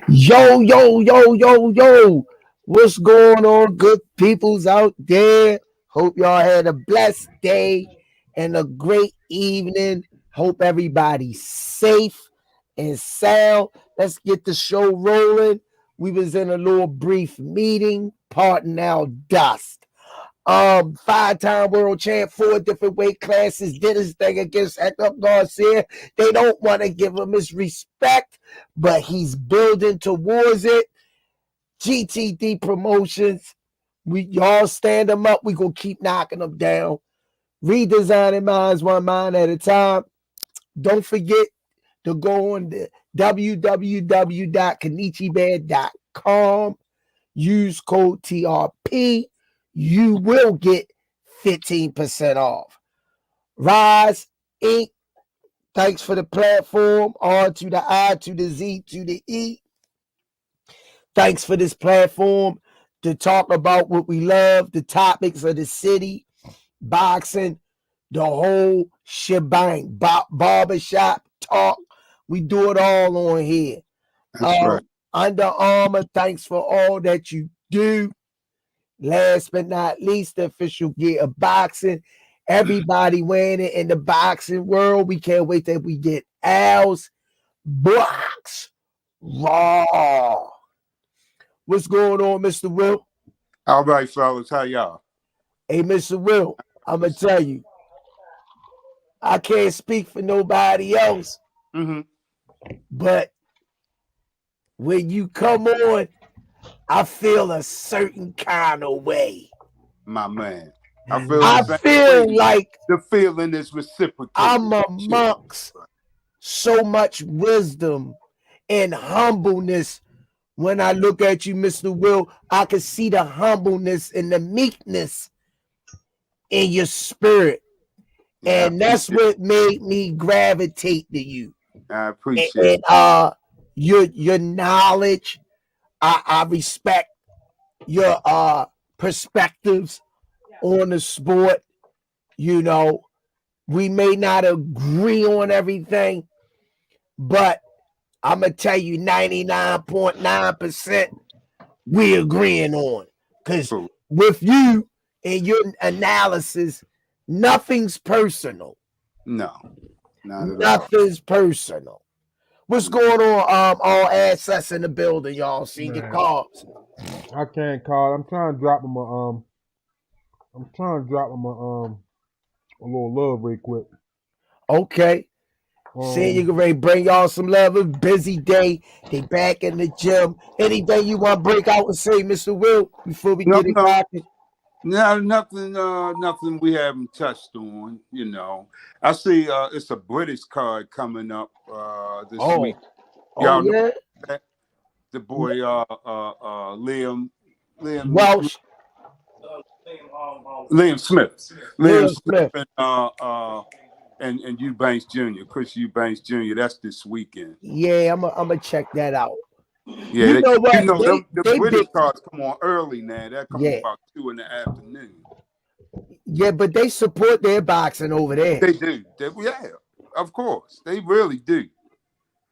Yo, yo, yo, yo, yo. What's going on, good peoples out there? Hope y'all had a blessed day and a great evening. Hope everybody's safe and sound. Let's get the show rolling. We was in a little brief meeting, parting our dust. Five-time world champ, four different weight classes, did his thing against Hector Garcia. They don't want to give him his respect, but he's building towards it. GTD Promotions, we y'all stand them up. We gonna keep knocking them down. Redesigning minds one mind at a time. Don't forget to go on to www.kanichibed.com. Use code TRP. You will get 15% off. Rize Inc. Thanks for the platform. R to the I to the Z to the E. Thanks for this platform to talk about what we love, the topics of the city, boxing, the whole shebang, barbershop talk. We do it all on here. That's right. Under Armour, thanks for all that you do. Last but not least, the official gear of boxing. Everybody wearing it in the boxing world. We can't wait till we get ours. Box Raw. What's going on, Mr. Will? All right, fellas. How y'all? Hey, Mr. Will, I'm going to tell you, I can't speak for nobody else, but when you come on, I feel a certain kind of way. My man. I feel like the feeling is reciprocated. I'm amongst so much wisdom and humbleness. When I look at you, Mr. Will, I can see the humbleness and the meekness in your spirit. And that's what made me gravitate to you. I appreciate it. And your knowledge, I respect your perspectives on the sport. You know, we may not agree on everything, but I'm going to tell you 99.9% we agreeing on. Because with you and your analysis, nothing's personal. No. Nothing's personal. What's going on? All assets in the building, y'all. Seen your calls. I can't call. I'm trying to drop him a little love real quick. Okay. Saying you can ready bring y'all some love. A busy day. They back in the gym. Anything you want to break out and say, Mr. Will, before we get it cracking? No, nothing we haven't touched on. You know, I see it's a British card coming up this week. Y'all know that? The boy Liam Welsh. Liam Smith. Liam Smith and Eubanks Jr., Chris Eubanks Jr. That's this weekend. Yeah, I'm gonna check that out. Yeah, you know what? The British cards come on early now. That comes about 2 in the afternoon. Yeah, but they support their boxing over there. They do. Yeah, of course. They really do.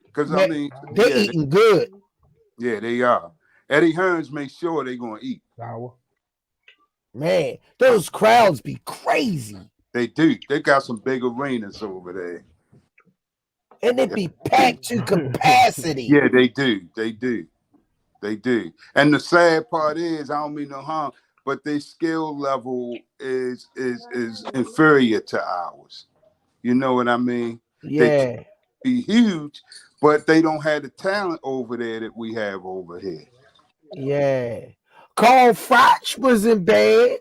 Because I mean, they're eating good. Yeah, they are. Eddie Hearns makes sure they're gonna eat. Man, those crowds be crazy. They do. They got some big arenas over there. And it be packed to capacity. Yeah, they do. They do. And the sad part is, I don't mean no harm, but their skill level is inferior to ours. You know what I mean? Yeah. They be huge, but they don't have the talent over there that we have over here. Yeah. Carl Froch wasn't bad.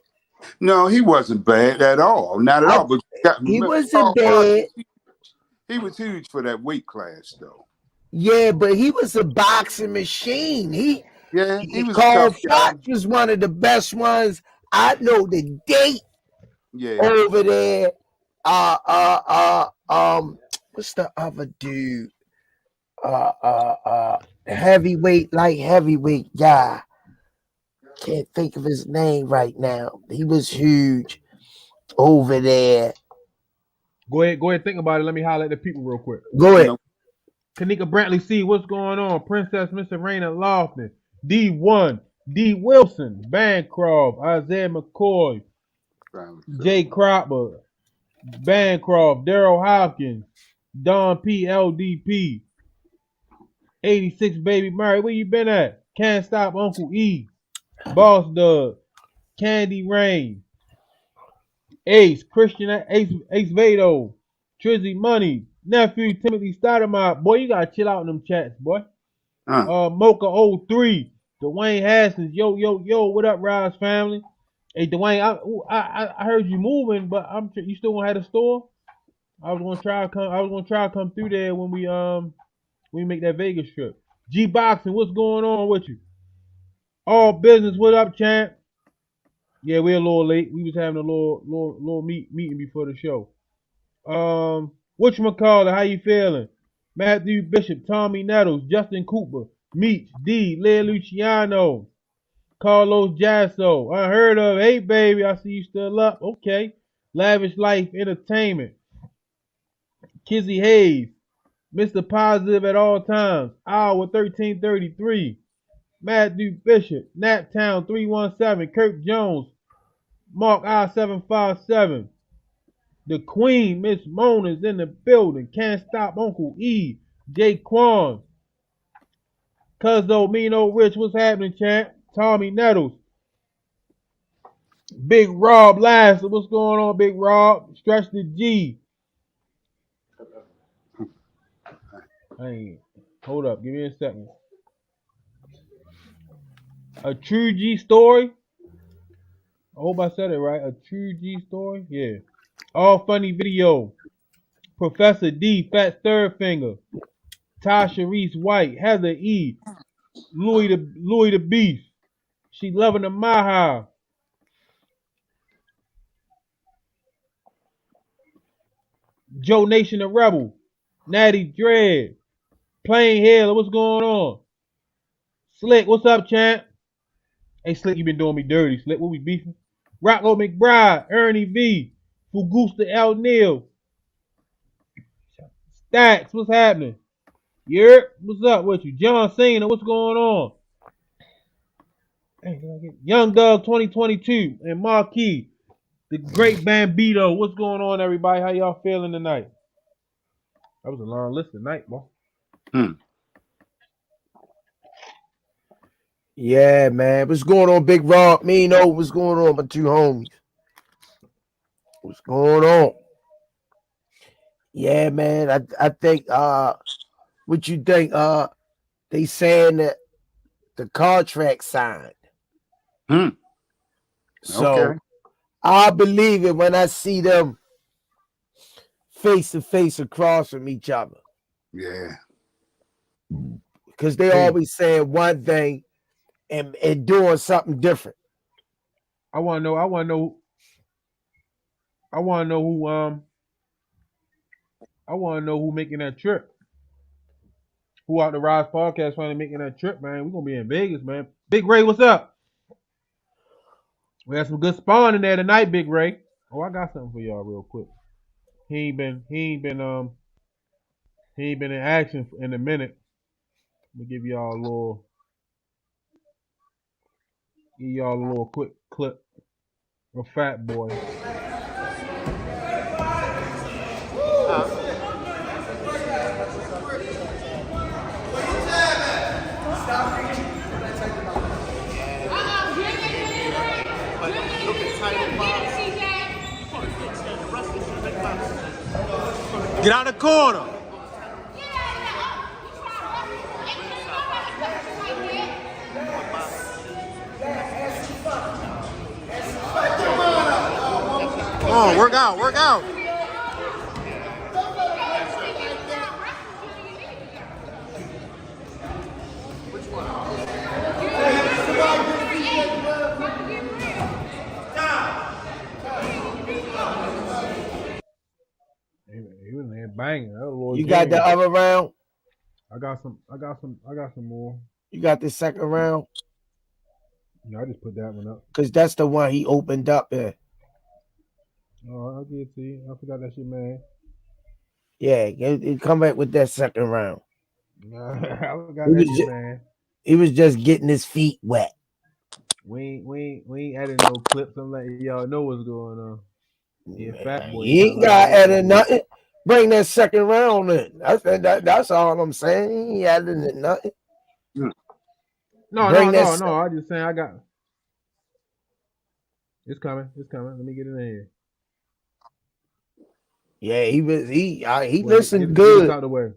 No, he wasn't bad at all. Not at all. But he wasn't bad. He was huge for that weight class, though. Yeah, but he was a boxing machine. He was Carl Froch was one of the best ones. I know the date over there. What's the other dude? Heavyweight, light heavyweight guy. Can't think of his name right now. He was huge over there. Go ahead, think about it. Let me highlight the people real quick. Go ahead. Kanika Brantley C, what's going on? Princess Miss Serena Lofton, D1, D Wilson, Bancroft, Isaiah McCoy, Jay Cropper, Bancroft, Daryl Hopkins, Don P, LDP, 86 Baby Murray, where you been at? Can't Stop Uncle E, Boss Doug, Candy Rain, Ace, Christian Ace Vado, Trizzy Money, Nephew Timothy Stoudemire. Boy, you gotta chill out in them chats, boy. Mocha 03, Dwayne Haskins, yo, what up, Rize family? Hey, Dwayne, I heard you moving, but you still gonna have a store? I was gonna try to come through there when we make that Vegas trip. G Boxing, what's going on with you? All business, what up, champ? Yeah, we're a little late. We was having a little meeting before the show. Whatchamacallit, how you feeling? Matthew Bishop, Tommy Nettles, Justin Cooper, Meach, D, Lea Luciano, Carlos Jasso, unheard of. Hey, baby, I see you still up. Okay. Lavish Life Entertainment, Kizzy Hayes, Mr. Positive at all times, hour 1333, Matthew Bishop, Naptown 317, Kirk Jones, Mark I-757, the Queen, Miss Mona's in the building, Can't Stop Uncle E, Jay Quan, Cuzzo, Mino Rich, what's happening, champ? Tommy Nettles, Big Rob Lasser, what's going on, Big Rob? Stretch the G. Hey, hold up, give me a second. A True G story? I hope I said it right. A True G story? Yeah. All Funny Video. Professor D, Fat Third Finger. Tasha Reese White, Heather E, Louis the Beast. She loving the Maha. Joe Nation the Rebel. Natty Dread. Plain Hill, what's going on? Slick, what's up, champ? Hey, Slick, you been doing me dirty. Slick, what we beefing? Rocco McBride, Ernie V, Fugusta L. Neal. Stacks, what's happening? Yep, what's up with you? John Cena, what's going on? Young Doug 2022 and Marquis, the Great Bambito. What's going on, everybody? How y'all feeling tonight? That was a long list tonight, boy. Yeah, man. What's going on, Big Rob? What's going on, my two homies? What's going on? Yeah, man. I think what you think? They saying that the contract signed. So Okay. I believe it when I see them face to face across from each other. Yeah. Because they always saying one thing and doing something different. I wanna know who making that trip. Who out the Rise Podcast finally making that trip, man? We're gonna be in Vegas, man. Big Ray, what's up? We got some good spawn in there tonight, Big Ray. Oh, I got something for y'all real quick. He ain't been in action in a minute. Let me give y'all a little quick clip of Fat Boy. Get out of the corner. Come on, work out. He was in there banging. You got the other round? I got some more. You got the second round? Yeah, I just put that one up. Because that's the one he opened up in. Oh, I'll give it to you. I forgot that shit, man. Yeah, come back with that second round. I got that shit, man. He was just getting his feet wet. We ain't adding no clips. I'm letting y'all know what's going on. Yeah, Fat Boy He sound ain't like got that added shit. nothing. Bring that second round in. That's all I'm saying. He ain't added nothing. No. I just saying I got. It's coming. Let me get it in here. Yeah, he Well, listened get this good. out the way.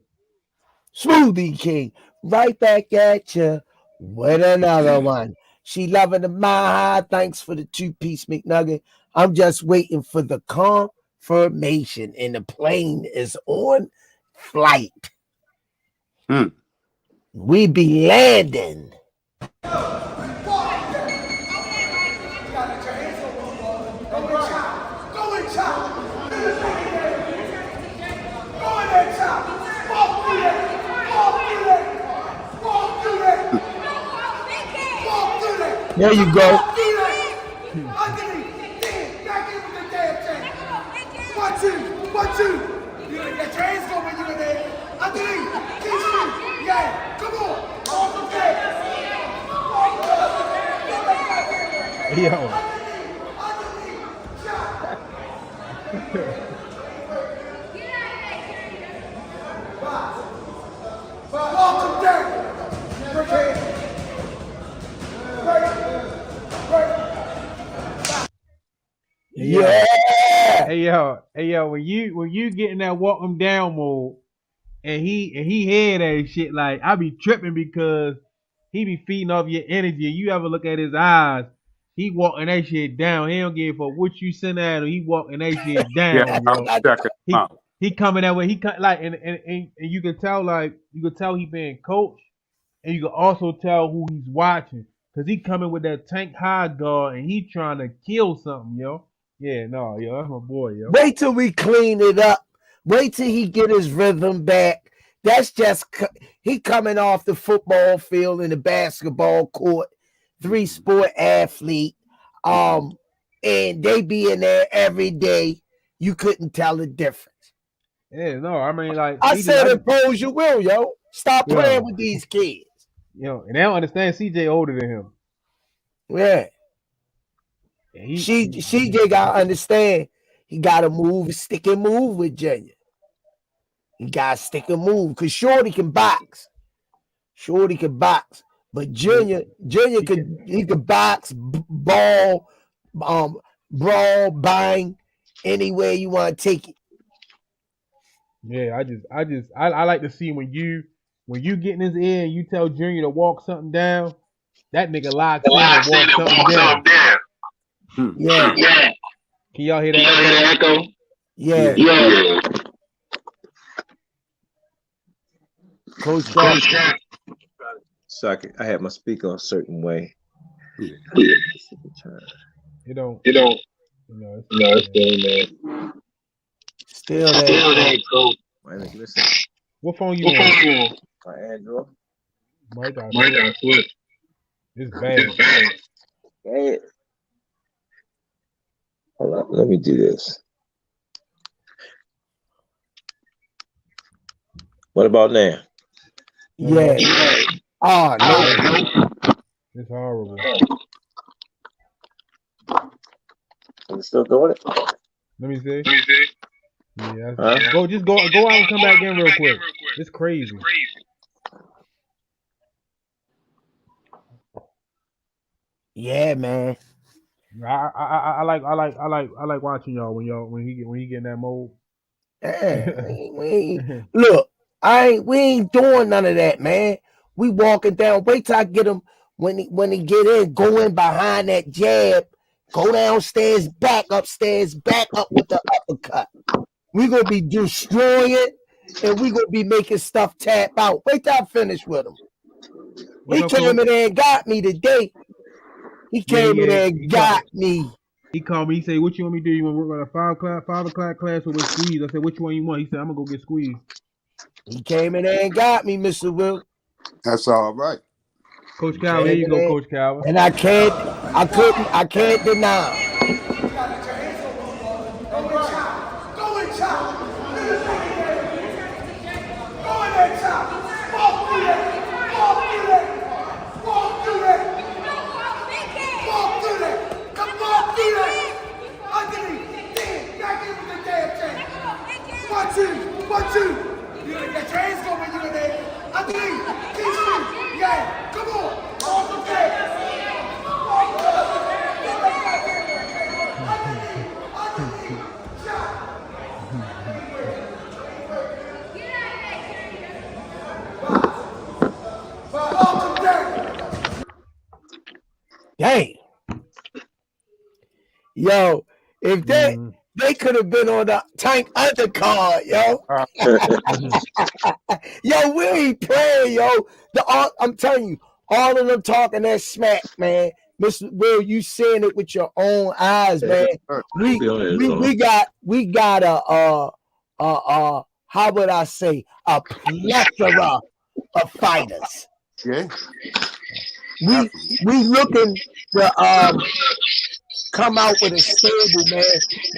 Smoothie King, right back at you with another one. She loving the Maha. Thanks for the 2-piece McNugget. I'm just waiting for the confirmation, and the plane is on flight. We be landing. There you go. One, two. You got your hands going when you're there. Underneath. Yeah, come on. Off the bed. Yo. Welcome down. Yeah. Hey yo, when you get in that walk him down mode, and he hear that shit, like I be tripping because he be feeding off your energy. You ever look at his eyes? He walking that shit down. He don't give a fuck what you send at him. He walking that shit down, yo. He coming that way. He like and you can tell he being coached, and you can also tell who he's watching because he coming with that tank high guard and he trying to kill something, yo. Yeah, no, yo, that's my boy, yo. Wait till we clean it up. Wait till he get his rhythm back. That's just he coming off the football field and the basketball court, 3-sport athlete. And they be in there every day. You couldn't tell the difference. Yeah, no, I mean, like I said, impose your will, yo. Stop playing with these kids. Yo, and they don't understand CJ older than him. Yeah. CJ got to understand. He got to move, stick and move with Junior. He got to stick and move because Shorty can box. But Junior could box, ball, brawl, bang, anywhere you want to take it. Yeah, I like to see when you get in his ear and you tell Junior to walk something down, that nigga locks in and walks something down. Yeah. Can y'all hear that echo? Yeah. Coach Garcia. So I had my speaker a certain way. It don't. No, it's still there. Cool. Wait a minute, listen. What phone you on? My Android. My God, flip. It's bad. Bad. Hold on, let me do this. What about now? Yeah. Oh, no. It's horrible. Are you still doing it? Let me see. Yeah. Go out and come back in real quick. It's crazy. Yeah, man. I like watching y'all when he get in that mode. Yeah, look, we ain't doing none of that, man. We walking down. Wait till I get him when he get in, go in behind that jab, go downstairs, back upstairs, back up with the uppercut. We gonna be destroying, and we gonna be making stuff tap out. Wait till I finish with him. He came in there and got me today. He came in there and got me. He called me. He said, "What you want me to do? You want to work on a 5 o'clock class or with Squeeze?" I said, "Which one you want?" He said, "I'm gonna go get Squeeze." He came in there and got me, Mr. Will. That's all right. Coach Calvin, here you go, Coach Calvin. And I can't deny. 1, 2. You gotta get your hands going when you're there. Underneath. Keep speed. Yeah. Come on. All the day. Dang. Yo, if they could have been on the Tank undercard, yo. Yo, we ain't playing, yo. I'm telling you, all of them talking that smack, man. Mr. Will, you seeing it with your own eyes, man. We got a how would I say, a plethora of fighters. Yeah. We looking to come out with a stable, man.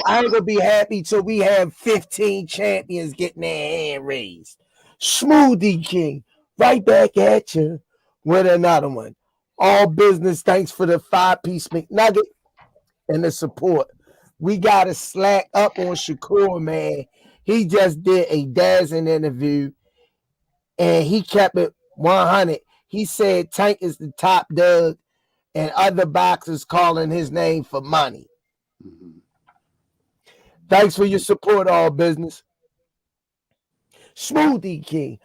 I ain't gonna be happy till we have 15 champions getting their hand raised. Smoothie King, right back at you with another one. All business, thanks for the 5-piece McNugget and the support. We gotta slack up on Shakur, man. He just did a dazzling interview and he kept it 100. He said Tank is the top dog and other boxers calling his name for money. Thanks for your support, all business. Smoothie King,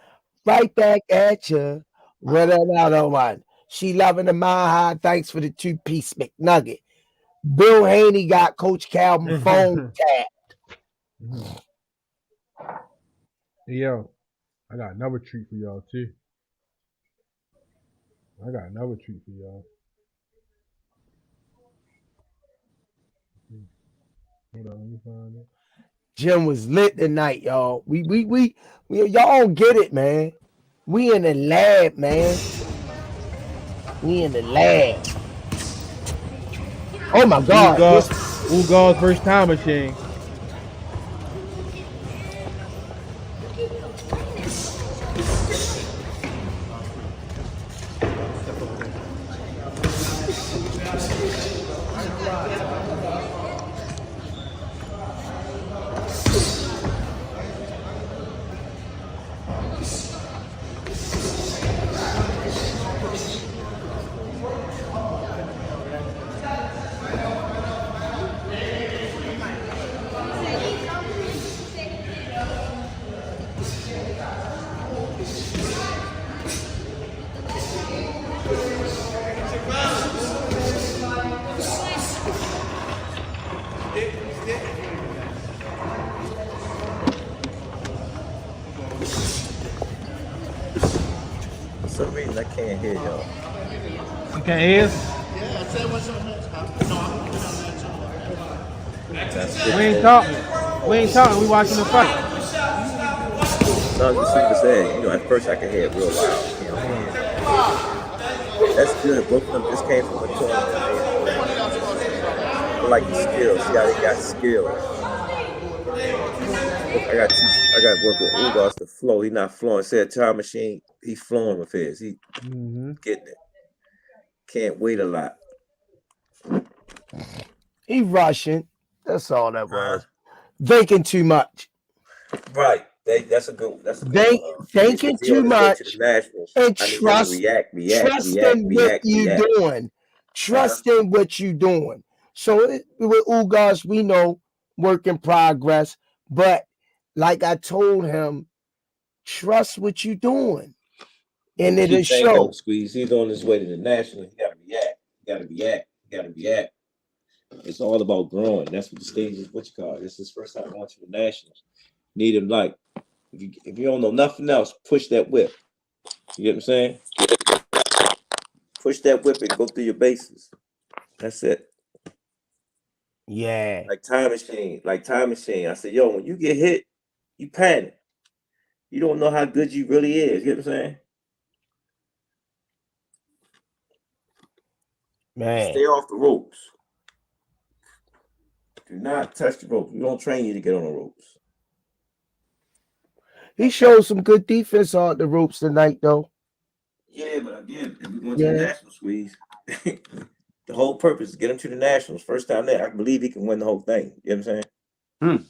right back at you with another one. She loving the Mile High. Thanks for the 2-piece McNugget. Bill Haney got Coach Calvin phone tapped. Yo, I got another treat for y'all too. Hold on, let me find it. Jim was lit tonight, y'all. We y'all don't get it, man. We in the lab, man. We in the lab. Oh my God! Ugar's first time machine. For some reason, I can't hear y'all. You can't hear us? Yeah, say what's on We ain't talking. We watching the fight. No, you see what I'm saying? You know, at first I could hear it real loud. You know, that's good. Both of them just came from a tournament. I like the skills. See how they got skills. I got to work with Ugas to flow. He not flowing. Said Time Machine, he's flowing with his. He getting it. Can't wait a lot. He rushing. That's all that was. Thinking too much. Right. That's a good. Thinking too much. And trusting what you're doing. Trusting what you're doing. So with Ugas, we know work in progress. But like I told him, trust what you're doing. And it'll show. Squeeze. He's on his way to the national. You gotta react. It's all about growing. That's what the stage is. What you call it? This is his first time going to the nationals. Need him like if you don't know nothing else, push that whip. You get what I'm saying? Push that whip and go through your bases. That's it. Yeah. Like time machine. I said, yo, when you get hit, you panic. You don't know how good you really is. You get what I'm saying? Man. Stay off the ropes. Do not touch the ropes. We don't train you to get on the ropes. He showed some good defense on the ropes tonight, though. Yeah, but again, if we went to the national squeeze, the whole purpose is get him to the nationals. First time there, I believe he can win the whole thing. You know what I'm saying?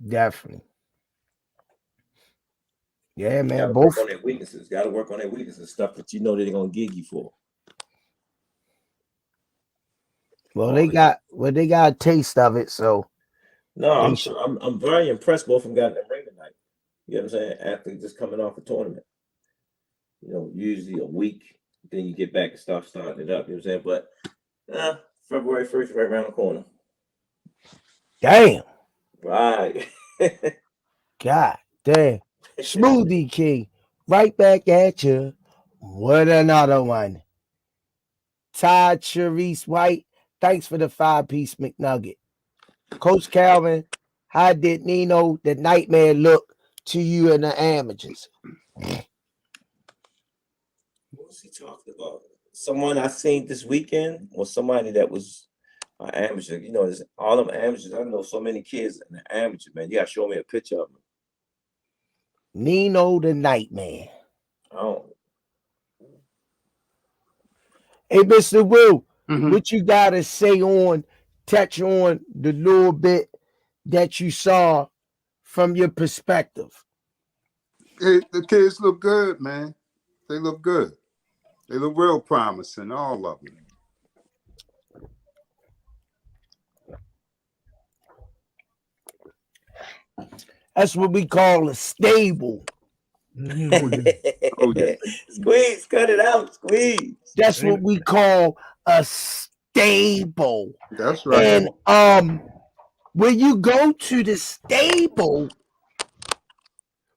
Definitely. Yeah, man. Gotta Both. work on their weaknesses. Gotta work on their weaknesses. Stuff that you know they're gonna gig you for. Well, they got a taste of it, so no, they I'm very impressed. Both of them got in the ring tonight. You know what I'm saying? Athletes just coming off a tournament. You know, usually a week, then you get back and start starting it up. You know what I'm saying? But February 1st, right around the corner. Damn. Right. God damn. Smoothie King, right back at you. What another one? Todd Charisse White, thanks for the 5-piece McNugget. Coach Calvin, how did Nino the Nightmare look to you and the amateurs? What was he talking about? Someone I seen this weekend or somebody that was an amateur. You know, all them amateurs. I know so many kids in the amateur, man. You gotta show me a picture of them. Nino the Nightmare. Oh. Hey, Mr. Will, what you gotta say touch on the little bit that you saw from your perspective? Hey, the kids look good, man. They look good. They look real promising, all of them. That's what we call a stable. Oh yeah. Squeeze, cut it out, squeeze. That's what we call a stable. That's right. And when you go to the stable,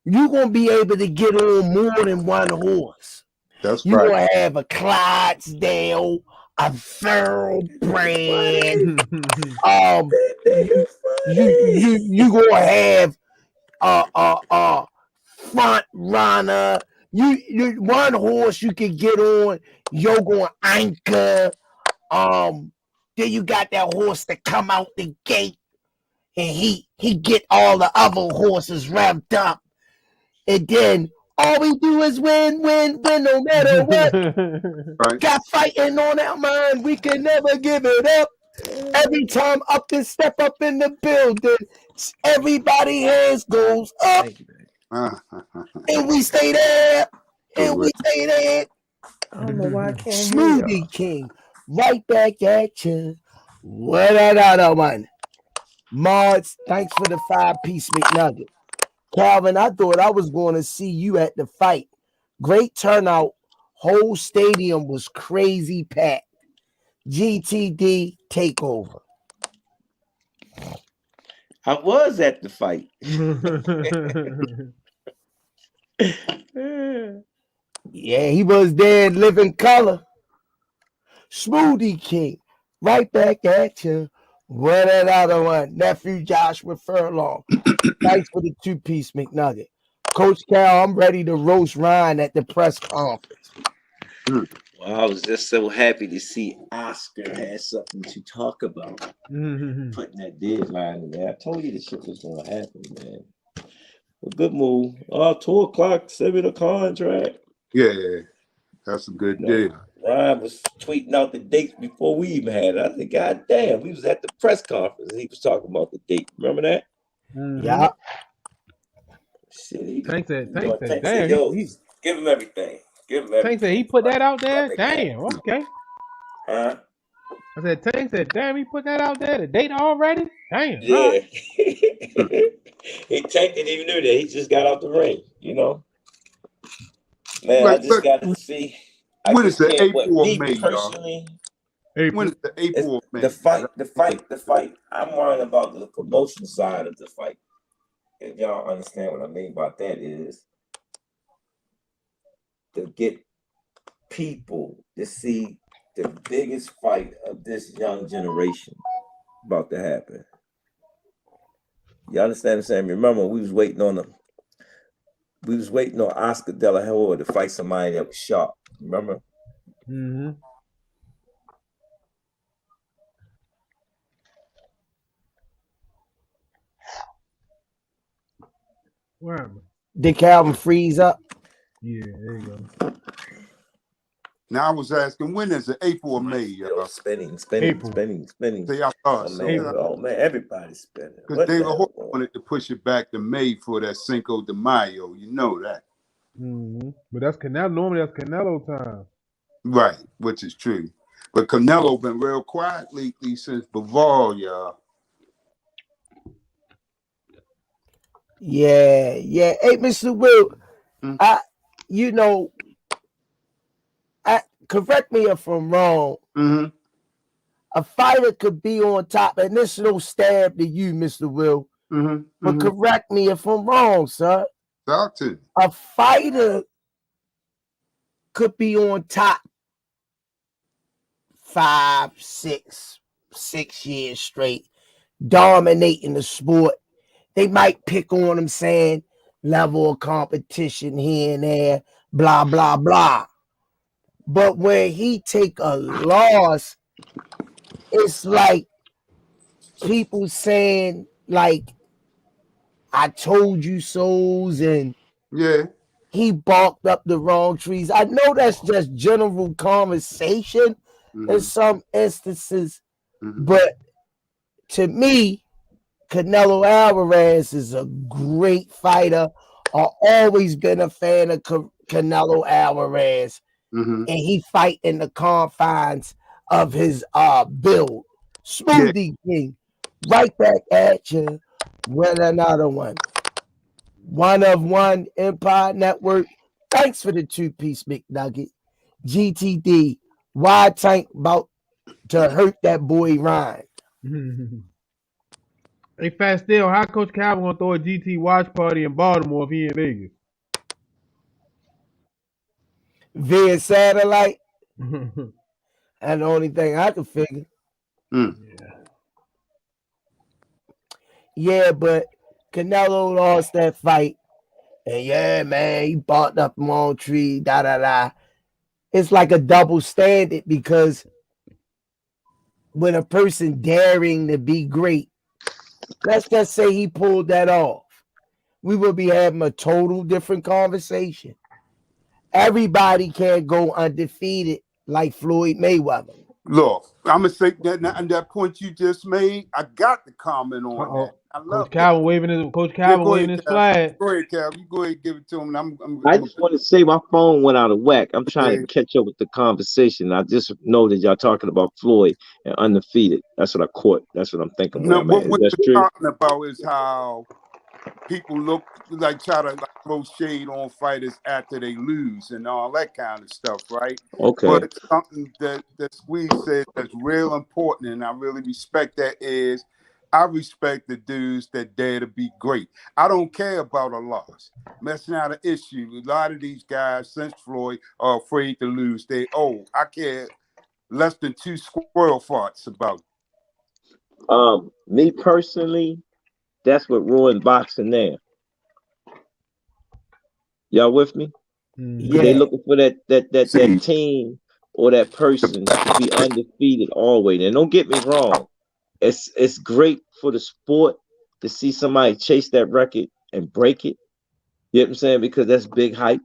you're gonna be able to get on more than one horse. That's You're right. gonna have a Clydesdale, a thoroughbred. You gonna have front runner. You one horse you can get on. You're going to anchor. Then you got that horse that come out the gate and he get all the other horses revved up, and then all we do is win no matter what. Right. Got fighting on our mind. We can never give it up. Every time Upton step up in the building, everybody hands goes up. Thank you, And we stay there. And we stay there. I don't know why I can't Smoothie King, right back at you. What another one? Mods, thanks for the 5-piece McNugget. Calvin, I thought I was going to see you at the fight. Great turnout. Whole stadium was crazy packed. GTD takeover. I was at the fight. Yeah, he was there in living color. Smoothie King, right back at you. What another one? Nephew Joshua Furlong. Thanks for the 2-piece McNugget. Coach Cal, I'm ready to roast Ryan at the press conference. Well, I was just so happy to see Oscar had something to talk about. Putting that deadline in there. I told you this shit was going to happen, man. A good move. 2 o'clock, 7 a contract. Yeah, that's a good deal. Ryan was tweeting out the dates before we even had it. I said, God damn, we was at the press conference and he was talking about the date. Remember that? Yeah. Shit, Tank said, damn, yo, give him everything. Give him everything. Tank said he put that out there? Damn, okay. Huh? I said, Tank said, damn, he put that out there, the date already? Damn. Yeah. Right. Tank didn't even know that. He just got out the ring, you know. Man, Like, I just got to see. When is the April or me May, personally, When is the April or May? the fight. I'm worrying about the promotion side of the fight. If y'all understand what I mean by that is to get people to see the biggest fight of this young generation about to happen. You understand what I'm saying? Remember, we was waiting on Oscar De La Hoya to fight somebody that was sharp. Remember? Mm-hmm. Where am I? Did Calvin freeze up? Yeah, there you go. Now I was asking, when is it? April or May? Spinning. April. See, I thought Oh man, everybody's spinning. Because David Hope wanted to push it back to May for that Cinco de Mayo. You know that. But that's Canelo. Normally that's Canelo time. Right, which is true. But Canelo been real quiet lately since Bivol, y'all. Yeah. Hey, Mr. Will, correct me if I'm wrong. A fighter could be on top, and this is no stab to you, Mr. Will. But correct me if I'm wrong, sir. Talk to me. A fighter could be on top 5, 6 years straight, dominating the sport. They might pick on him saying level of competition here and there, blah, blah, blah. But when he take a loss, it's like people saying, like, I told you so's, and he barked up the wrong trees. I know that's just general conversation in some instances, but to me, Canelo Alvarez is a great fighter. I've always been a fan of Canelo Alvarez, and he fight in the confines of his build. Smoothie King, right back at you with another one. One of One Empire Network. Thanks for the 2-piece McNugget. GTD. Wide Tank about to hurt that boy Ryan. Hey, Fat Still, how Coach Calvin gonna throw a GT watch party in Baltimore if he in Vegas? Via satellite. That's the only thing I can figure. Yeah, but Canelo lost that fight. And yeah, man, he barked up the wrong tree, da. It's like a double standard, because when a person daring to be great, let's just say he pulled that off, we will be having a total different conversation. Everybody can't go undefeated like Floyd Mayweather. Look, I'm gonna say that, and that point you just made, I got to comment on that. I love Coach Calvin waving his flag. Go ahead, Cal. You go ahead and give it to him. I just want to say my phone went out of whack. I'm trying to catch up with the conversation. I just know that y'all talking about Floyd and undefeated. That's what I caught. That's what I'm thinking. No, what we're talking about is how people look like try to throw shade on fighters after they lose and all that kind of stuff, right? Okay. But something that Squeeze said that's real important, and I really respect that, is I respect the dudes that dare to be great. I don't care about a loss. That's not an issue. A lot of these guys, since Floyd, are afraid to lose. I care less than 2 squirrel farts about it. Me personally, that's what ruined boxing there. Y'all with me? Yeah. They looking for that team or that person to be undefeated always. And don't get me wrong, it's great for the sport to see somebody chase that record and break it. You know what I'm saying? Because that's big hype.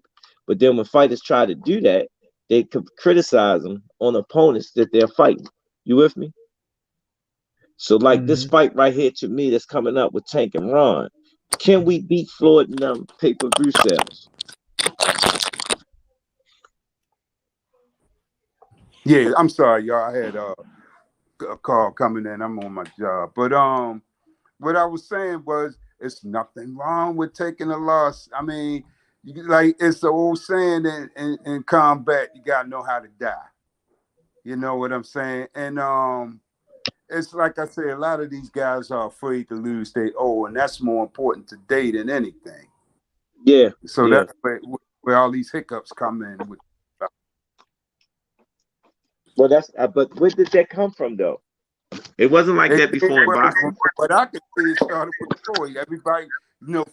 But then when fighters try to do that, they could criticize them on opponents that they're fighting. You with me? So like this fight right here, to me, that's coming up with Tank and Ron. Can we beat Floyd in them pay-per-view sales? Yeah, I'm sorry, y'all. I had a call coming in. I'm on my job. But what I was saying was, it's nothing wrong with taking a loss. I mean, like it's the old saying in combat, you gotta know how to die. You know what I'm saying? And it's like I say, a lot of these guys are afraid to lose their and that's more important today than anything. Yeah. So that's where all these hiccups come in. Well, but where did that come from, though? It wasn't like that before in boxing. But I can say it started with Floyd. Everybody,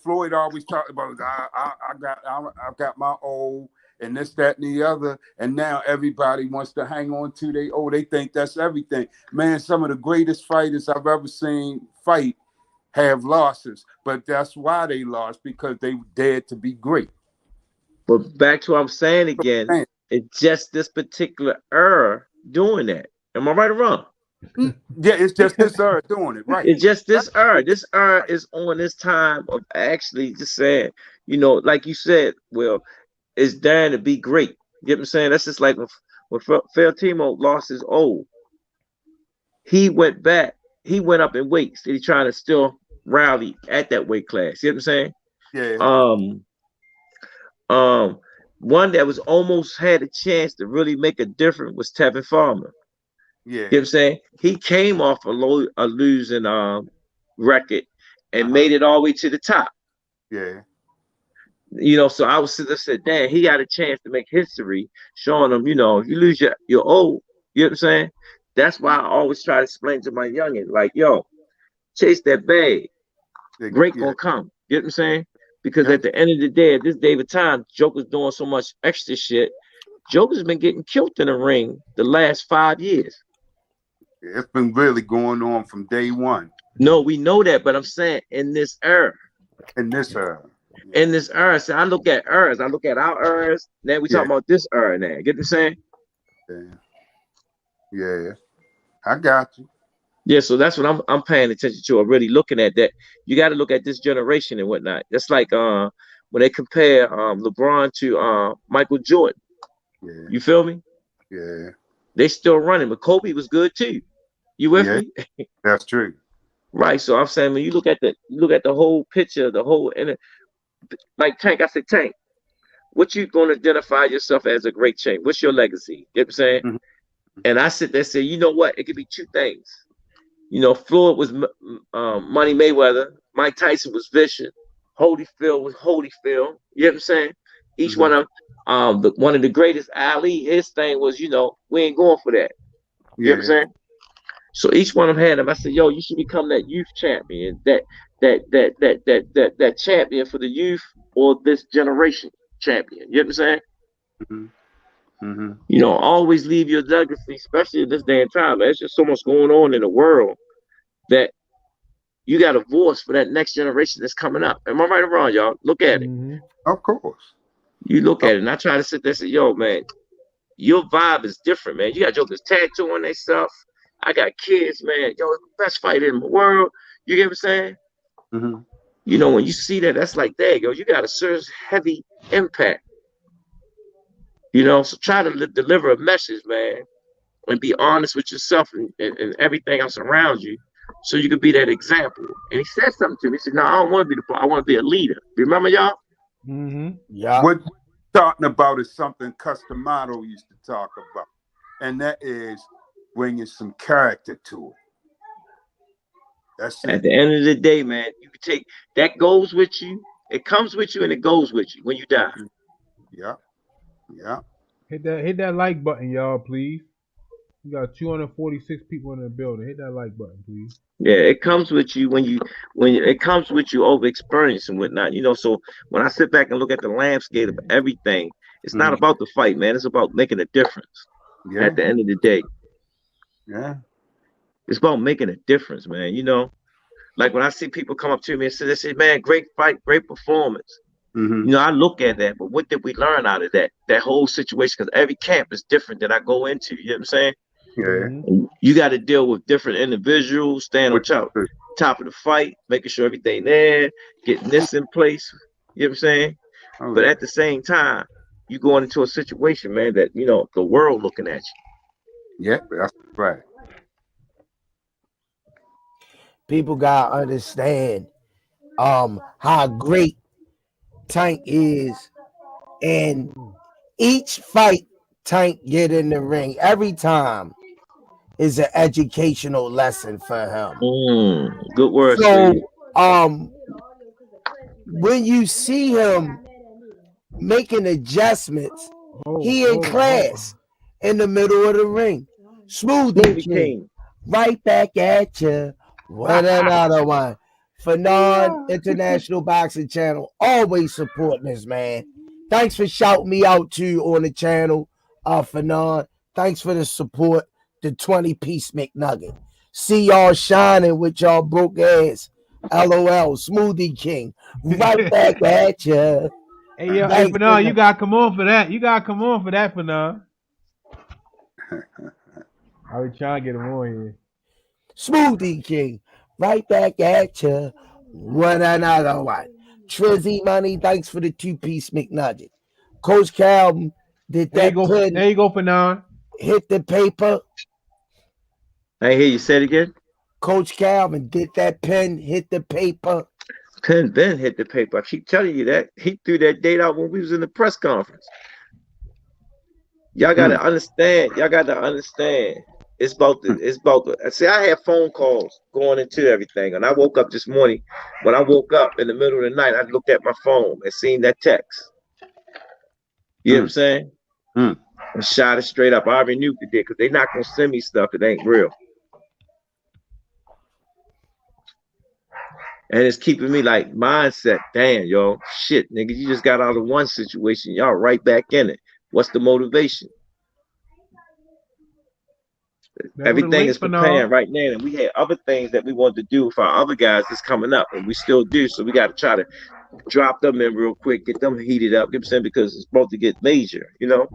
Floyd always talked about, I got my and this, that, and the other. And now everybody wants to hang on to they think that's everything. Man, some of the greatest fighters I've ever seen fight have losses. But that's why they lost, because they dared to be great. But back to what I'm saying again, It's just this particular era doing that. Am I right or wrong? Yeah, it's just this era doing it, right? It's just this era. This era is on this time of actually just saying, like you said, well, it's daring to be great. You get what I'm saying? That's just like when Timo lost his old. He went back. He went up in weights. And he trying to still rally at that weight class. You know what I'm saying? Yeah. One that was almost had a chance to really make a difference was Tevin Farmer. Yeah. You know what I'm saying? He came off a losing record and made it all the way to the top. Yeah. So I said, damn, he got a chance to make history, showing them, if you lose your old, you know what I'm saying? That's why I always try to explain to my youngin, like, yo, chase that bag. Great gonna come. You know what I'm saying? Because at the end of the day, at this day of time, Joker's doing so much extra shit. Joker's been getting killed in the ring the last 5 years. It's been really going on from day one. No, we know that, but I'm saying in this era. In this era. So I look at eras. I look at our eras. Now we talking about this era now. Get what I'm saying? Yeah. I got you. Yeah, so that's what I'm paying attention to. I'm really looking at that. You got to look at this generation and whatnot. That's like when they compare LeBron to Michael Jordan. Yeah. You feel me? Yeah. They still running, but Kobe was good too. You with me? That's true. Right. So I'm saying when you look at the whole picture, the whole, and like Tank, I said, Tank, what you gonna identify yourself as a great Tank? What's your legacy? You know what I'm saying? Mm-hmm. And I sit there and say, you know what? It could be two things. Floyd was Money Mayweather. Mike Tyson was Vicious. Holyfield was Holyfield. You know what I'm saying? Each one of one of the greatest Ali, his thing was, we ain't going for that. You know what I'm saying? So each one of them had them. I said, yo, you should become that youth champion, that champion for the youth or this generation champion. You know what I'm saying? Mm-hmm. Always leave your legacy, especially in this day and time. There's just so much going on in the world that you got a voice for that next generation that's coming up. Am I right or wrong, y'all? Look at it. Of course. You look at it, and I try to sit there and say, yo, man, your vibe is different, man. You got jokers tattooing themselves. I got kids, man. Yo, best fighter in the world. You get what I'm saying? Mm-hmm. When you see that, that's like, there, yo, you got a serious heavy impact. So try to deliver a message, man, and be honest with yourself and everything else around you, so you can be that example. And he said something to me. He said, no, I don't want to be I want to be a leader. Remember, y'all? Yeah. What we're talking about is something Customato used to talk about, and that is bringing some character to it. That's it. At the end of the day, man, you can take that goes with you. It comes with you and it goes with you when you die. Yeah. Hit that like button, y'all, please. We got 246 people in the building. Hit that like button, please. Yeah, it comes with you when it comes with you over experience and whatnot. So when I sit back and look at the landscape of everything, it's not about the fight, man. It's about making a difference. At the end of the day. Yeah. It's about making a difference, man. Like when I see people come up to me and say, man, great fight, great performance. I look at that, but what did we learn out of that whole situation? Because every camp is different that I go into. You know what I'm saying? Yeah. You got to deal with different individuals, stand on top of the fight, making sure everything there, getting this in place. You know what I'm saying? But at the same time, you going into a situation, man, that the world looking at you. Yeah, that's right. People gotta understand how great Tank is, and each fight Tank get in the ring every time is an educational lesson for him. Good word. So when you see him making adjustments, he in class in the middle of the ring. Smoothie King, right back at you. What another one. Fannon International Boxing Channel, always supporting this, man. Thanks for shouting me out too on the channel, Fannon. Thanks for the support. The 20-piece McNugget. See y'all shining with y'all broke ass. LOL. Smoothie King, right back at you. Hey, yo, hey, Fannon, you gotta come on for that. You gotta come on for that, Fannon. I was trying to get him on here. Smoothie King, right back at you. What another one? Trizzy Money, thanks for the 2-piece McNugget. Coach Calvin, did that pen there you go, Fannon. hit the paper? I hear you say it again. Coach Calvin, did that pen hit the paper? Pen Ben hit the paper. I keep telling you that. He threw that date out when we was in the press conference. Y'all gotta understand. Y'all gotta understand. It's about the. See, I had phone calls going into everything, and I woke up this morning. When I woke up in the middle of the night, I looked at my phone and seen that text. You know what I'm saying? And shot it straight up. I already knew they did because they're not gonna send me stuff that ain't real. And it's keeping me like mindset. Damn, yo, shit, nigga, you just got out of one situation, y'all right back in it. What's the motivation? Everything is preparing right now, and we had other things that we wanted to do for our other guys that's coming up, and we still do. So we got to try to drop them in real quick, get them heated up. You know what I'm saying? Because it's supposed to get major, you know.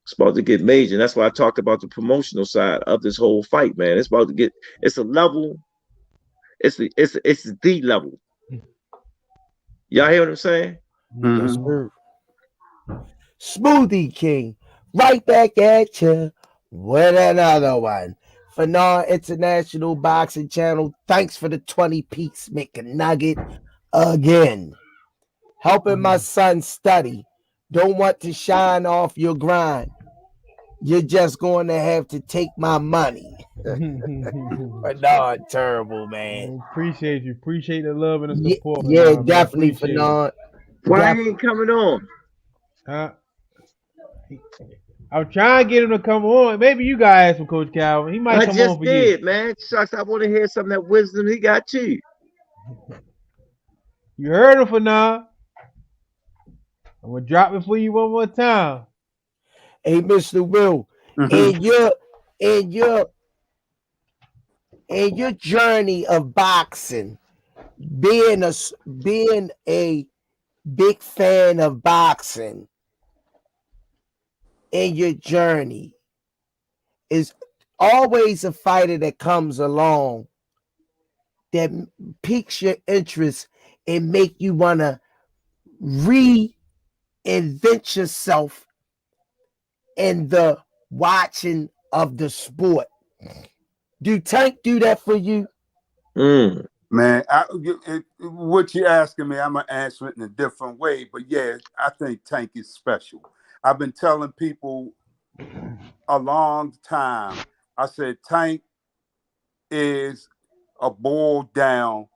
It's about to get major. And that's why I talked about the promotional side of this whole fight, man. It's about to get. It's a level. It's the level. Y'all hear what I'm saying? Yes, sir. Smoothie King, right back at you with another one. Fannon International Boxing Channel, thanks for the 20-piece McNugget again. Helping my son study. Don't want to shine off your grind. You're just going to have to take my money. Fannon, terrible, man. Appreciate you. Appreciate the love and the support. Yeah, definitely, Fannon. Why he ain't coming on? I'm trying to get him to come on. Maybe you guys ask for Coach Calvin. He might come on for you. I just did, man. Shucks, I want to hear some of that wisdom he got too. You heard him, Fannon. I'm gonna drop it for you one more time. Hey, Mr. Will, in your journey of boxing, being a big fan of boxing, in your journey, is always a fighter that comes along that piques your interest and make you want to reinvent yourself in the watching of the sport. Do Tank do that for you? Man, what you asking me, I'm going to answer it in a different way. But yeah, I think Tank is special. I've been telling people a long time, I said Tank is a boiled down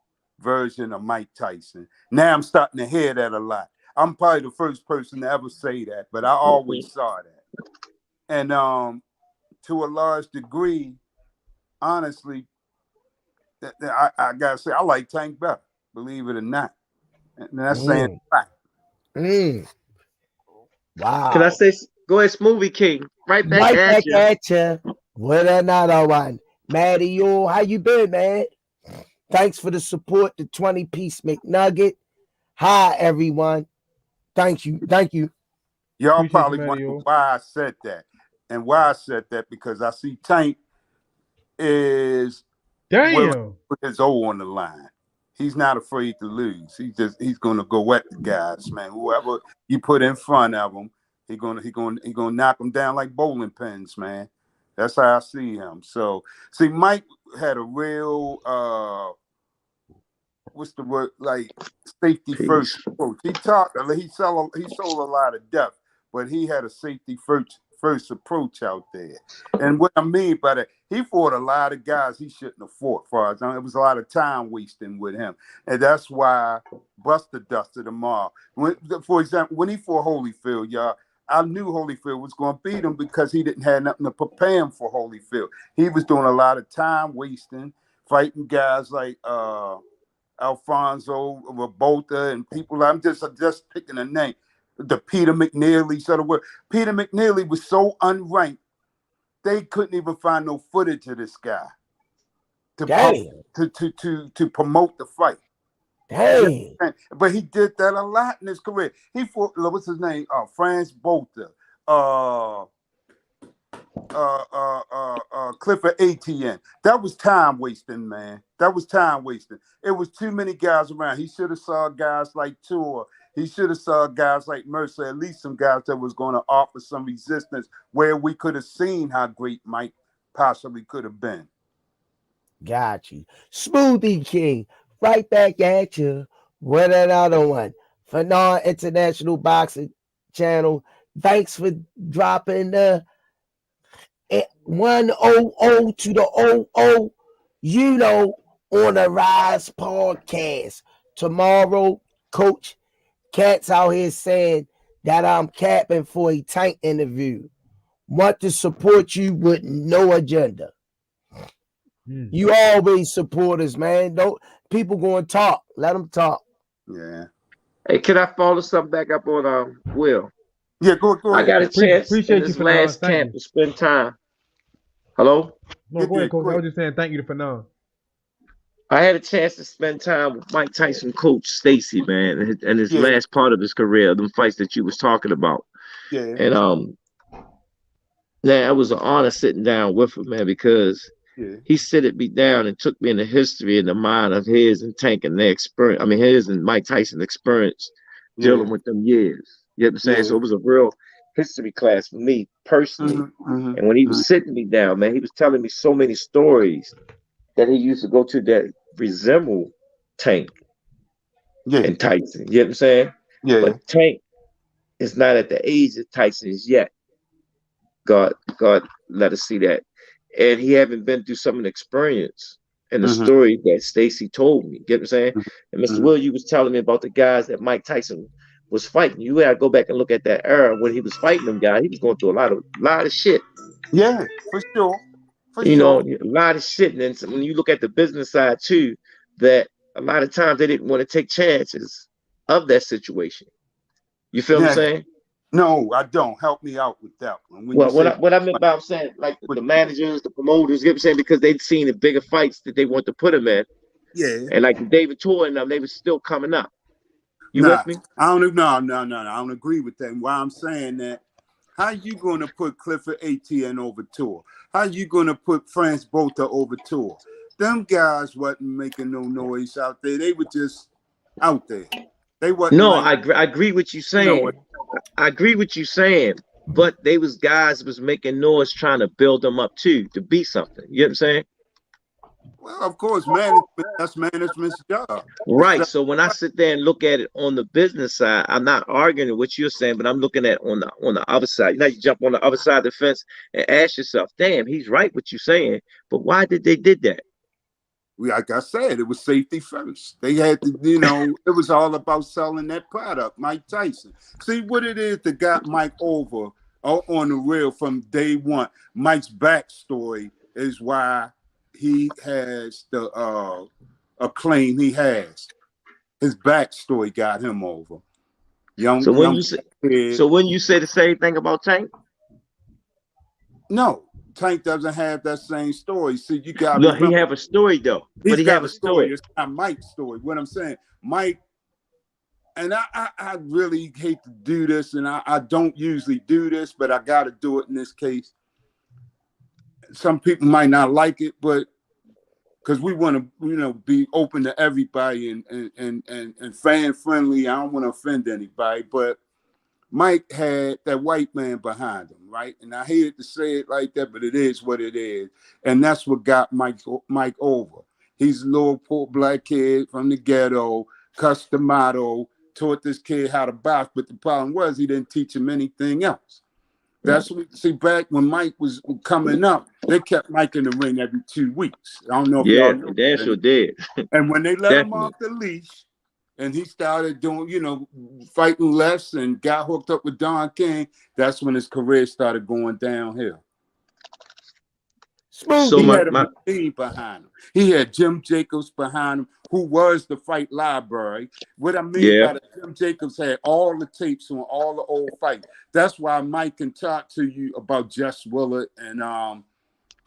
version of Mike Tyson. Now I'm starting to hear that a lot. I'm probably the first person to ever say that, but I always saw that. And to a large degree, honestly, I gotta say I like Tank better, believe it or not. And that's saying fact. Wow. Can I say, go ahead, Smoothie King. Right back at you. With another one. Maddie, yo, how you been, man? Thanks for the support, the 20-piece McNugget. Hi, everyone. Thank you. Y'all probably wonder why I said that. And why I said that, because I see Tank is willing to put his O on the line. He's not afraid to lose. He's gonna go at the guys, man. Whoever you put in front of him, he's gonna knock them down like bowling pins, man. That's how I see him. So see, Mike had a real what's the word, like safety first approach. He sold a lot of depth, but he had a safety first approach out there. And what I mean by that, he fought a lot of guys he shouldn't have fought. It was a lot of time wasting with him, and that's why Buster dusted him off. For example, when he fought Holyfield, y'all, I knew Holyfield was going to beat him because he didn't have nothing to prepare him for Holyfield. He was doing a lot of time wasting, fighting guys like Alfonso Rabota and people. I'm just picking a name. The Peter McNeely sort of word. Peter McNeely was so unranked, they couldn't even find no footage of this guy to promote the fight. Dang. But he did that a lot in his career. He fought, what's his name? Franz Botha. Clifford ATN. That was time wasting, man. That was time wasting. It was too many guys around. He should have saw guys like Tour. He should have saw guys like Mercer, at least some guys that was going to offer some resistance where we could have seen how great Mike possibly could have been. Got you. Smoothie King, right back at you with another one. Fannon International Boxing Channel. Thanks for dropping the 100 to the 00, on the Rize podcast. Tomorrow, Coach Cat's out here saying that I'm capping for a Tank interview. Want to support you with no agenda. You always support us, man. Don't people go and talk. Let them talk. Yeah. Hey, can I follow something back up on Will? Yeah, go ahead. I got a chance in this last camp to spend time. Hello? No, go ahead, Coach. I was just saying thank you to Fannon. I had a chance to spend time with Mike Tyson coach Stacy, man, and his last part of his career, them fights that you was talking about. Yeah. And man, it was an honor sitting down with him, man, because he sitted me down and took me in the history and the mind of his and Tank and their experience. I mean, his and Mike Tyson's experience dealing with them years. You know what I'm saying? So it was a real history class for me personally. And when he was sitting me down, man, he was telling me so many stories that he used to go to that resemble Tank and Tyson. You know what I'm saying? Yeah. But Tank is not at the age that Tyson is yet. God let us see that. And he haven't been through some of the experience and the story that Stacy told me. You know what I'm saying? And Mr. Will, you was telling me about the guys that Mike Tyson was fighting. You gotta go back and look at that era when he was fighting them guys. He was going through a lot of shit. Yeah, for sure. You know, a lot of shit. And then when you look at the business side too, that a lot of times they didn't want to take chances of that situation. You feel what I'm saying? No, I don't. Help me out with that one. What I meant by I'm saying, like the managers, the promoters, you know what I'm saying, because they'd seen the bigger fights that they want to put him in. Yeah. And like the David Tour and them, they were still coming up. You with me? I don't agree with that. And why I'm saying that, how you going to put Clifford ATN over Tour? How you going to put Franz Botha over Tour? Them guys wasn't making no noise out there. They were just out there. They wasn't. No, I agree with you saying. I agree with you saying, but they was guys was making noise trying to build them up too to be something. You know what I'm saying? Well, of course, that's management's job. Right. So when I sit there and look at it on the business side, I'm not arguing what you're saying, but I'm looking at on the other side. You know, you jump on the other side of the fence and ask yourself, damn, he's right what you're saying, but why did they did that? Like I said, it was safety first. They had to, it was all about selling that product, Mike Tyson. See what it is that got Mike over on the real from day one. Mike's backstory is why he has the acclaim he has. His backstory got him over. So when you say the same thing about Tank? No. Tank doesn't have that same story. See, you got no. He have a story though. But he have a story. It's not Mike's story. What I'm saying, Mike, and I really hate to do this, and I don't usually do this, but I got to do it in this case. Some people might not like it, but because we want to, be open to everybody and fan friendly. I don't want to offend anybody, but Mike had that white man behind him, right? And I hated to say it like that, but it is what it is. And that's what got Mike over. He's a little poor black kid from the ghetto, customado, taught this kid how to box, but the problem was he didn't teach him anything else. That's what see back when Mike was coming up, they kept Mike in the ring every 2 weeks. I don't know if y'all know. Yeah, sure did. And when they let him off the leash, and he started doing, fighting lefts and got hooked up with Don King, that's when his career started going downhill. So he had a machine behind him. He had Jim Jacobs behind him, who was the fight library. What I mean by that, Jim Jacobs had all the tapes on all the old fights. That's why Mike can talk to you about Jess Willard and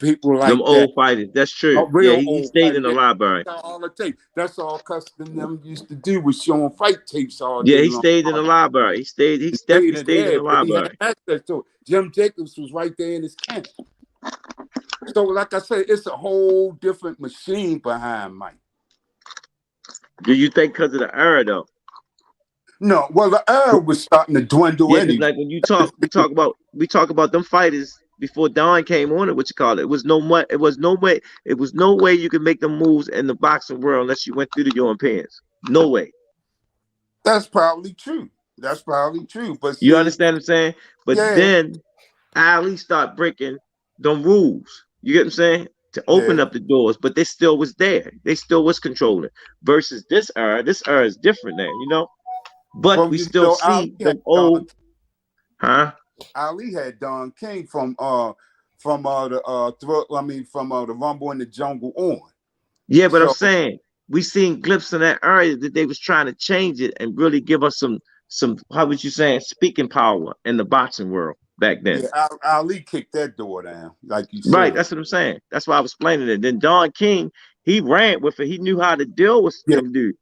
people like Them that. old fighters. That's true. Yeah, Real he old stayed in fighters. the library. All the tape. That's all Custom them used to do was showing fight tapes all Yeah, day he long. stayed in the library. He definitely stayed in the But he had library. access to it. Jim Jacobs was right there in his camp. So, like I said, it's a whole different machine behind Mike. Do you think because of the era though? No, well, the era was starting to dwindle Yeah, because anyway. like when you talk, we talk about them fighters before Don came on it. What you call it? It was no way you could make them moves in the boxing world unless you went through the Europeans. No way. That's probably true. But You see, understand what I'm saying? But yeah, then Ali start breaking them rules. You get what I'm saying? To open yeah. up the doors, but they still was there. They still was controlling. Versus this era is different now, you know. But Well, we still see them old, huh? Ali had Don King from the Rumble in the Jungle on. Yeah, but I'm So saying we seen glimpses in that area that they was trying to change it and really give us some how would you saying speaking power in the boxing world back then. yeah, Ali kicked that door down, like you Right, said. that's what I'm saying. That's why I was explaining it. Then Don King, he ran with it. He knew how to deal with Yeah, them dude.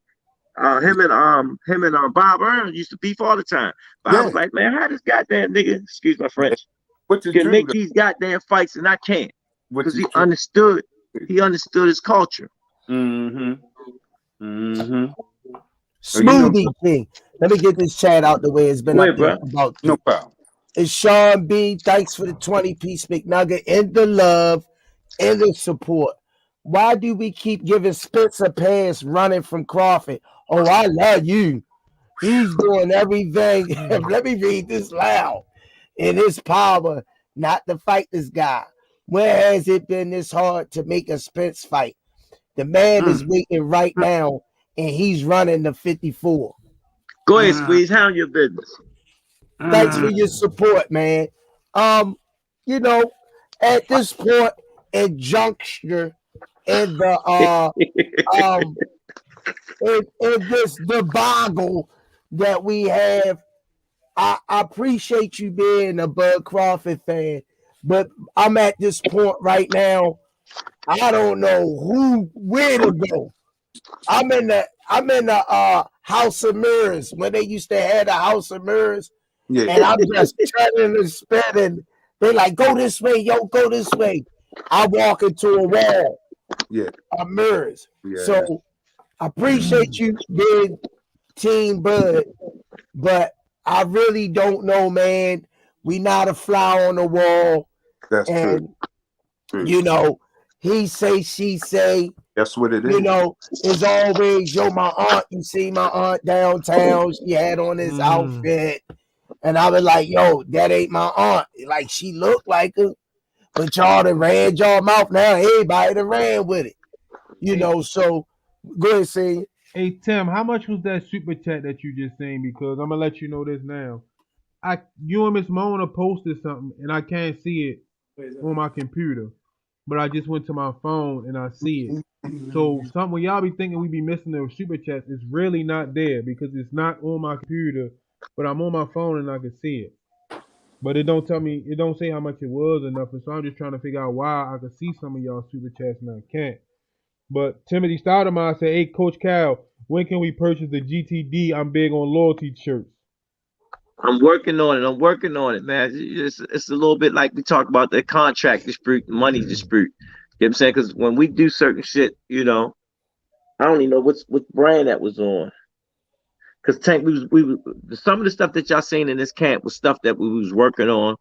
Him and Bob Earl used to beef all the time. Bob yeah, was like, man, how this goddamn nigga, excuse my yeah. French, Which is can true. make these goddamn fights and I can't. Which Because is true. he understood his culture. Mm-hmm. Mm-hmm. Smoothie King. Let me get this chat out the way. It's been Go up ahead, there bro. about No you. problem. It's Sean B. Thanks for the 20-piece McNugget and the love and the support. Why do we keep giving Spence a pass running from Crawford? Oh, I love you. He's doing everything. Let me read this loud. In his power, not to fight this guy. Where has it been this hard to make a Spence fight? The man is waiting right now, and he's running the 54. Go ahead, Squeeze. Handle your business. Thanks for your support, man. You know, at this point and juncture in the in this debacle that we have, I appreciate you being a Bud Crawford fan, but I'm at this point right now. I don't know where to go. I'm in the House of Mirrors when they used to have the House of Mirrors, Yeah, and I'm just turning and spinning. They like, go this way, yo, go this way. I walk into a wall yeah, of mirrors. yeah. So I appreciate you being Team Bud, but I really don't know, man. We not a fly on the wall, That's and true. you know, he say, she say. That's what it is. You know, it's always, yo, my aunt, you see my aunt downtown, she had on this outfit. And I was like, yo, that ain't my aunt. Like, she looked like her, but y'all done ran y'all mouth now. Everybody done ran with it. You know, so go ahead, say. Hey Tim, how much was that super chat that you just saying? Because I'm gonna let you know this now. You and Miss Mona posted something and I can't see it on my computer. But I just went to my phone and I see it. So when y'all be thinking we be missing the super chats, it's really not there because it's not on my computer, but I'm on my phone and I can see it. But it don't say how much it was or nothing. So I'm just trying to figure out why I can see some of y'all super chats and I can't. But Timothy Stoudemire said, hey, Coach Cal, when can we purchase the GTD? I'm big on loyalty shirts. I'm working on it, man. It's a little bit like we talk about the contract dispute, money dispute. You know what I'm saying? Because when we do certain shit, you know, I don't even know what brand that was on. Because Tank, some of the stuff that y'all seen in this camp was stuff that we was working on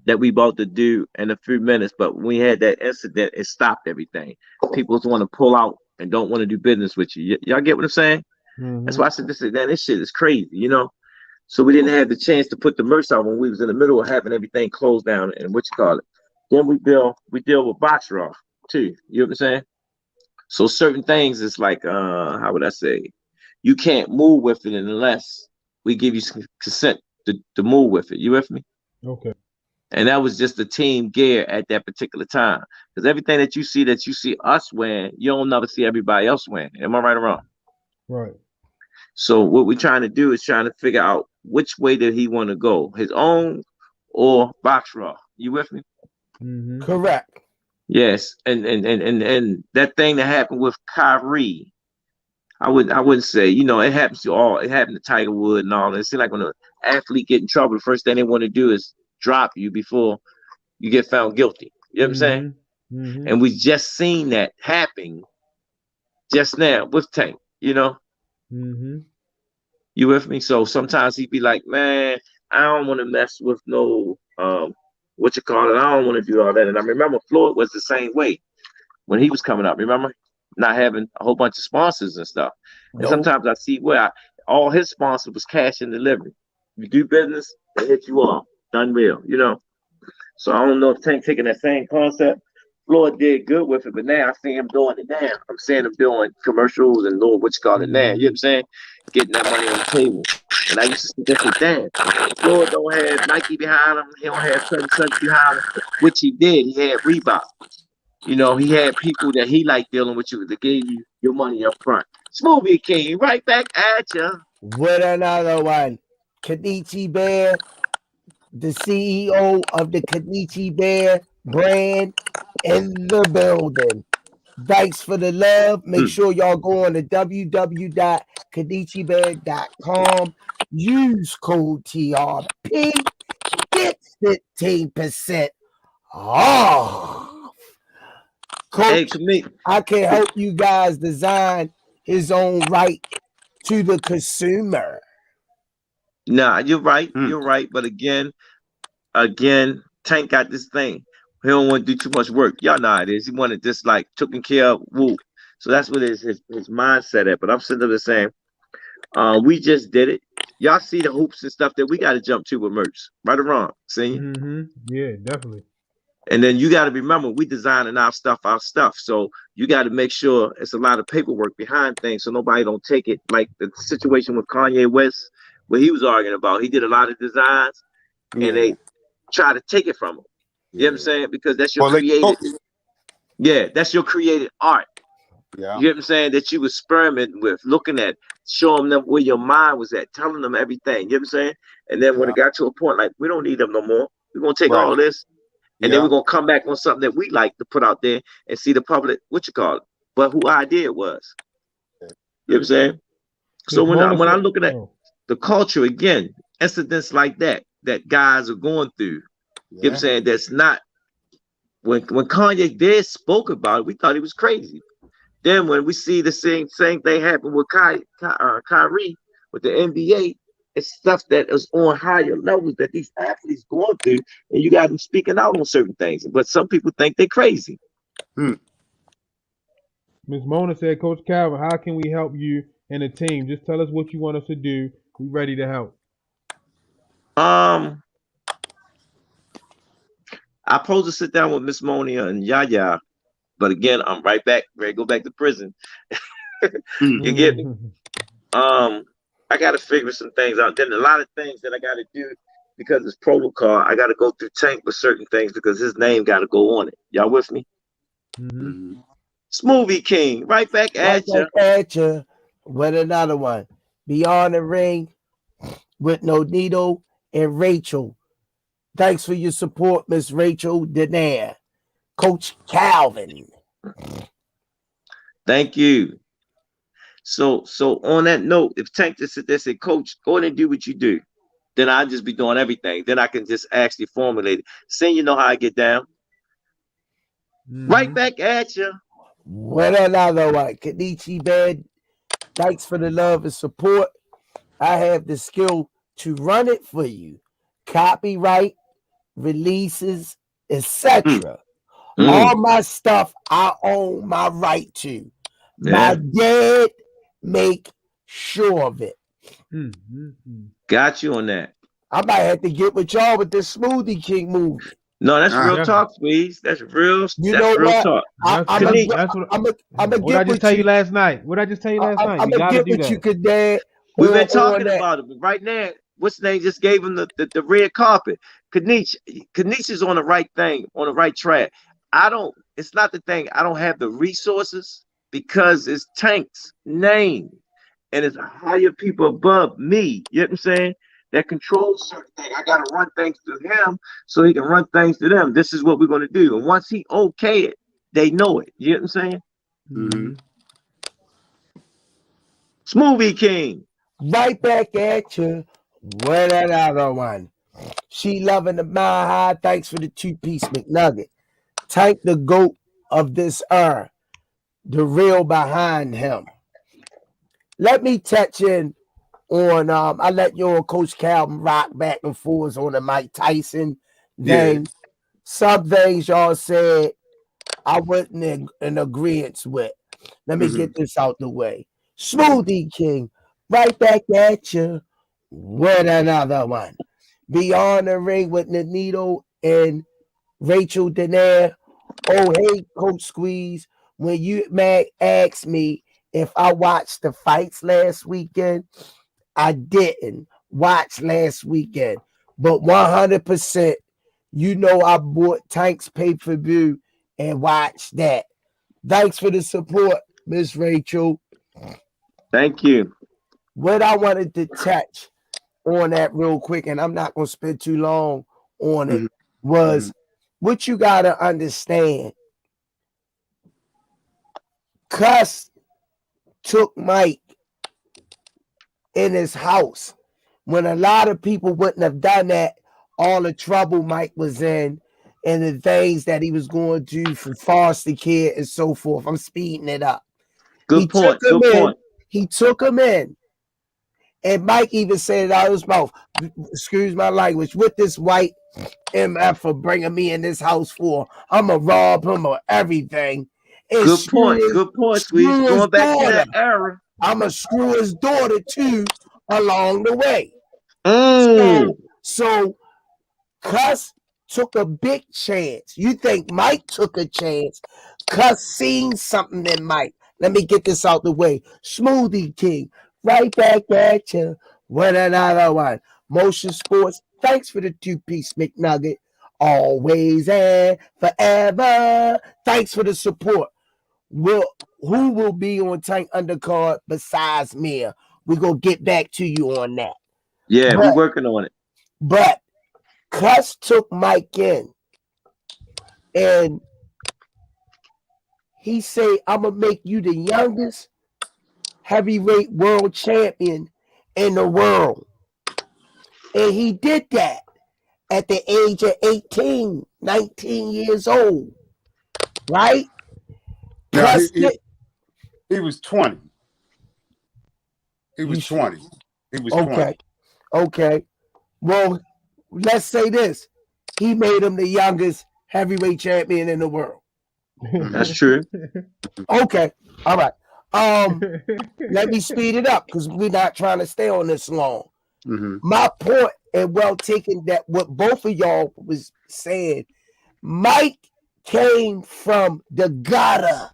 that we about to do in a few minutes. But when we had that incident, it stopped everything. People just want to pull out and don't want to do business with you. Y'all get what I'm saying? That's why I said this shit is crazy, you know. So we didn't have the chance to put the merch out when we was in the middle of having everything closed down and what you call it. Then we deal with box raw too. You know what I'm saying? So certain things it's like how would I say? You can't move with it unless we give you some consent to move with it. You with me? Okay. And that was just the team gear at that particular time. Because everything that you see us wearing, you don't never see everybody else wearing. Am I right or wrong? Right. So what we're trying to do is trying to figure out which way did he want to go, his own or box raw. You with me? Correct. Yes, and that thing that happened with Kyrie, I wouldn't say, it happens to all. It happened to Tiger Wood and all. It seems like when an athlete get in trouble, the first thing they want to do is drop you before you get found guilty. You know what I'm saying? And we just seen that happen just now with Tank. You with me? So sometimes he'd be like, man, I don't want to mess with no what you call it. I don't want to do all that. And I remember Floyd was the same way when he was coming up. Remember, not having a whole bunch of sponsors and stuff. And Nope. sometimes I see where all his sponsors was cash and delivery. You do business, they hit you off. Done real. So I don't know if Tank taking that same concept. Floyd did good with it, but now I see him doing it now. I'm seeing him doing commercials and doing what you call it now. You know what I'm saying? Getting that money on the table. And I used to sit there and say, damn, Floyd don't have Nike behind him. He don't have such behind him, which he did. He had Reebok. He had people that he liked dealing with you that gave you your money up front. Smoothie King, right back at you. With another one. Kenichi Bear, the CEO of the Kenichi Bear brand in the building. Thanks for the love. Make sure y'all go on to www.kenichibear.com. Use code TRP. Get 15% off. Coach, I can help you guys design his own right to the consumer. Nah, you're right. You're right. But again, Tank got this thing. He don't want to do too much work. Y'all know how it is. He wanted this like taken care of. Woo. So that's what his mindset at. But I'm sitting there saying, we just did it. Y'all see the hoops and stuff that we got to jump to with merch, right or wrong? See? Yeah, definitely. And then you got to remember, we designing our stuff. So you got to make sure it's a lot of paperwork behind things, so nobody don't take it like the situation with Kanye West, where he was arguing about. He did a lot of designs, and they try to take it from him. You know what I'm saying? Because that's your created. Yeah, that's your created art. Yeah. You know what I'm saying? That you experimenting with, looking at, showing them where your mind was at, telling them everything. You know what I'm saying? And then when it got to a point like we don't need them no more, we're gonna take all of this. And then we're gonna come back on something that we like to put out there and see the public, what you call it, but who idea it was. You know what I'm saying? So when I'm looking at the culture again, incidents like that guys are going through, you know what I'm saying? That's not when Kanye did spoke about it, we thought he was crazy. Then when we see the same thing happen with Kyrie with the NBA, it's stuff that is on higher levels that these athletes going through, and you got them speaking out on certain things. But some people think they're crazy. Ms. Mona said, Coach Calvin, how can we help you and the team? Just tell us what you want us to do. We're ready to help. I'm supposed to sit down with Miss Monia and Yaya, but again, I'm right back, ready to go back to prison. You get me? I got to figure some things out. Then a lot of things that I got to do because it's protocol. I got to go through Tank with certain things because his name got to go on it. Y'all with me? Smoothie King, right back at you. With another one. Beyond the Ring with Nonito and Rachel. Thanks for your support, Miss Rachel Denaire. Coach Calvin. Thank you. So on that note, if Tank just sit there and say, Coach, go ahead and do what you do, then I'll just be doing everything. Then I can just actually formulate it. Saying you know how I get down. Right back at you. With another one. Kenichi Bed. Thanks for the love and support. I have the skill to run it for you. Copyright, releases, etc. All my stuff I own my right to. My dad make sure of it. Got you on that. I might have to get with y'all with this Smoothie King movie. No, that's real talk, please. That's real. You know real what? Talk. I'm gonna what I just tell you last night. What I just tell you last night. I'm gonna get with you, Dad. We've been talking about it, but right now, what's the name just gave him the red carpet. Kaniche's on the right thing, on the right track. It's not the thing. I don't have the resources because it's Tank's name and it's higher people above me. You know what I'm saying? that controls certain things. I got to run things to him so he can run things to them. This is what we're going to do. And once he okay it, they know it. You know what I'm saying? Mm-hmm. Smoothie King. Right back at you with another one. She loving the Mile High. Thanks for the 2-piece McNugget. Tank the GOAT of this the real behind him. Let me touch in on I let you and Coach Calvin rock back and forth on the Mike Tyson thing. Yeah. Some things y'all said I wasn't in agreement with. Let me get this out the way. Smoothie King, right back at you with another one. Beyond the Ring with Nanito and Rachel Denaire. Oh, hey, Coach Squeeze. When you asked me if I watched the fights last weekend, I didn't watch last weekend. But 100%, I bought Tank's pay-per-view and watched that. Thanks for the support, Miss Rachel. Thank you. What I wanted to touch on that real quick, and I'm not going to spend too long on it, was what you got to understand. Cuss took Mike in his house when a lot of people wouldn't have done that. All the trouble Mike was in and the things that he was going to do for foster care and so forth. I'm speeding it up. Good point. Good point. He took him in. And Mike even said it out of his mouth, excuse my language, with this white MF for bringing me in this house for. I'm going to rob him of everything. And good point. Good point, Squeeze. Going back to that era. I'm going to screw his daughter too along the way. So Cuss took a big chance. You think Mike took a chance. Cuss seen something in Mike. Let me get this out the way. Smoothie King, right back at you with another one. Motion Sports, thanks for the 2-piece McNugget. Always and forever. Thanks for the support. Who will be on Tank Undercard besides me? We're going to get back to you on that. Yeah, we're working on it. But Cuss took Mike in and he said, I'm going to make you the youngest heavyweight world champion in the world. And he did that at the age of 18, 19 years old. Right? Now, he was 20. He was 20. He was 20. Okay. Well, let's say this. He made him the youngest heavyweight champion in the world. That's true. Okay. All right. Let me speed it up because we're not trying to stay on this long. My point, and well taken, that what both of y'all was saying, Mike came from the gutter,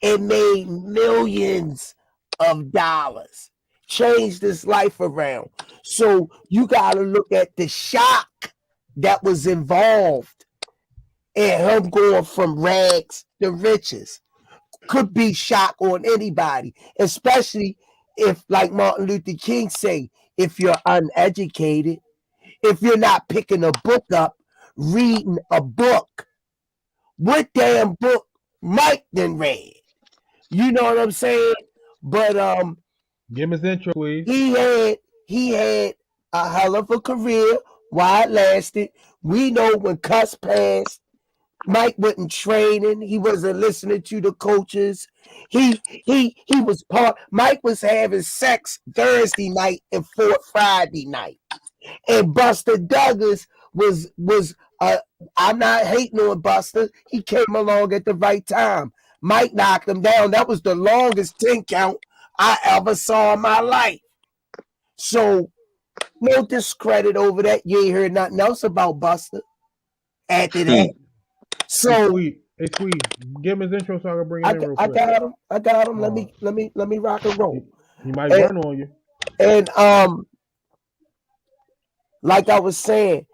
and made millions of dollars, changed his life around. So you got to look at the shock that was involved in him going from rags to riches. Could be shock on anybody, especially if, like Martin Luther King say, if you're uneducated, if you're not picking a book up, reading a book. What damn book Mike then read? You know what I'm saying? But give him his intro, please. He had a hell of a career while it lasted. We know when Cuss passed, Mike wasn't training. He wasn't listening to the coaches. He was Mike was having sex Thursday night and fought Friday night. And Buster Douglas was I'm not hating on Buster. He came along at the right time. Mike knocked him down. That was the longest 10 count I ever saw in my life. So no discredit over that. You ain't heard nothing else about Buster after that. So hey, Squeeze, give him his intro so I can bring him in real quick. I got him. Let me rock and roll. He might run on you. And like I was saying,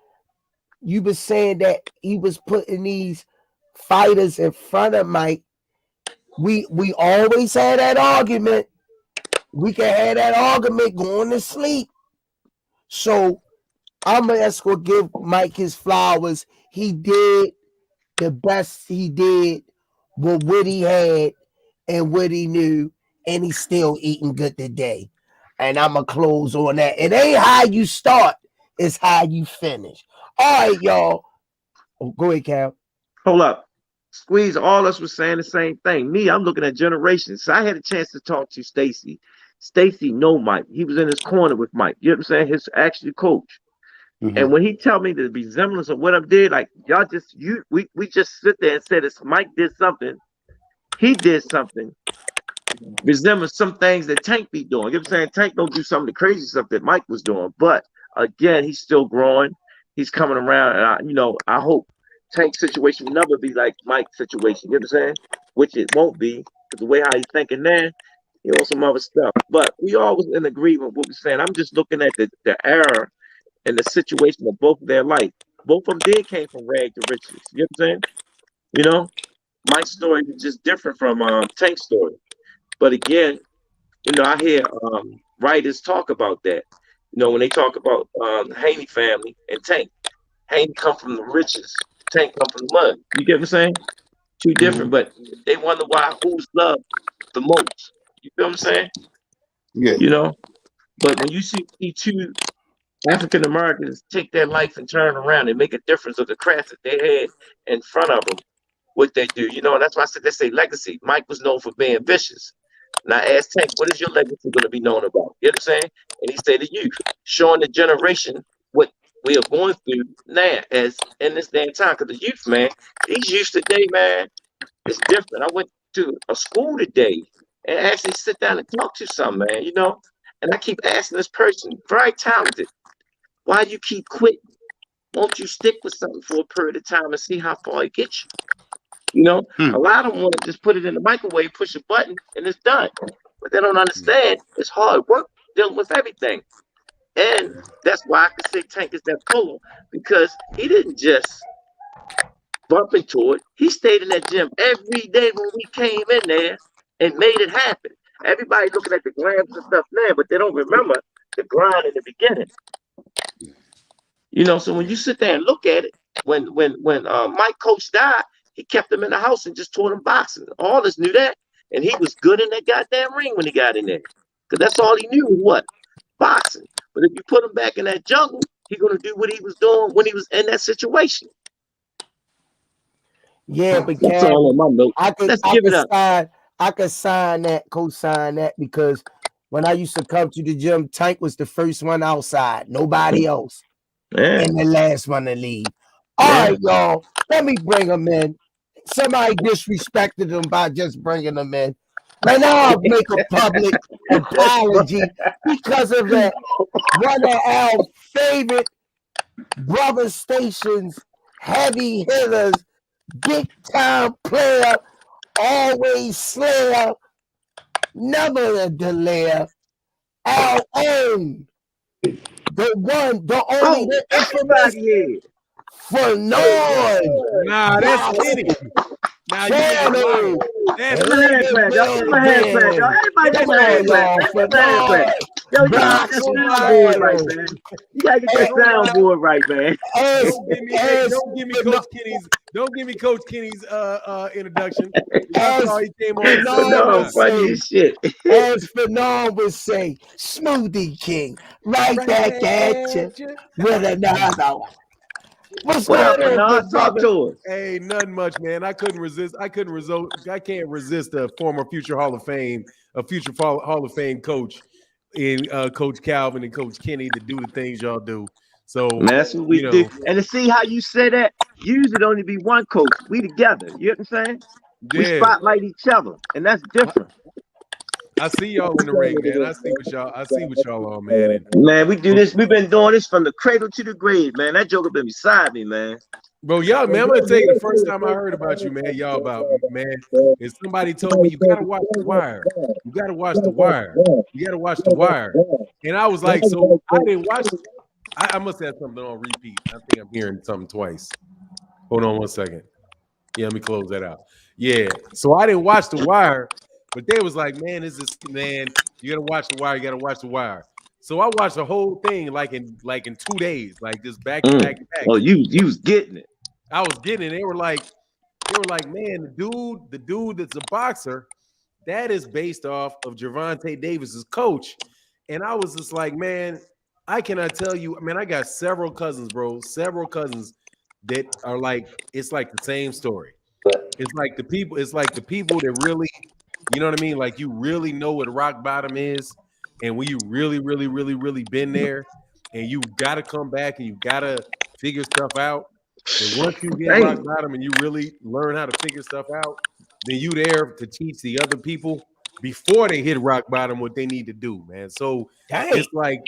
you were saying that he was putting these fighters in front of Mike. We always had that argument. we can have that argument going to sleep. So I'm just gonna give Mike his flowers. He did the best he did with what he had and what he knew, and he's still eating good today. And I'm gonna close on that. It ain't how you start, it's how you finish. All right, y'all. Oh, go ahead, Cal. Hold up. Squeeze, all us was saying the same thing. Me, I'm looking at generations. So I had a chance to talk to Stacy. Stacy know Mike. He was in his corner with Mike. You know what I'm saying? His actual coach. And when he tell me the resemblance of what I did, like y'all just we just sit there and said it's Mike did something, he did something, resembles some things that Tank be doing. You know what I'm saying? Tank don't do some of the crazy stuff that Mike was doing, but again, he's still growing. He's coming around, and I hope Tank's situation will never be like Mike's situation. You know what I'm saying? Which it won't be, because the way how he's thinking there, he wants some other stuff. But we always in agreement with what we're saying. I'm just looking at the error and the situation of both of their life. Both of them came from rag to riches. You know what I'm saying? You know, Mike's story is just different from Tank's story. But again, I hear writers talk about that. When they talk about Haney family and Tank. Haney come from the riches. Tank come from the mud. You get what I'm saying? Two different, but they wonder why who's loved the most. You feel what I'm saying? Yeah. But when you see two African Americans take their life and turn around and make a difference of the craft that they had in front of them, what they do, and that's why I said they say legacy. Mike was known for being vicious. And I asked Tank, what is your legacy going to be known about? You know what I'm saying? And he said to youth, showing the generation what we are going through now as in this damn time. Because the youth, man, these youth today, man, it's different. I went to a school today and actually sit down and talk to some man, and I keep asking this person, very talented, why do you keep quitting? Won't you stick with something for a period of time and see how far it gets you? A lot of them want to just put it in the microwave, push a button, and it's done. But they don't understand it's hard work dealing with everything. And that's why I can say Tank is that puller, because he didn't just bump into it. He stayed in that gym every day when we came in there and made it happen. Everybody looking at the grams and stuff now, but they don't remember the grind in the beginning. So when you sit there and look at it, when Mike Coach died, he kept him in the house and just taught him boxing. All of us knew that. And he was good in that goddamn ring when he got in there. Because that's all he knew was what? Boxing. But if you put him back in that jungle, he's going to do what he was doing when he was in that situation. Yeah, but that's all on my note. Let's give it up. I could sign that, co-sign that, because when I used to come to the gym, Tank was the first one outside. Nobody else. Yeah. And the last one to leave. All right, y'all. Let me bring them in. Somebody disrespected them by just bringing them in. But now I'll make a public apology because of that. One of our favorite brother stations, heavy hitters, big time player, always slayer, never a delayer. Our own, the one, the only, the infamous Fannon. Nah, that's Kenny. Nah, Fannon. That's everybody Yo, you gotta get that soundboard right, man. You gotta get that soundboard right, man. Don't give me Coach Kenny's introduction. That's all he came on. No, funny as shit. As Fannon would say, Smoothie King, right back at you with another one. What's going on, talk to us. Hey, nothing much, man. I can't resist a former future Hall of Fame coach in Coach Calvin and Coach Kenny to do the things y'all do. So that's what we do. And to see how you say that, usually only be one coach. We together. You know what I'm saying? Yeah. We spotlight each other, and that's different. I see y'all in the ring, man. I see what y'all are, man. Man, we do this. We've been doing this from the cradle to the grave, man. That joker been beside me, man. Bro, y'all, man, I'm gonna tell you the first time I heard about you, man. Is somebody told me you gotta watch The Wire. You gotta watch The Wire. You gotta watch The Wire. And I was like, so I didn't watch it. I must have something on repeat. I think I'm hearing something twice. Hold on one second. Yeah, let me close that out. Yeah. So I didn't watch The Wire. But they was like, man, You gotta watch the wire. You gotta watch the wire. So I watched the whole thing like in 2 days, like just back to back to back. Oh, you was getting it. I was getting it. They were like, man, the dude that's a boxer, that is based off of Gervonta Davis's coach. And I was just like, man, I cannot tell you. I mean, I got several cousins, bro. Several cousins that are like, it's like the same story. It's like the people that really, you know what I mean? Like you really know what rock bottom is. And when you really, really, really, really been there, and you gotta come back and you gotta figure stuff out. And once you get rock bottom and you really learn how to figure stuff out, then you there to teach the other people before they hit rock bottom what they need to do, man. So it's like,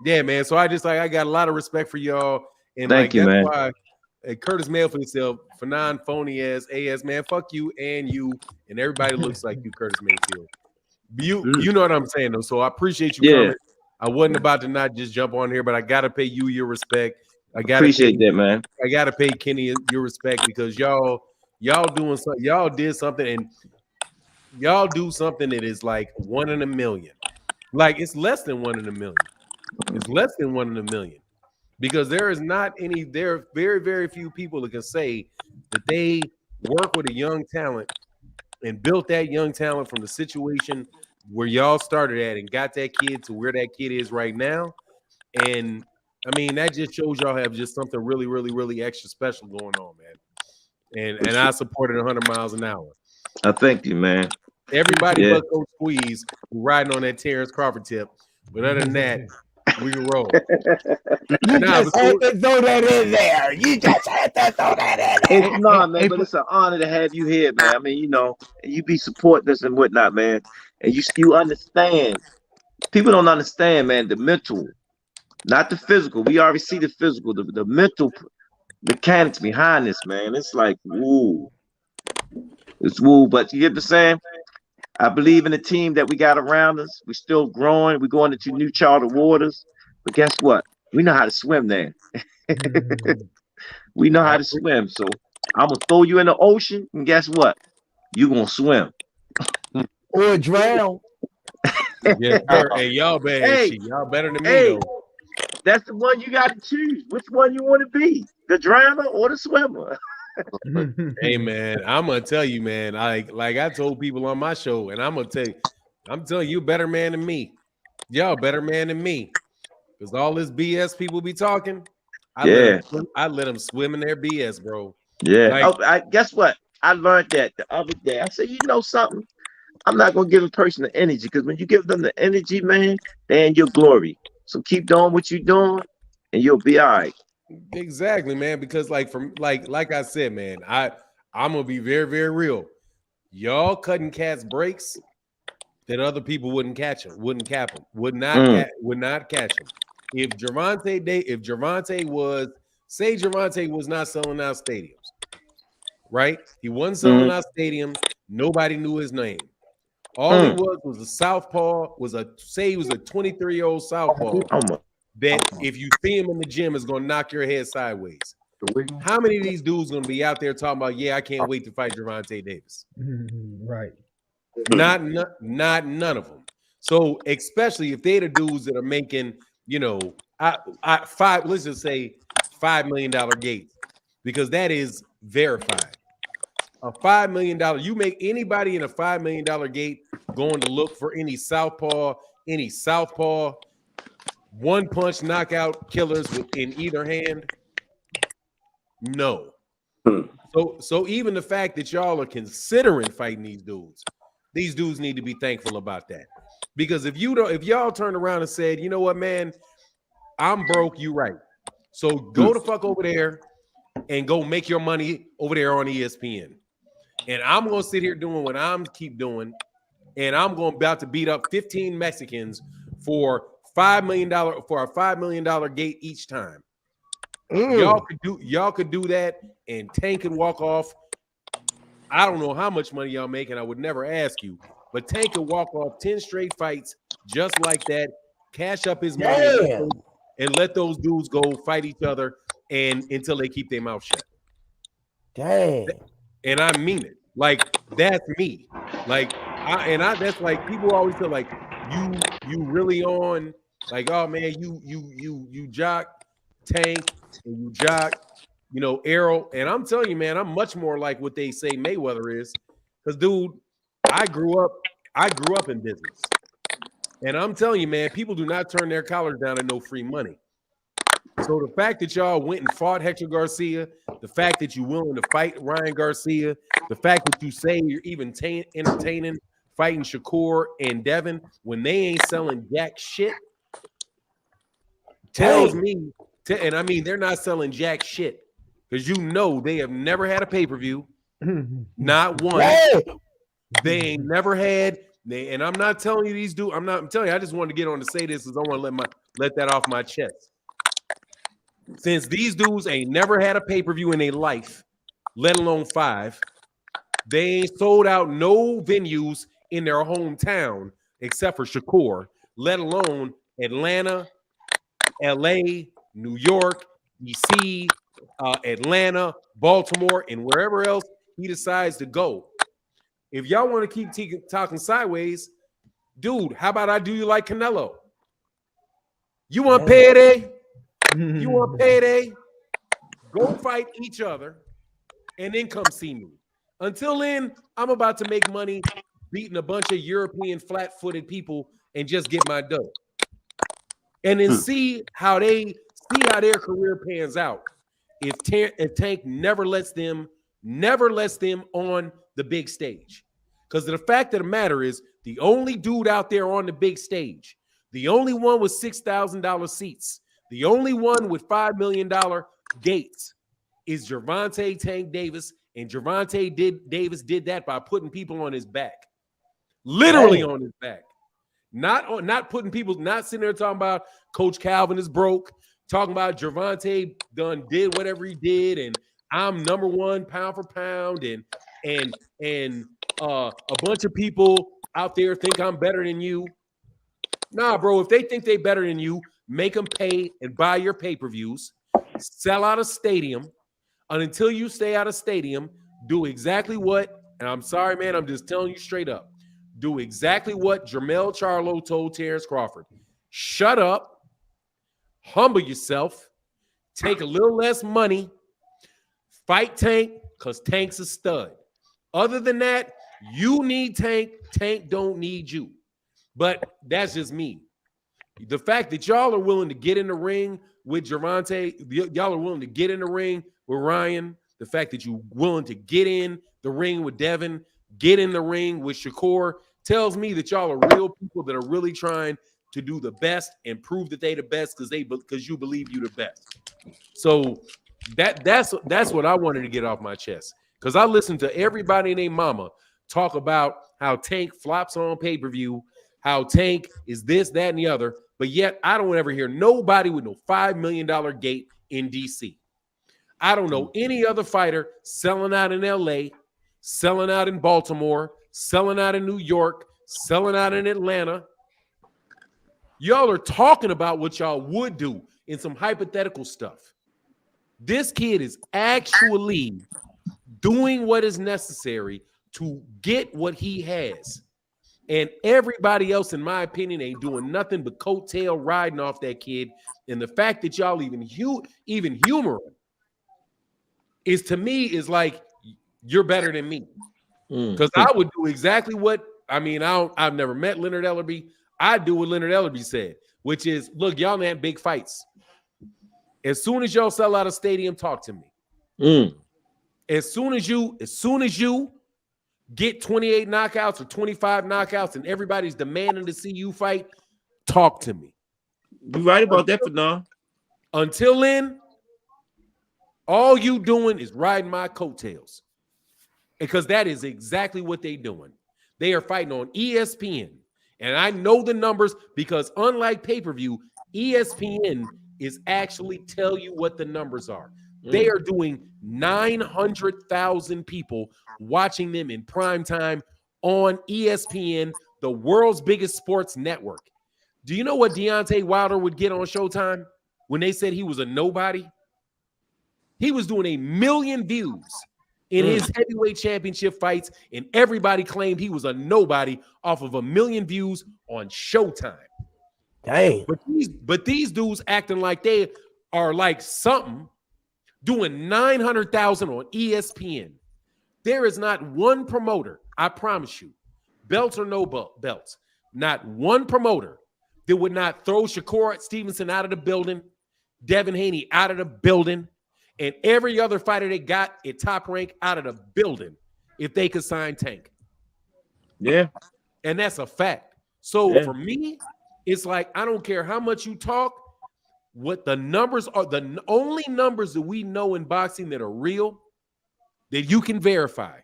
yeah, man. So I got a lot of respect for y'all. And Thank you, that's man. why Curtis Mail for himself, Fannon, phony ass, AS, man, fuck you and you and everybody looks like you, Curtis Mayfield. You know what I'm saying, though. So I appreciate you coming. I wasn't about to not just jump on here, but I gotta pay you your respect. I gotta appreciate that, man. I gotta pay Kenny your respect because y'all doing something. Y'all did something, and y'all do something that is like 1 in a million. Like it's less than 1 in a million. It's less than 1 in a million because there is not any. There are very, very few people that can say that they work with a young talent and built that young talent from the situation where y'all started at and got that kid to where that kid is right now. And I mean, that just shows y'all have just something really, really, really extra special going on, man. And I support it 100 miles an hour. I thank you, man. Everybody but Coach Squeeze riding on that Terrence Crawford tip. But other than that, we can roll. You just had to throw that in there. You just had to throw that in there. No, man, but it's an honor to have you here, man. I mean, you know, you be supporting us and whatnot, man. And you understand. People don't understand, man, the mental, not the physical. We already see the physical, the mental mechanics behind this, man. It's like, woo. It's woo. But you get what I'm saying? I believe in the team that we got around us. We're still growing. We're going into new charted waters. But guess what? We know how to swim there. We know how to swim. So I'm going to throw you in the ocean. And guess what? You're going to swim. Or drown. Yeah, hey, y'all bad shit. Y'all better than me, though. That's the one you got to choose. Which one you want to be? The drowner or the swimmer? Hey man, I'm gonna tell you, man. Like I told people on my show, and I'm telling you, better man than me. Y'all better man than me, because all this BS people be talking. I let them swim in their BS, bro. Yeah. Like, guess what? I learned that the other day. I said, you know something? I'm not gonna give a person the energy because when you give them the energy, man, they're in your glory. So keep doing what you're doing, and you'll be all right. Exactly, man. Because like I said, man, I'm gonna be very, very real. Y'all cutting cats breaks that other people wouldn't catch them, wouldn't cap them, would not catch them. If Gervonta was not selling out stadiums, right? He wasn't selling out stadiums. Nobody knew his name. All he was a southpaw. He was a 23-year-old southpaw. That if you see him in the gym is gonna knock your head sideways. How many of these dudes gonna be out there talking about, I can't wait to fight Gervonta Davis? Right. Not none of them. So especially if they're the dudes that are making, let's just say $5 million gates, because that is verified. A $5 million, you make anybody in a $5 million gate going to look for any southpaw, one punch knockout killers in either hand? No. So even the fact that y'all are considering fighting these dudes need to be thankful about that. Because if y'all turn around and said, you know what, man, I'm broke, you right. So go the fuck over there and go make your money over there on ESPN. And I'm gonna sit here doing what I'm keep doing, and I'm about to beat up 15 Mexicans for $5 million for a $5 million gate each time. Y'all could do that, and Tank could walk off. I don't know how much money y'all make, and I would never ask you, but Tank could walk off 10 straight fights just like that, cash up his money, and let those dudes go fight each other and until they keep their mouth shut. Damn. And I mean it. Like, that's me. Like, that's like, people always feel like, you really on like, oh man, you jock Tank and you jock, Errol. And I'm telling you, man, I'm much more like what they say Mayweather is. Because, dude, I grew up in business. And I'm telling you, man, people do not turn their collars down at no free money. So the fact that y'all went and fought Hector Garcia, the fact that you're willing to fight Ryan Garcia, the fact that you say you're even entertaining fighting Shakur and Devin when they ain't selling jack shit, tells me, and I mean, they're not selling jack shit because they have never had a pay-per-view, not one. They ain't never had. And I'm not telling you these dudes. I'm telling you. I just wanted to get on to say this because I want to let that off my chest. Since these dudes ain't never had a pay-per-view in their life, let alone 5, they ain't sold out no venues in their hometown except for Shakur, let alone Atlanta, LA, New York, DC, Atlanta, Baltimore, and wherever else he decides to go. If y'all want to keep talking sideways, dude, how about I do you like Canelo? You want payday? You want payday? Go fight each other and then come see me. Until then, I'm about to make money beating a bunch of European flat-footed people and just get my dough. And then see how their career pans out. If Tank never lets them on the big stage. Because the fact of the matter is, the only dude out there on the big stage, the only one with $6,000 seats, the only one with $5 million gates is Gervonta Tank Davis. And Gervonta Davis did that by putting people on his back. Literally on his back. Not putting people, not sitting there talking about Coach Calvin is broke, talking about Gervonta did whatever he did, and I'm number 1 pound for pound, and a bunch of people out there think I'm better than you. Nah, bro, if they think they better than you, make them pay and buy your pay-per-views, sell out a stadium, and until you stay out of stadium, do exactly what, and I'm sorry, man, I'm just telling you straight up, do exactly what Jermell Charlo told Terrence Crawford. Shut up, humble yourself, take a little less money, fight Tank, because Tank's a stud. Other than that, you need Tank. Tank don't need you. But that's just me. The fact that y'all are willing to get in the ring with Gervonta, y'all are willing to get in the ring with Ryan, the fact that you're willing to get in the ring with Devin, get in the ring with Shakur, tells me that y'all are real people that are really trying to do the best and prove that they the best because you believe you the best. So that's what I wanted to get off my chest. Because I listened to everybody and their mama talk about how Tank flops on pay-per-view, how Tank is this, that, and the other, but yet I don't ever hear nobody with no $5 million gate in DC. I don't know any other fighter selling out in LA, selling out in Baltimore, selling out in New York, selling out in Atlanta. Y'all are talking about what y'all would do in some hypothetical stuff. This kid is actually doing what is necessary to get what he has. And everybody else, in my opinion, ain't doing nothing but coattail riding off that kid. And the fact that y'all even humor him is, to me, is like, you're better than me. Because I would do exactly what, I've never met Leonard Ellerbe. I do what Leonard Ellerbe said, which is, look, y'all had big fights. As soon as y'all sell out a stadium, talk to me. As soon as you get 28 knockouts or 25 knockouts and everybody's demanding to see you fight, talk to me. You're right about that, Fannon. Until then, all you doing is riding my coattails. Because that is exactly what they're doing. They are fighting on ESPN. And I know the numbers because unlike pay-per-view, ESPN is actually tell you what the numbers are. They are doing 900,000 people watching them in prime time on ESPN, the world's biggest sports network. Do you know what Deontay Wilder would get on Showtime when they said he was a nobody? He was doing 1 million views in his heavyweight championship fights, and everybody claimed he was a nobody off of 1 million views on Showtime. Dang. But these dudes acting like they are like something, doing 900,000 on ESPN. There is not one promoter, I promise you, belts or no belts, not one promoter that would not throw Shakur Stevenson out of the building, Devin Haney out of the building, and every other fighter they got at Top Rank out of the building if they could sign Tank. Yeah. And that's a fact. So for me, it's like, I don't care how much you talk, what the numbers are, the only numbers that we know in boxing that are real, that you can verify,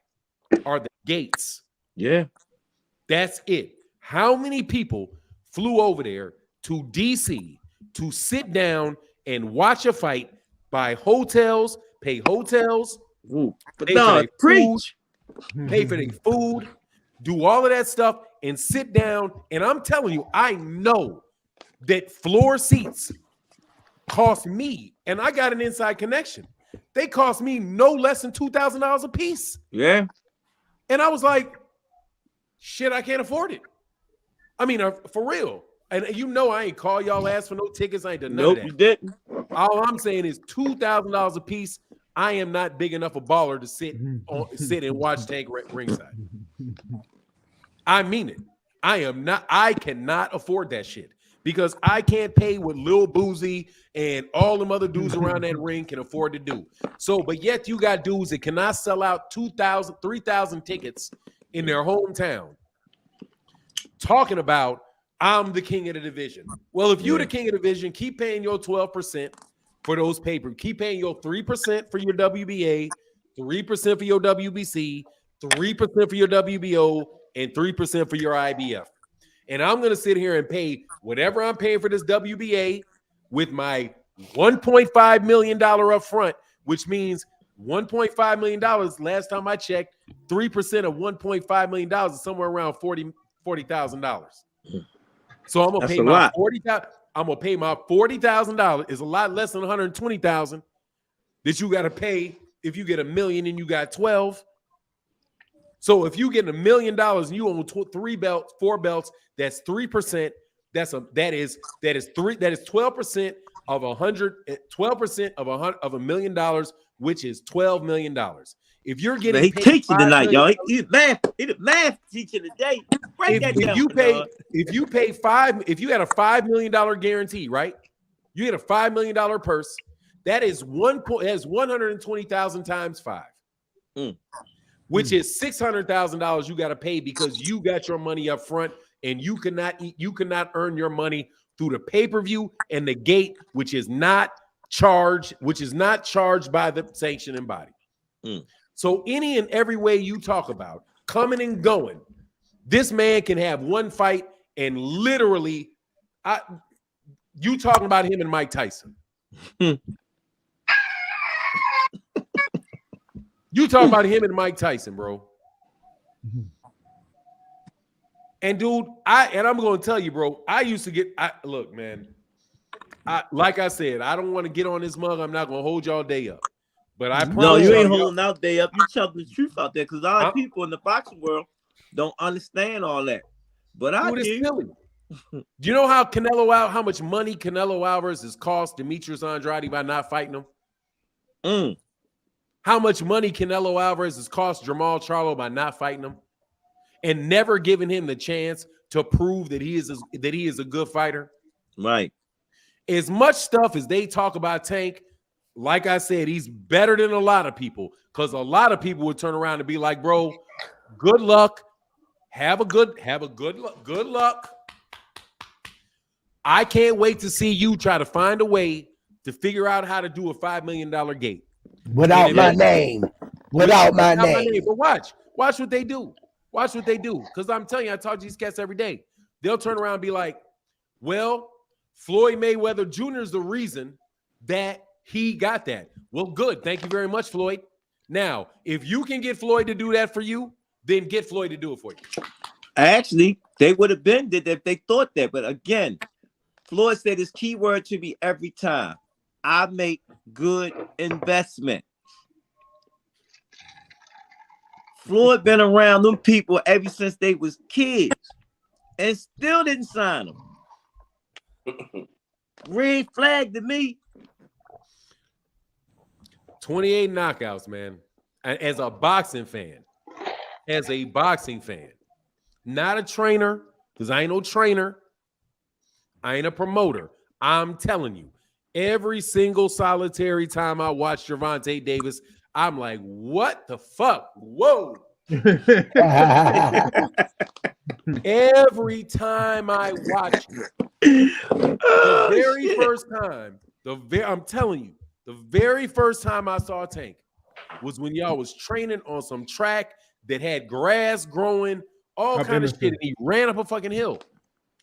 are the gates. Yeah. That's it. How many people flew over there to DC to sit down and watch a fight, buy hotels, pay hotels, pay for their food, do all of that stuff, and sit down. And I'm telling you, I know that floor seats cost me, and I got an inside connection. They cost me no less than $2,000 a piece. Yeah. And I was like, shit, I can't afford it. I mean, for real. And you know I ain't call y'all ass for no tickets. I ain't done none of that. You didn't. All I'm saying is $2,000 a piece. I am not big enough a baller to sit and watch Tank ringside. I mean it. I cannot afford that shit because I can't pay what Lil Boozy and all them other dudes around that ring can afford to do. So, but yet you got dudes that cannot sell out 2,000, 3,000 tickets in their hometown talking about, I'm the king of the division. Well, if you're the king of the division, keep paying your 12% for those papers. Keep paying your 3% for your WBA, 3% for your WBC, 3% for your WBO, and 3% for your IBF. And I'm going to sit here and pay whatever I'm paying for this WBA with my $1.5 million up front, which means $1.5 million. Last time I checked, 3% of $1.5 million is somewhere around $40,000. So I'm gonna pay my $40,000. I'm gonna pay my $40,000. Is a lot less than $120,000 that you got to pay if you get $1 million and you got 12. So if you get $1 million and you own 4 belts, that's 3%. That is 12% of $100 million, which is $12 million. If you're getting paid teaching tonight, y'all. He's math teaching today. If you had a $5 million guarantee, right? You get a $5 million purse. That is 120,000 times 5, which is $600,000 you got to pay because you got your money up front and you cannot earn your money through the pay-per-view and the gate, which is not charged by the sanctioning body. So any and every way you talk about coming and going, this man can have one fight and literally, you talking about him and Mike Tyson. You talking about him and Mike Tyson, bro. And dude, I'm going to tell you, bro, I used to look, man, like I said, I don't want to get on this mug. I'm not going to hold y'all day up. But I promise no, you ain't holding out day up. You telling the truth out there because a lot of people in the boxing world don't understand all that. But I do. Silly. Do you know how much money Canelo Alvarez has cost Demetrius Andrade by not fighting him? How much money Canelo Alvarez has cost Jamal Charlo by not fighting him and never giving him the chance to prove that he is a good fighter? Right. As much stuff as they talk about Tank, like I said, he's better than a lot of people because a lot of people would turn around and be like, bro, good luck. Have a good luck. I can't wait to see you try to find a way to figure out how to do a $5 million gate. Without my name. But watch what they do. Watch what they do. Because I'm telling you, I talk to these cats every day. They'll turn around and be like, well, Floyd Mayweather Jr. is the reason that he got that. Well, good. Thank you very much, Floyd. Now, if you can get Floyd to do that for you, then get Floyd to do it for you. Actually, they would have been did if they thought that. But again, Floyd said his key word to me every time. I make good investment. Floyd been around them people ever since they was kids and still didn't sign them. Red flag to me. 28 knockouts, man. As a boxing fan, not a trainer, because I ain't no trainer. I ain't a promoter. I'm telling you, every single solitary time I watch Gervonta Davis, I'm like, what the fuck? Whoa. Every time I watch it, the very first time, I'm telling you, the very first time I saw Tank was when y'all was training on some track that had grass growing, all kind of shit, and he ran up a fucking hill.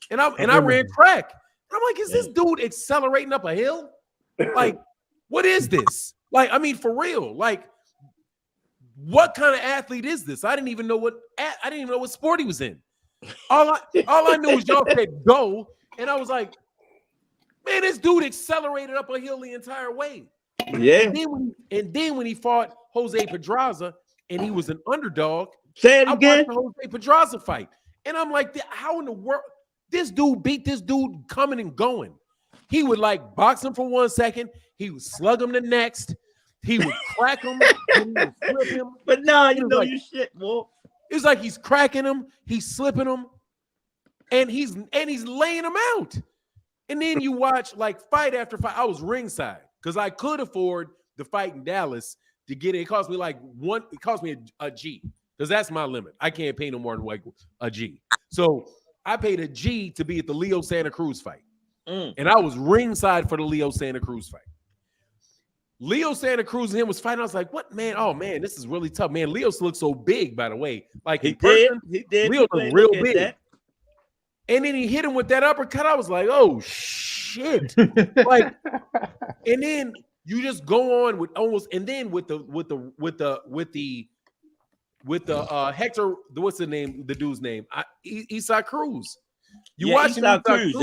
And I ran track. And I'm like, is this dude accelerating up a hill? Like, what is this? Like, I mean, for real. Like, what kind of athlete is this? I didn't even know what sport he was in. All I knew was y'all said go, and I was like, man, this dude accelerated up a hill the entire way. Yeah. And then when he fought Jose Pedraza and he was an underdog, say it again. I watched the Jose Pedraza fight, and I'm like, how in the world this dude beat this dude coming and going? He would like box him for 1 second, he would slug him the next, he would crack him, and he would flip him. But nah, you know like, your shit, boy. It's like he's cracking him, he's slipping him, and he's laying him out. And then you watch like fight after fight. I was ringside because I could afford the fight in Dallas to get it. It cost me a G because that's my limit. I can't pay no more than like a G. So I paid a G to be at the Leo Santa Cruz fight. And I was ringside for the Leo Santa Cruz fight. Leo Santa Cruz and him was fighting. I was like, what, man? Oh, man, this is really tough. Man, Leo looks so big, by the way. Like, he did. Leo looked real big. That. And then he hit him with that uppercut. I was like, oh, shit. Like, and then you just go on with almost, and then with the Hector, what's the name, the dude's name? Isaac Cruz. You watch him, Isaac Cruz,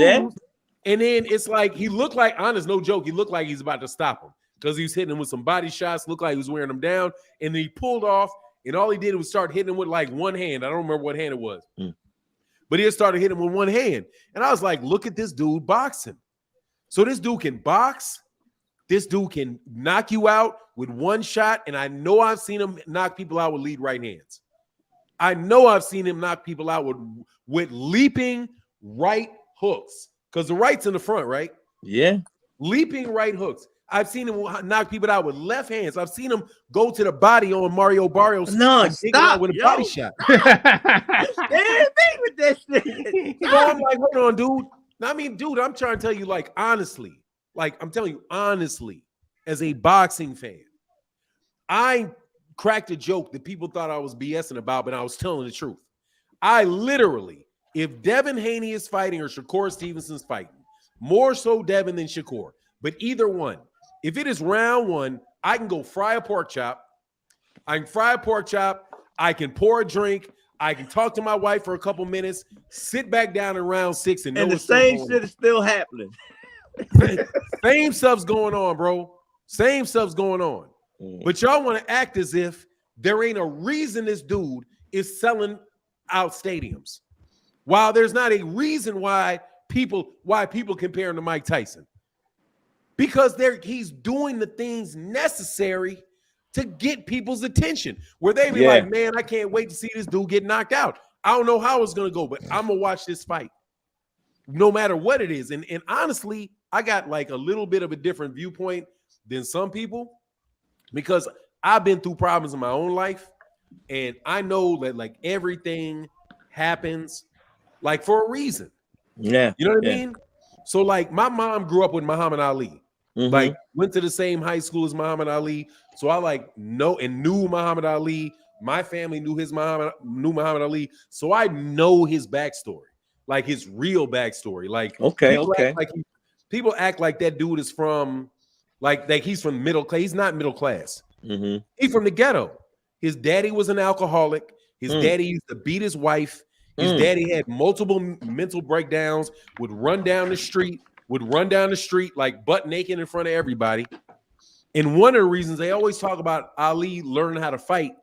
and then it's like, he looked like, honest, no joke, he looked like he's about to stop him. Because he was hitting him with some body shots, looked like he was wearing them down, and then he pulled off, and all he did was start hitting him with like one hand. I don't remember what hand it was. But he just started hitting him with one hand. And I was like, look at this dude boxing. So this dude can box. This dude can knock you out with one shot, and I know I've seen him knock people out with lead right hands. I know I've seen him knock people out with leaping right hooks, because the right's in the front, right? Yeah. Leaping right hooks. I've seen him knock people out with left hands. I've seen him go to the body on Mario Barrios. No, stop with a body shot. with that shit. So I'm like, hold on, dude. I mean, dude, I'm trying to tell you, like, honestly, as a boxing fan, I cracked a joke that people thought I was BSing about, but I was telling the truth. I literally, if Devin Haney is fighting or Shakur Stevenson's fighting, more so Devin than Shakur, but either one, if it is round one, I can go fry a pork chop. I can fry a pork chop. I can pour a drink. I can talk to my wife for a couple minutes, sit back down in round 6, and the same shit is still happening. Same stuff's going on, bro. Same stuff's going on. But y'all want to act as if there ain't a reason this dude is selling out stadiums. While there's not a reason why people compare him to Mike Tyson. Because he's doing the things necessary to get people's attention. Where they be like, man, I can't wait to see this dude get knocked out. I don't know how it's going to go, but I'm going to watch this fight. No matter what it is. And honestly, I got like a little bit of a different viewpoint than some people. Because I've been through problems in my own life. And I know that like everything happens like for a reason. Yeah. You know what I mean? So like my mom grew up with Muhammad Ali. Like went to the same high school as Muhammad Ali. So I like know and knew Muhammad Ali. My family knew Muhammad Ali. So I know his backstory, like his real backstory. Like people act like that dude is from like he's from middle class. He's not middle class. He's from the ghetto. His daddy was an alcoholic. His daddy used to beat his wife. His daddy had multiple mental breakdowns, would run down the street like butt naked in front of everybody. And one of the reasons they always talk about Ali learning how to fight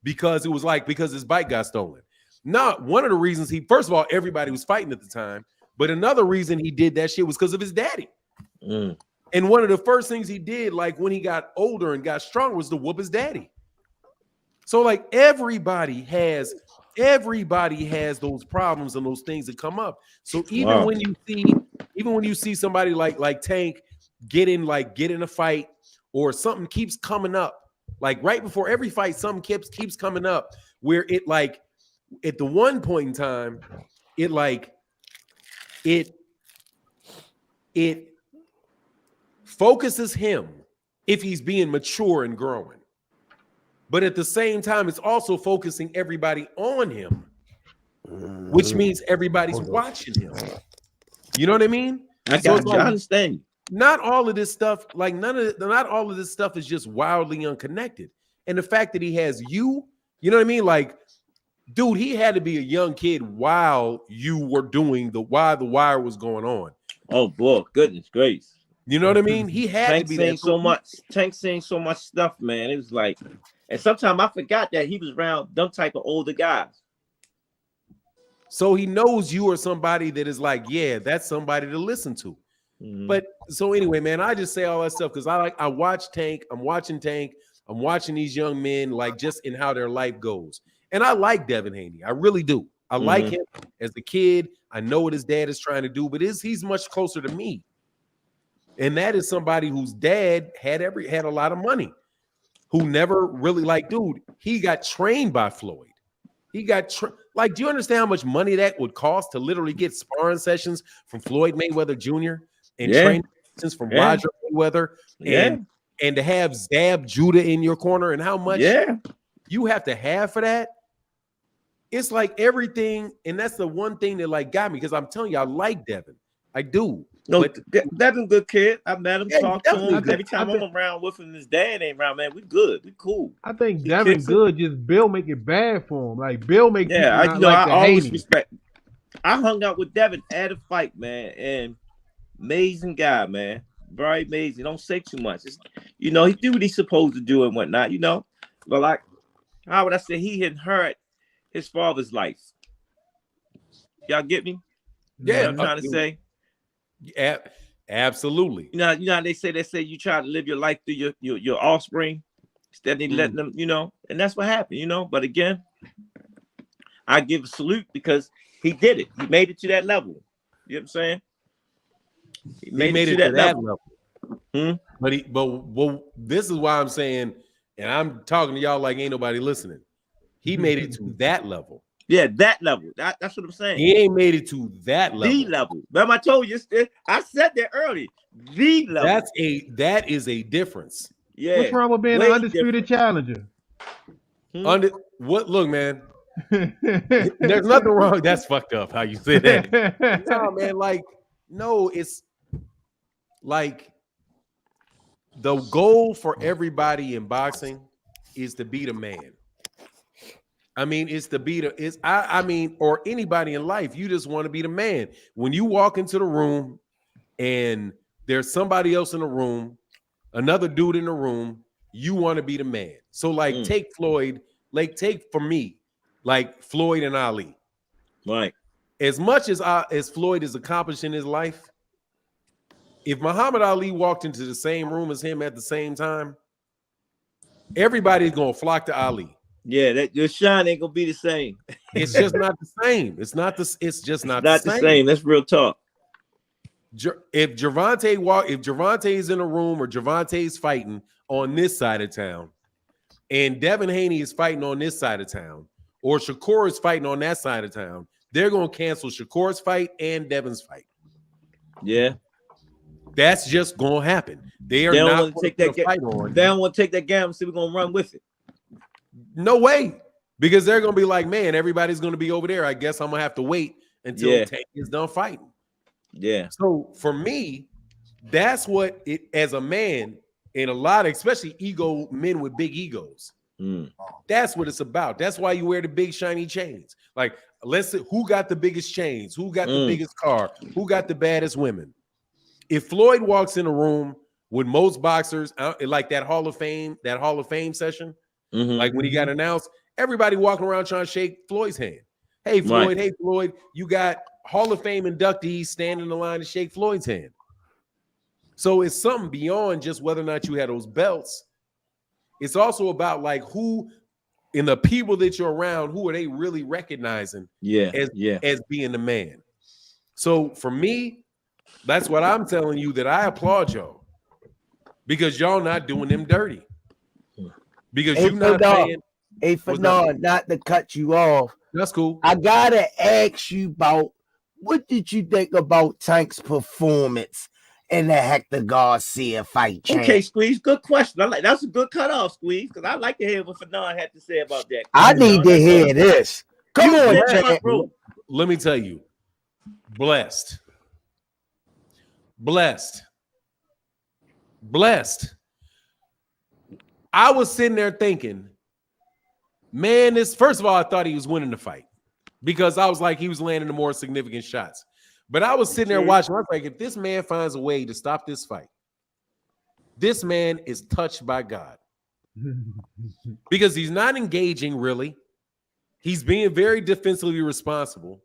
because it was like because his bike got stolen. Not one of the reasons first of all, everybody was fighting at the time, but another reason he did that shit was because of his daddy. And one of the first things he did, like when he got older and got stronger, was to whoop his daddy. So like everybody has those problems and those things that come up. So even when you see somebody like Tank get in a fight or something keeps coming up, like right before every fight, something keeps coming up where it like at the one point in time, it focuses him if he's being mature and growing. But at the same time, it's also focusing everybody on him, which means everybody's watching him. You know what I mean? I understand. Not all of this stuff, like not all of this stuff is just wildly unconnected. And the fact that he has you know what I mean? Like, dude, he had to be a young kid while you were doing the Wire was going on. Oh boy, goodness gracious. You know what I mean? He had Tank to be saying so much. Tank saying so much stuff, man. It was like, and sometimes I forgot that he was around them type of older guys. So he knows you are somebody that is like, yeah, that's somebody to listen to. But so anyway, man, I just say all that stuff because I watch Tank. I'm watching Tank. I'm watching these young men like just in how their life goes. And I like Devin Haney. I really do. I like him as a kid. I know what his dad is trying to do, but he's much closer to me. And that is somebody whose dad had a lot of money, who never really like, dude, he got trained by Floyd. He got do you understand how much money that would cost to literally get sparring sessions from Floyd Mayweather Jr. and training sessions from Roger Mayweather and to have Zab Judah in your corner and how much you have to have for that? It's like everything, and that's the one thing that like got me because I'm telling you, I like Devin. I do. No, but Devin, good kid. I met him, talked to him. Every time I'm around with him, his dad ain't around, man. We good. We cool. I think Devin good, just Bill make it bad for him. Like Bill make I always respect. I hung out with Devin at a fight, man, and amazing guy, man. Very amazing. Don't say too much. He do what he's supposed to do and whatnot, But like, how would I say he inherit his father's life? Y'all get me? Yeah, I'm trying to say. Yeah, absolutely. You know how they say you try to live your life through your offspring instead of letting them, and that's what happened, But again, I give a salute because he did it. He made it to that level. You know what I'm saying? He made it to that level. But this is why I'm saying, and I'm talking to y'all like ain't nobody listening. He made it to that level. Yeah, that level. That's what I'm saying. He ain't made it to that level. The level. Remember, I told you. I said that early. The level. That is a difference. Yeah. What's wrong with being an undisputed challenger? Look, man. There's nothing wrong. That's fucked up. How you say that? No, man. Like, no, it's like the goal for everybody in boxing is to beat a man. I mean, it's to be or anybody in life, you just want to be the man. When you walk into the room and there's somebody else in the room, another dude in the room, you want to be the man. So like take Floyd, take for me, like Floyd and Ali. Right. As much as Floyd has accomplished in his life, if Muhammad Ali walked into the same room as him at the same time, everybody's gonna flock to Ali. Yeah, that your shine ain't gonna be the same. It's just not the same. It's just not the same. That's real talk. If Gervonta is in a room or Gervonta's fighting on this side of town, and Devin Haney is fighting on this side of town, or Shakur is fighting on that side of town, they're gonna cancel Shakur's fight and Devin's fight. Yeah. That's just gonna happen. They don't want to take that fight on. They don't want to take that gamble. So we're gonna run with it. No way, because they're gonna be like, man, everybody's gonna be over there. I guess I'm gonna have to wait until Tank is done fighting. Yeah. So for me, that's what it as a man, and a lot of especially men with big egos. That's what it's about. That's why you wear the big shiny chains. Like, let's see who got the biggest chains, who got the biggest car, who got the baddest women. If Floyd walks in a room with most boxers, like that Hall of Fame session. Like when he got announced, everybody walking around trying to shake Floyd's hand. Hey, Floyd, hey, Floyd, you got Hall of Fame inductees standing in the line to shake Floyd's hand. So it's something beyond just whether or not you had those belts. It's also about like who in the people that you're around, who are they really recognizing as being the man. So for me, that's what I'm telling you, that I applaud y'all because y'all not doing them dirty. Because you're not paying. Hey, Fannon, not to cut you off. That's cool. I gotta ask you about what did you think about Tank's performance in the Hector Garcia fight? Okay, Squeeze, good question. That's a good cutoff, Squeeze, because I like to hear what Fannon had to say about that. I need to hear this. Come on, Tank. Let me tell you, blessed. I was sitting there thinking, man, first of all, I thought he was winning the fight because I was like, he was landing the more significant shots. But I was sitting there watching. I was like, if this man finds a way to stop this fight, this man is touched by God because he's not engaging really. He's being very defensively responsible.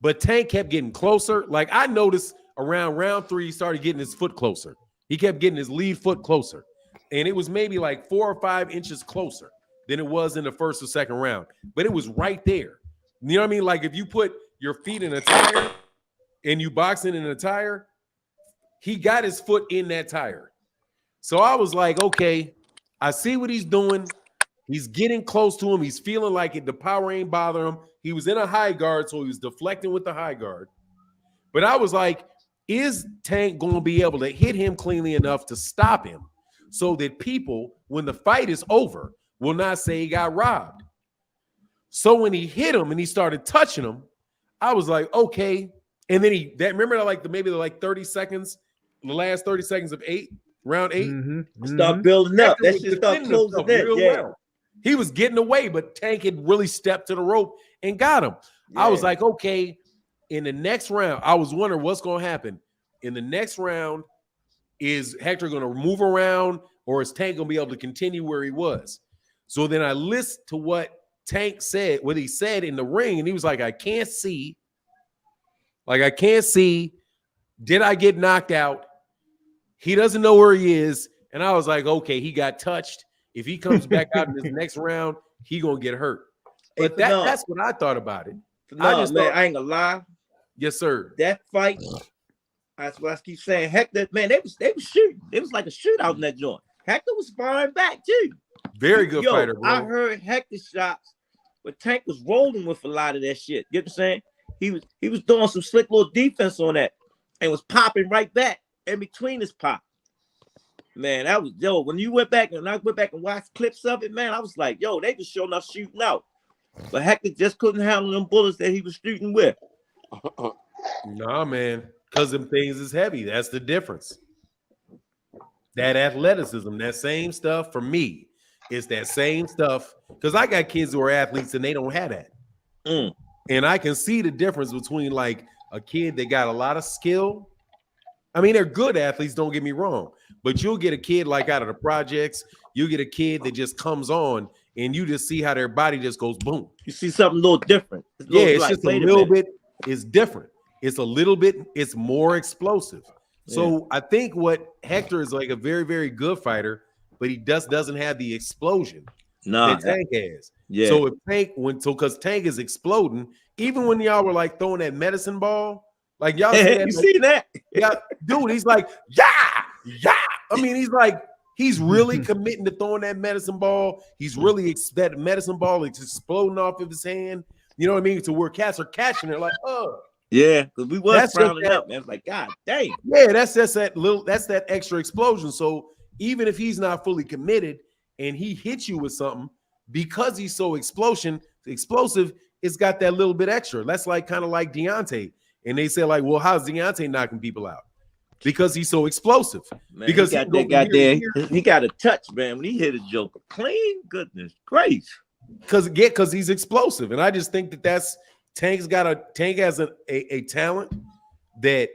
But Tank kept getting closer. Like I noticed around round 3, he started getting his foot closer. He kept getting his lead foot closer. And it was maybe like 4 or 5 inches closer than it was in the first or second round. But it was right there. You know what I mean? Like if you put your feet in a tire and you boxing in a tire, he got his foot in that tire. So I was like, okay, I see what he's doing. He's getting close to him. He's feeling like it. The power ain't bothering him. He was in a high guard, so he was deflecting with the high guard. But I was like, is Tank going to be able to hit him cleanly enough to stop him so that people, when the fight is over, will not say he got robbed? So when he hit him and he started touching him, I was like, okay. And then remember like maybe 30 seconds, the last 30 seconds of round 8? Start building up. That shit start closing in. Well. He was getting away, but Tank had really stepped to the rope and got him. Yeah. I was like, okay, in the next round, I was wondering what's going to happen. In the next round, is Hector going to move around or is Tank going to be able to continue where he was? So then I listened to what Tank said, what he said in the ring, and he was like, I can't see. Like, I can't see. Did I get knocked out? He doesn't know where he is. And I was like, okay, he got touched. If he comes back out in this next round, he going to get hurt. But that's what I thought about it. I ain't gonna lie. Yes, sir. That fight, that's what I keep saying. Hector, man, they was shooting. It was like a shootout in that joint. Hector was firing back too. Very good fighter, bro. I heard Hector shots, but Tank was rolling with a lot of that shit. You know what I'm saying? He was doing some slick little defense on that and was popping right back in between his pop. Man, that was when you went back and I went back and watched clips of it, man, I was like, yo, they was sure enough shooting out. But Hector just couldn't handle them bullets that he was shooting with. Nah, man, because them things is heavy. That's the difference. That athleticism, that same stuff for me, is that same stuff. Because I got kids who are athletes and they don't have that. And I can see the difference between like a kid that got a lot of skill. I mean, they're good athletes, don't get me wrong. But you'll get a kid like out of the projects, you get a kid that just comes on and you just see how their body just goes boom. You see something a little different. It's just a little bit, it's different. It's a little bit, it's more explosive. So I think what Hector is like a very, very good fighter, but he doesn't have the explosion that Tank has. Yeah. So if Tank because Tank is exploding, even when y'all were like throwing that medicine ball, like y'all see that, you see that? Yeah, dude, he's like, yeah. I mean, he's really committing to throwing that medicine ball. He's really that medicine ball is exploding off of his hand. You know what I mean? To where cats are catching it, like, oh. Yeah, because we was frowning up, man. It's like, God dang. Yeah, that's that extra explosion. So even if he's not fully committed and he hits you with something, because he's so explosive, it's got that little bit extra. That's like kind of like Deontay. And they say, like, well, how's Deontay knocking people out? Because he's so explosive. Man, because he got a touch, man. When he hit a joker, clean, goodness gracious. Because he's explosive, and I just think that's Tank has a talent that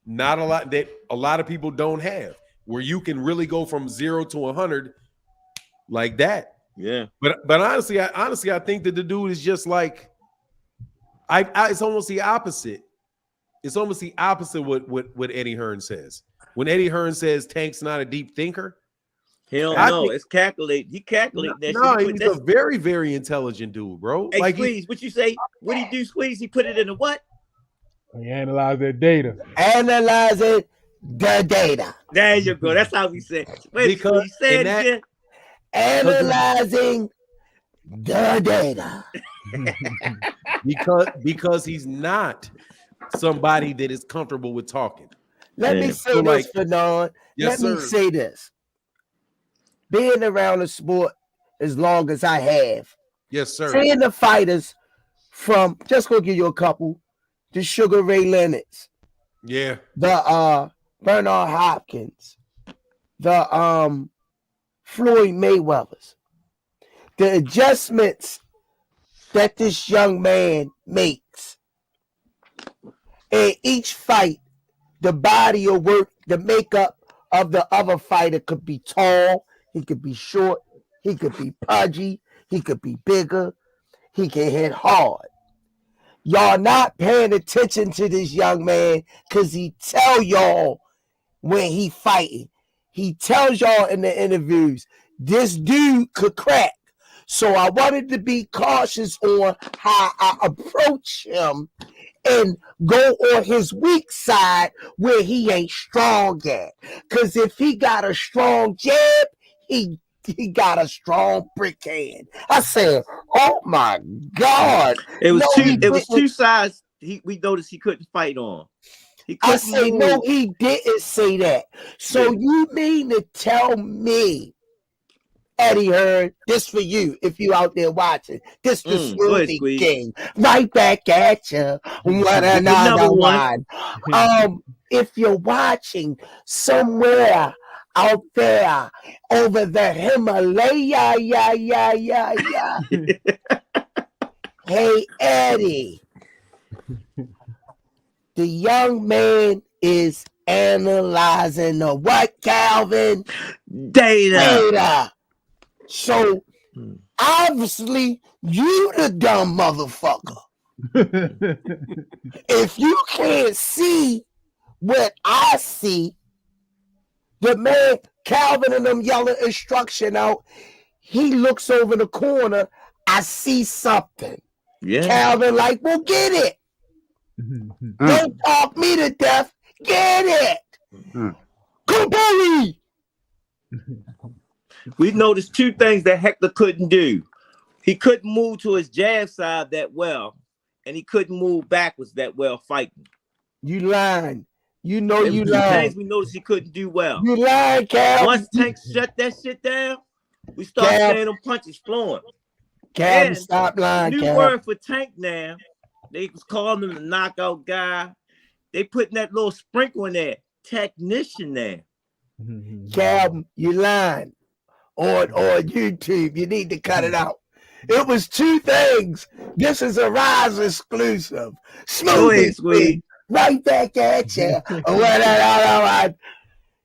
a lot of people don't have, where you can really go from 0 to 100 like that. Yeah. But honestly, I think that the dude is just like it's almost the opposite. It's almost the opposite what Eddie Hearn says. When Eddie Hearn says Tank's not a deep thinker, he don't know. It's calculate. He calculate that no, shit. he's a very, very intelligent dude, bro. Hey, like Squeeze, what you say? What he do, Squeeze? He put it in a what? He analyze that data. Analyzing the data. There you go. That's how we say. Wait, Because Squeeze, say it that- again. Analyzing the data. because he's not somebody that is comfortable with talking. Let me say this, Fannon. Yes, Let me say this. Being around the sport as long as I have. Yes, sir. Seeing the fighters from, just gonna give you a couple, the Sugar Ray Leonards. Yeah. The Bernard Hopkins. The Floyd Mayweathers. The adjustments that this young man makes. In each fight, the body of work, the makeup of the other fighter could be tall, he could be short, he could be pudgy, he could be bigger, he can hit hard. Y'all not paying attention to this young man because he tell y'all when he fighting. He tells y'all in the interviews, this dude could crack. So I wanted to be cautious on how I approach him and go on his weak side where he ain't strong at. Because if he got a strong jab, he got a strong brick hand. I said, oh my God. It was two sides we noticed he couldn't fight on. I say, no, he didn't say that. So you mean to tell me, Eddie Hearn, this for you, if you out there watching. This the Smoothie King. Right back at you. What another one. If you're watching somewhere out there over the Himalaya, hey, Eddie. The young man is analyzing the what, Calvin? Data. So, obviously, you the dumb motherfucker. If you can't see what I see, the man, Calvin and them yelling instruction out, he looks over the corner, I see something. Yeah. Calvin like, well, get it. Don't talk me to death. Get it. Kabooey. We noticed two things that Hector couldn't do. He couldn't move to his jab side that well, and he couldn't move backwards that well fighting. You lying. You know you lying. Two things we noticed he couldn't do well. You lying, Cal. Once Tank shut that shit down, we started seeing them punches flowing. Cal, stop lying, New word for Tank now. They was calling him the knockout guy. They putting that little sprinkle in there. Technician there. Cal, you lying. On YouTube. You need to cut it out. It was two things. This is a Rize exclusive. Smoothie. Right back at you.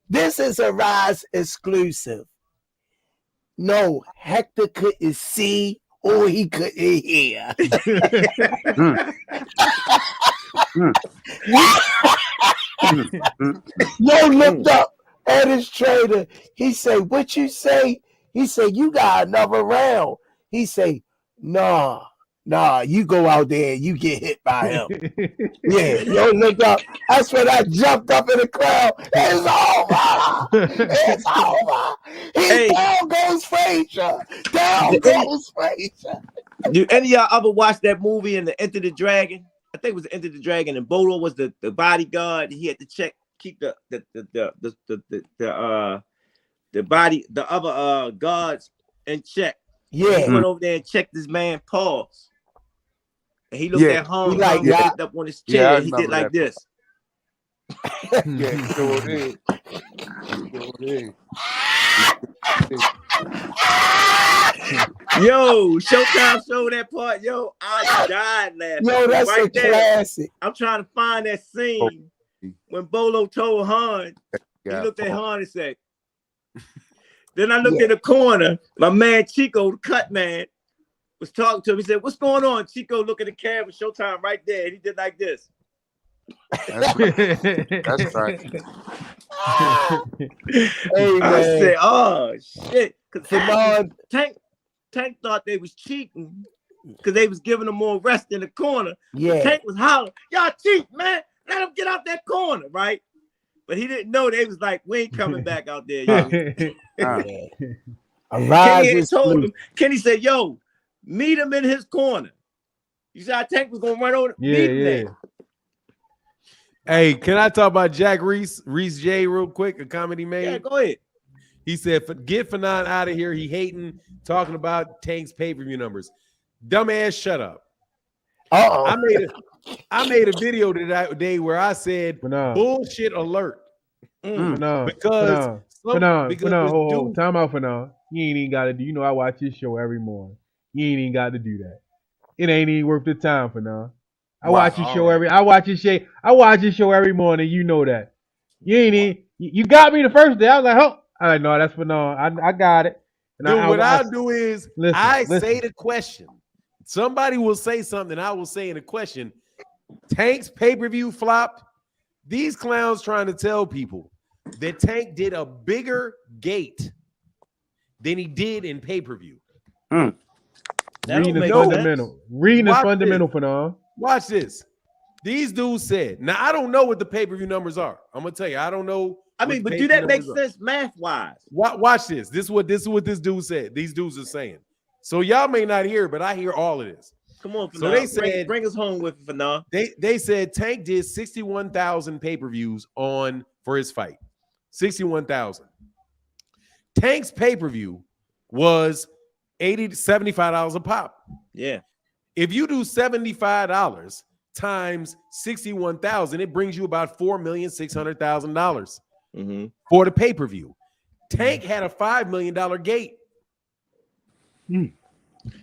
This is a Rize exclusive. No, Hector couldn't see or he couldn't hear. Yo looked up at his trainer. He said, what you say? He said, you got another round. He said, nah, you go out there and you get hit by him. Yeah, yo look up. That's when I jumped up in the crowd. It's over. It's over. Down goes Frazier. Down goes Frazier. Do any of y'all ever watch that movie in the Enter the Dragon? I think it was Enter the Dragon, and Bolo was the bodyguard. He had to keep the other guards in check. Yeah, he went over there and checked this man pause, and he looked at home. He picked up on his chair. He did like this. Yeah, sure did. Yo, Showtime showed that part. Yo, I died laughing. Yo, that's right a classic. I'm trying to find that scene when Bolo told Han. He looked at Han and said, Then I looked in the corner. My man Chico, the cut man, was talking to him. He said, "What's going on?" Chico looked at the camera, Showtime right there. And he did like this. That's right. That's right. Hey, I man. said, "Oh shit!" Because Tank thought they was cheating because they was giving them more rest in the corner. Yeah. Tank was hollering, "Y'all cheat, man! Let them get out that corner, right?" But he didn't know they was like, "We ain't coming back out there, yo." Kenny had told him. Kenny said, "Yo, meet him in his corner." You said our Tank was gonna run over. Meet him there. Hey, can I talk about Jack Rize J real quick? A comment he made. Yeah, go ahead. He said, "Get Fannon out of here. He hating, talking about Tank's pay-per-view numbers. Dumbass, shut up." I made a video today where I said bullshit alert. Because time out for now. You ain't even got to do. You know I watch this show every morning. You ain't even got to do that. It ain't even worth the time for now. I watch your show every morning. You know that. You ain't even. You got me the first day. I was like, oh, all right, no, that's for no. I got it. And dude, what I do is I say the question. Somebody will say something. I will say in a question. Tank's pay-per-view flopped. These clowns trying to tell people that Tank did a bigger gate than he did in pay-per-view. Reading is fundamental. Reading is fundamental for now. Watch this. These dudes said, now I don't know what the pay-per-view numbers are. I'm gonna tell you, I don't know. I mean, but do that make sense math-wise? Watch this. This is what this dude said. These dudes are saying. So y'all may not hear, but I hear all of this. Come on, so they said, bring us home with it for now. They said Tank did 61,000 pay-per-views for his fight. 61,000. Tank's pay-per-view was $80 to $75 a pop. Yeah. If you do $75 times 61,000, it brings you about $4,600,000 for the pay-per-view. Tank had a $5 million gate.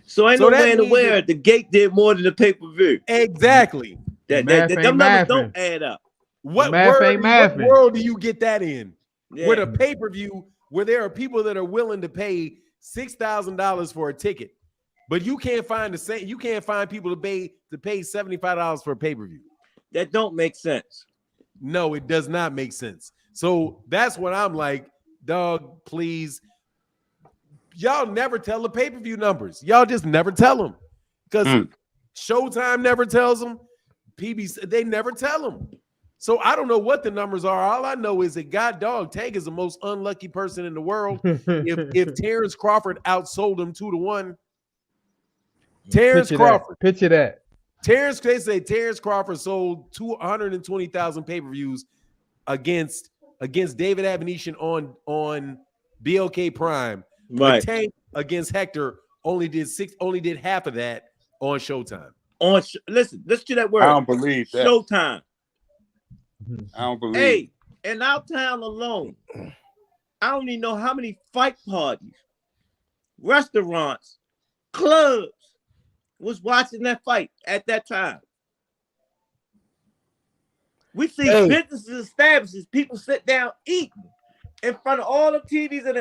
So ain't no way in the world the gate did more than the pay-per-view. Exactly. Them numbers don't add up. What world do you get that in? Yeah. Where the pay-per-view, where there are people that are willing to pay $6,000 for a ticket, but you can't find people to pay $75 for a pay-per-view. That don't make sense. No, it does not make sense. So that's what I'm like, dog, please. Y'all never tell the pay-per-view numbers. Y'all just never tell them. Because Showtime never tells them. PBC, they never tell them. So I don't know what the numbers are. All I know is that God dog, Tank is the most unlucky person in the world. if Terrence Crawford outsold him 2-1, Picture that. They say Terrence Crawford sold 220,000 pay-per-views against David Avenetian on BLK Prime. Right. Tank against Hector only did half of that on Showtime. Listen to that word. I don't believe that. Showtime. I don't believe. Hey, in our town alone, I don't even know how many fight parties, restaurants, clubs was watching that fight at that time. We see businesses established, people sit down eating in front of all the TVs and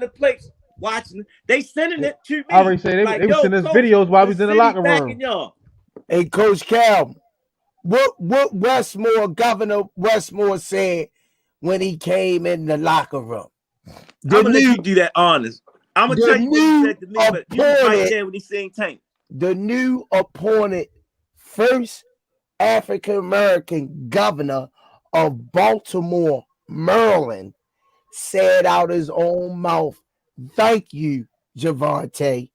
the plates watching. They sending it to me. I already say they was sending us videos while we was in the locker room. Hey, Coach Cal, what Governor Westmore said when he came in the locker room? I'm gonna let you do that honest. I'm gonna tell you what he said to me, but you was right there when he seen Tank. The new appointed first African American governor of Baltimore, Maryland, said out his own mouth, "Thank you, Javante,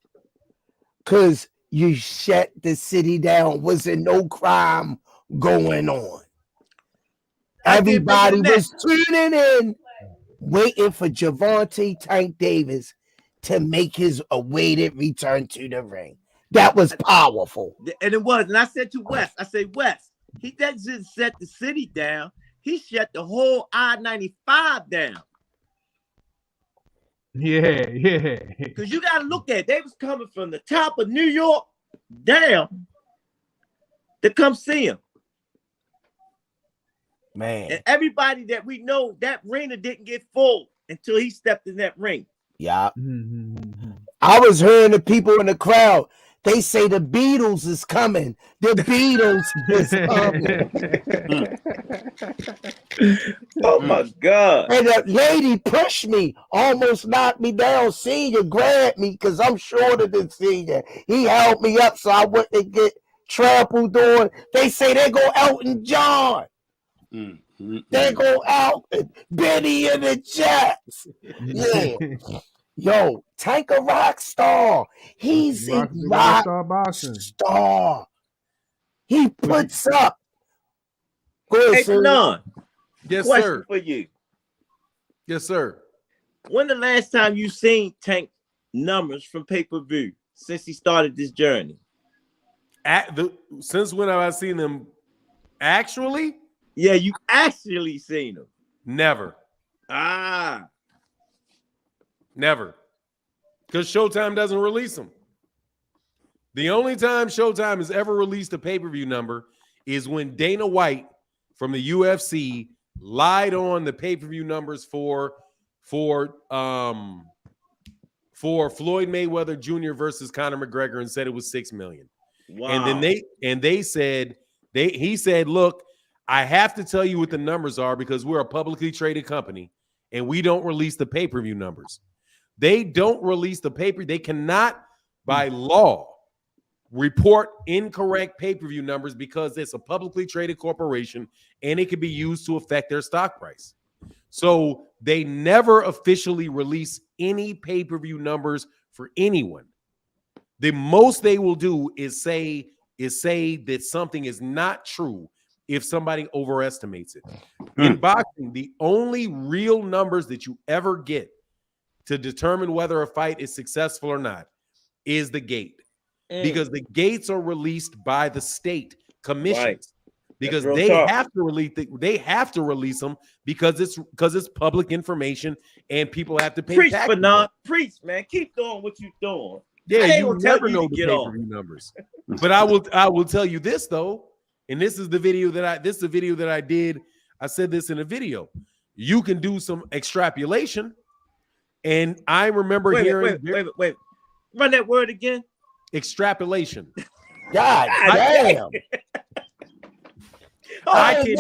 because you shut the city down. Wasn't no crime going on. Everybody was tuning in, waiting for Javante Tank Davis to make his awaited return to the ring." That was powerful. And it was. And I said to Wes, Wes, he doesn't just shut the city down. He shut the whole I-95 down. Yeah. Because you got to look at it. They was coming from the top of New York down to come see him. Man. And everybody that we know, that arena didn't get full until he stepped in that ring. Yeah. I was hearing the people in the crowd. They say the Beatles is coming. The Beatles is coming. Oh my God. And a lady pushed me, almost knocked me down. Senior grabbed me because I'm shorter than Senior. He held me up so I wouldn't get trampled on. They say they go Elton John. They go Elton. Benny and the Jets. Yeah. Yo, Tank a rock star. He's a rock star. He puts up. Go ahead, Hey, Fannon. Yes, Question sir. for you. Yes, sir. When the last time you seen Tank numbers from pay-per-view since he started this journey? Since when have I seen them? Actually? Yeah, you actually seen them. Never. Never. Because Showtime doesn't release them. The only time Showtime has ever released a pay-per-view number is when Dana White from the UFC lied on the pay-per-view numbers for Floyd Mayweather Jr. versus Conor McGregor and said it was 6 million. Wow. And then he said, look, I have to tell you what the numbers are because we're a publicly traded company and we don't release the pay-per-view numbers. They don't release the paper. They cannot, by law, report incorrect pay-per-view numbers because it's a publicly traded corporation and it can be used to affect their stock price. So they never officially release any pay-per-view numbers for anyone. The most they will do is say that something is not true if somebody overestimates it. In boxing, the only real numbers that you ever get to determine whether a fight is successful or not is the gate. Because the gates are released by the state commissions. Right. Because they have to release them because it's public information and people have to pay Preach, taxes. Preach, man. Keep doing what you're doing. Yeah, you never know the pay-per-view numbers. But I will tell you this though, and this is the video that I did. I said this in a video. You can do some extrapolation. And I remember hearing wait. Run that word again. Extrapolation. God damn. I can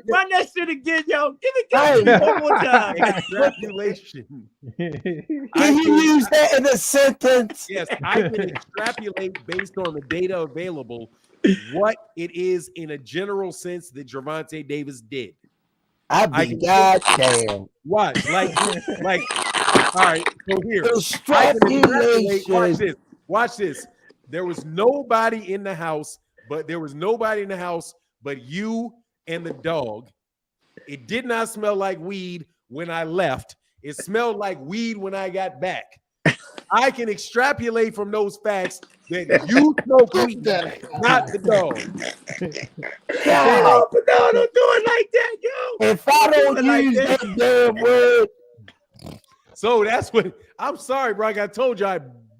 run that shit again, yo. Give it one more time. Extrapolation. Can you use that in a sentence? Yes, I can extrapolate based on the data available what it is in a general sense that Gervonta Davis did. Goddamn. Watch, like, all right. So here, watch this. There was nobody in the house, but you and the dog. It did not smell like weed when I left. It smelled like weed when I got back. I can extrapolate from those facts that you smoke weed, not the dog. No, don't do it like that, yo. If I don't use that damn word. So that's what I'm sorry, bro. I told you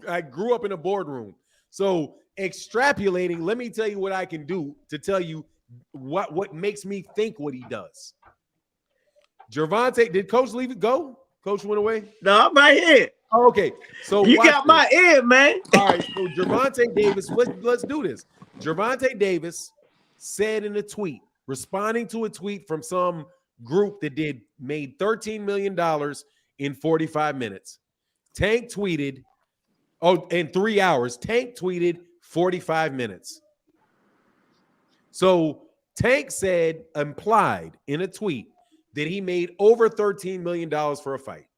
I grew up in a boardroom. So extrapolating, let me tell you what I can do to tell you what makes me think what he does. Gervonta, did Coach leave it go? Coach went away? No, I'm right here. Oh, okay. So you got my ear, man. All right. So Gervonta Davis, let's do this. Gervonta Davis said in a tweet, responding to a tweet from some group that made $13 million in 45 minutes. Tank tweeted, in 3 hours. Tank tweeted 45 minutes. So Tank implied in a tweet that he made over $13 million for a fight.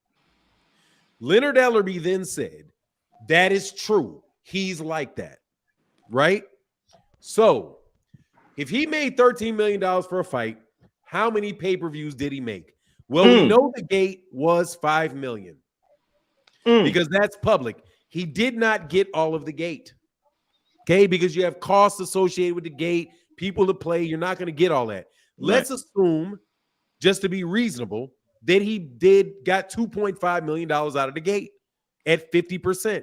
Leonard Ellerby then said, that is true. He's like that, right? So if he made $13 million for a fight, how many pay-per-views did he make? Well, we know the gate was $5 million because that's public. He did not get all of the gate, okay? Because you have costs associated with the gate, people to play. You're not going to get all that. Let's assume, just to be reasonable, that he got $2.5 million out of the gate at 50%.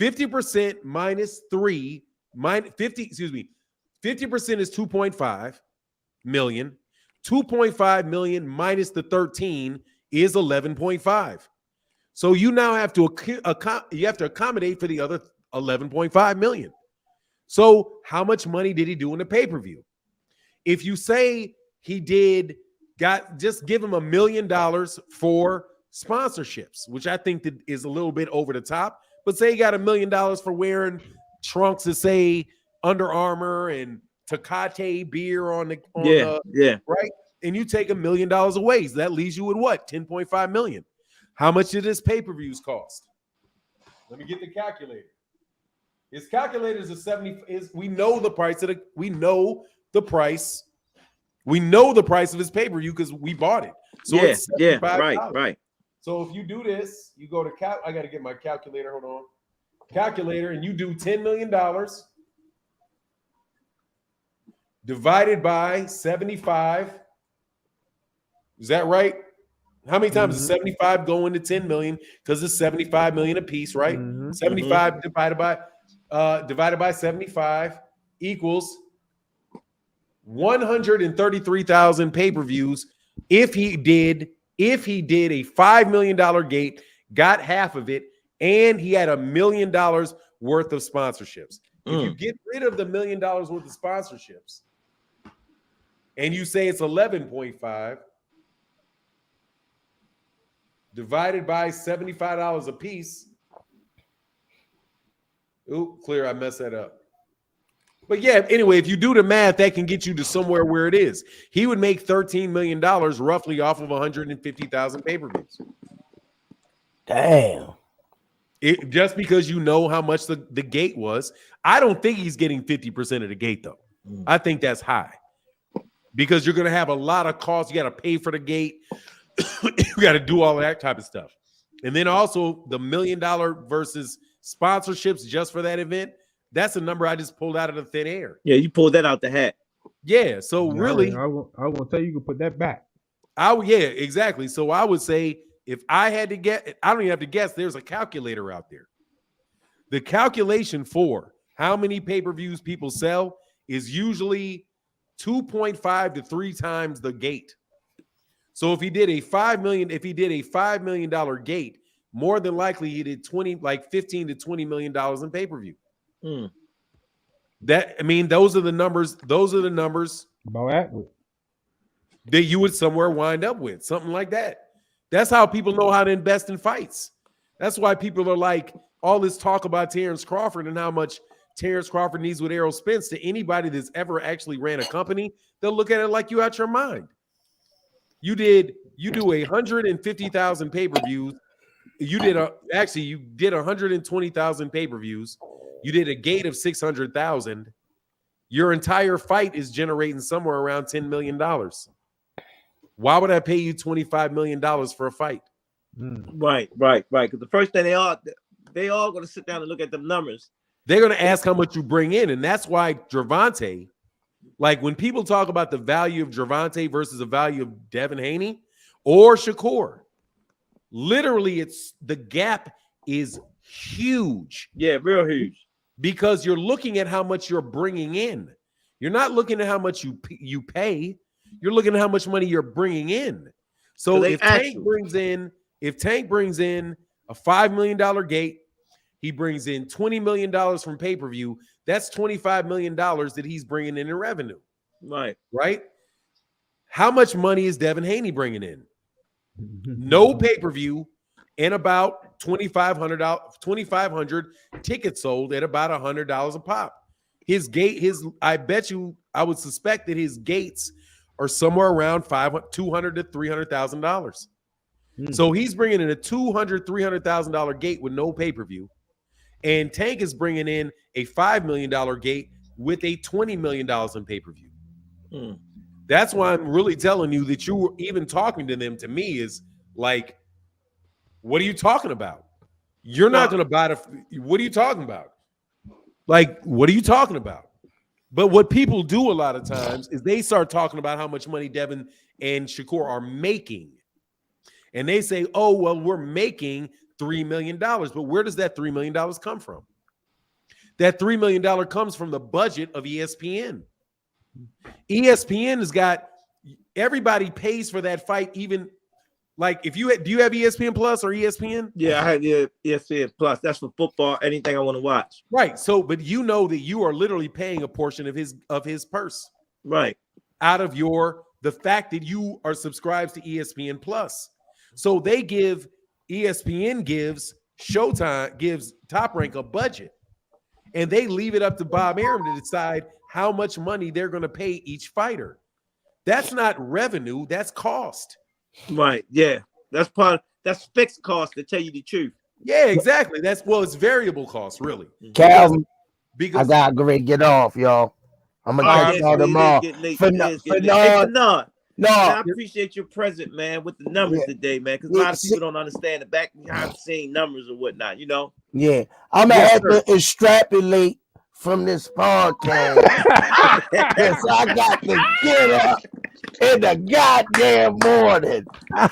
50% minus 50% is 2.5 million. 2.5 million minus the 13 is 11.5. So you now have to accommodate for the other 11.5 million. So how much money did he do in the pay-per-view? If you say he just give him $1 million for sponsorships, which I think that is a little bit over the top, but say he got $1 million for wearing trunks that say Under Armour and Tecate beer on the right, and you take $1 million away, so that leaves you with what? 10.5 million. How much did his pay-per-views cost? Let me get the calculator. His calculator is we know the price of his pay-per-view because we bought it. So it's right. So if you do this, you go to I got to get my calculator. Hold on. Calculator, and you do $10 million divided by 75. Is that right? How many times is 75 going to 10 million? Because it's 75 million a piece, right? 75 divided by 75 equals 133,000 pay-per-views. If he did a $5 million gate, got half of it, and he had $1 million worth of sponsorships. If you get rid of the $1 million worth of sponsorships and you say it's 11.5 divided by $75 a piece. Ooh, clear, I messed that up. But yeah, anyway, if you do the math, that can get you to somewhere where it is. He would make $13 million roughly off of 150,000 pay-per-views. Damn. Just because you know how much the gate was. I don't think he's getting 50% of the gate, though. I think that's high. Because you're going to have a lot of costs. You got to pay for the gate. You got to do all of that type of stuff. And then also the $1 million versus sponsorships just for that event. That's a number I just pulled out of the thin air. Yeah, you pulled that out the hat. Yeah, so really, I won't tell you can put that back. Yeah, exactly. So I would say if I had to get, I don't even have to guess. There's a calculator out there. The calculation for how many pay-per-views people sell is usually 2.5 to 3 times the gate. So if he did a $5 million gate, more than likely he did 15 to $20 million in pay-per-view. Those are the numbers. Those are the numbers that you would somewhere wind up with, something like that. That's how people know how to invest in fights. That's why people are like all this talk about Terrence Crawford and how much Terrence Crawford needs with Errol Spence. To anybody that's ever actually ran a company, they'll look at it like you out your mind. You do 150,000 pay-per-views. You did 120,000 pay-per-views. You did a gate of 600,000. Your entire fight is generating somewhere around $10 million. Why would I pay you $25 million for a fight? Right. Because the first thing they all going to sit down and look at them numbers. They're going to ask how much you bring in, and that's why Gervonta, like when people talk about the value of Gervonta versus the value of Devin Haney or Shakur, literally the gap is huge. Yeah, real huge. Because you're looking at how much you're bringing in. You're not looking at how much you pay. You're looking at how much money you're bringing in. So if Tank brings in a $5 million gate, he brings in $20 million from pay-per-view. That's $25 million that he's bringing in revenue. Right? How much money is Devin Haney bringing in? No pay-per-view and about 2,500 tickets sold at about $100 a pop. I would suspect that his gates are somewhere around $200,000 to $300,000. So he's bringing in a $200,000, $300,000 gate with no pay-per-view, and Tank is bringing in a $5 million gate with a $20 million in pay-per-view. That's why I'm really telling you that you were even talking to them. To me, is like, what are you talking about? You're not going to buy what are you talking about? Like, what are you talking about? But what people do a lot of times is they start talking about how much money Devin and Shakur are making. And they say, oh, well, we're making $3 million. But where does that $3 million come from? That $3 million comes from the budget of ESPN. ESPN has got everybody pays for that fight. Even like if you do you have ESPN Plus or ESPN? Yeah, I have ESPN Plus. That's for football. Anything I want to watch. Right. So, but you know that you are literally paying a portion of his purse. Right. Out of the fact that you are subscribed to ESPN Plus. So ESPN gives Showtime, gives Top Rank a budget, and they leave it up to Bob Arum to decide how much money they're going to pay each fighter. That's not revenue, that's cost. Right. Yeah. That's fixed cost, to tell you the truth. Yeah, exactly. It's variable cost, really. Calvin, because I gotta get off, y'all. I'm gonna catch y'all tomorrow. No, I appreciate your present, man, with the numbers today, man, because a lot of people don't understand the back behind the scene numbers or whatnot, you know. Yeah, I'm gonna have to extrapolate from this podcast. Yes, I got to get up in the goddamn morning.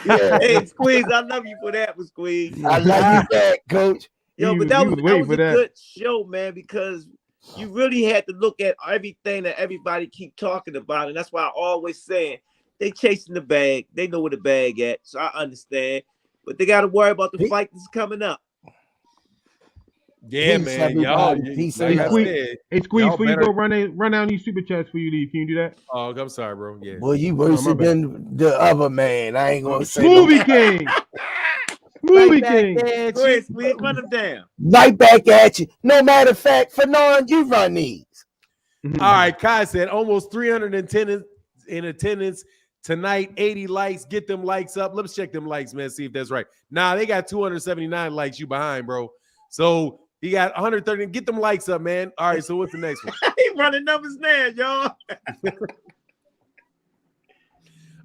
Yeah. Hey, Squeeze, I love you for that one, Squeeze. I love you back, Coach. Yo, but that was a good show, man, because you really had to look at everything that everybody keep talking about, and that's why I always saying they chasing the bag. They know where the bag at, so I understand. But they got to worry about the fight that's coming up. Yeah, man. Y'all, hey, Squeeze, before you go run down these super chats for you leave. Can you do that? Oh, I'm sorry, bro. Yeah. Well, you worse than the other man. I ain't gonna say Movie King. Movie King. Go ahead, Squeeze, run them down. Right back at you. No matter of fact, Fannon, you run these. All right, Kai said almost 310 in attendance tonight. 80 likes. Get them likes up. Let's check them likes, man. See if that's right. Nah, they got 279 likes. You behind, bro. So he got 130. Get them likes up, man. All right, so what's the next one? He running numbers now, y'all.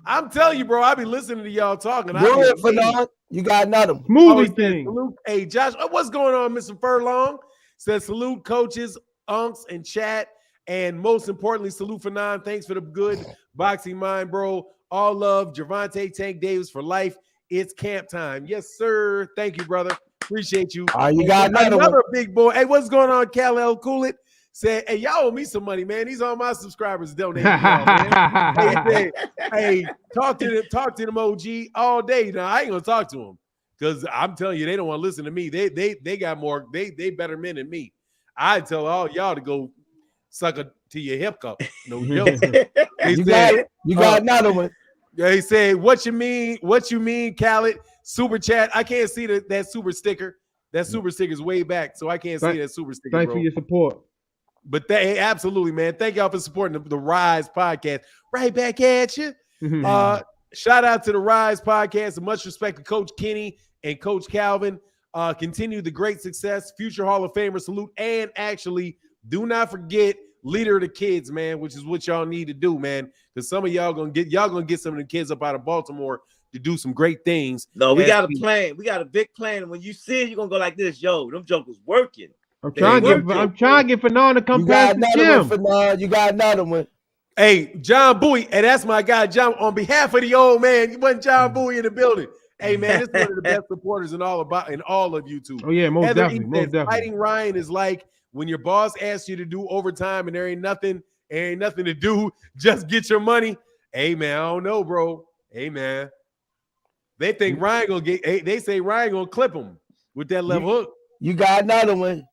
I'm telling you, bro, I be listening to y'all talking. Good, Fannon. You got another movie thing. Hey, Josh, what's going on, Mr. Furlong? Says salute coaches, unks, and chat. And most importantly, salute Fannon. Thanks for the good boxing mind, bro. All love, Gervonta Tank Davis for life. It's camp time. Yes, sir. Thank you, brother. Appreciate you. You got another big boy. Hey, what's going on, Cal-El Coolit? Said, hey, y'all owe me some money, man. These are my subscribers donating, man. hey, talk to them OG all day. Now I ain't gonna talk to them because I'm telling you, they don't want to listen to me. They got more. They better men than me. I tell all y'all to go suck to your hip cup. No joke. You got another one. They said, what you mean? What you mean, Khaled? Super chat. I can't see that super sticker. That super sticker is way back, so I can't see that super sticker. Thanks for your support. But absolutely, man. Thank y'all for supporting the Rize podcast. Right back at you. Shout out to the Rize podcast. And much respect to Coach Kenny and Coach Calvin. Continue the great success. Future Hall of Famer salute. And actually, do not forget leader of the kids, man, which is what y'all need to do, man. Because some of y'all gonna get some of the kids up out of Baltimore to do some great things. No, we got a plan. We got a big plan. And when you see it, you're gonna go like this, yo, them jokers working. I'm trying to get Fannon to come past the gym. You got another one. Hey, John Bowie, and that's my guy, John. On behalf of the old man, you wasn't John Bowie in the building. Hey, man, this is one of the best supporters in all of YouTube. Oh yeah, most definitely. Fighting Ryan is like when your boss asks you to do overtime and there ain't nothing to do. Just get your money. Hey, man, I don't know, bro. Hey, man, they think Ryan gonna get. They say Ryan gonna clip him with that left hook. You got another one.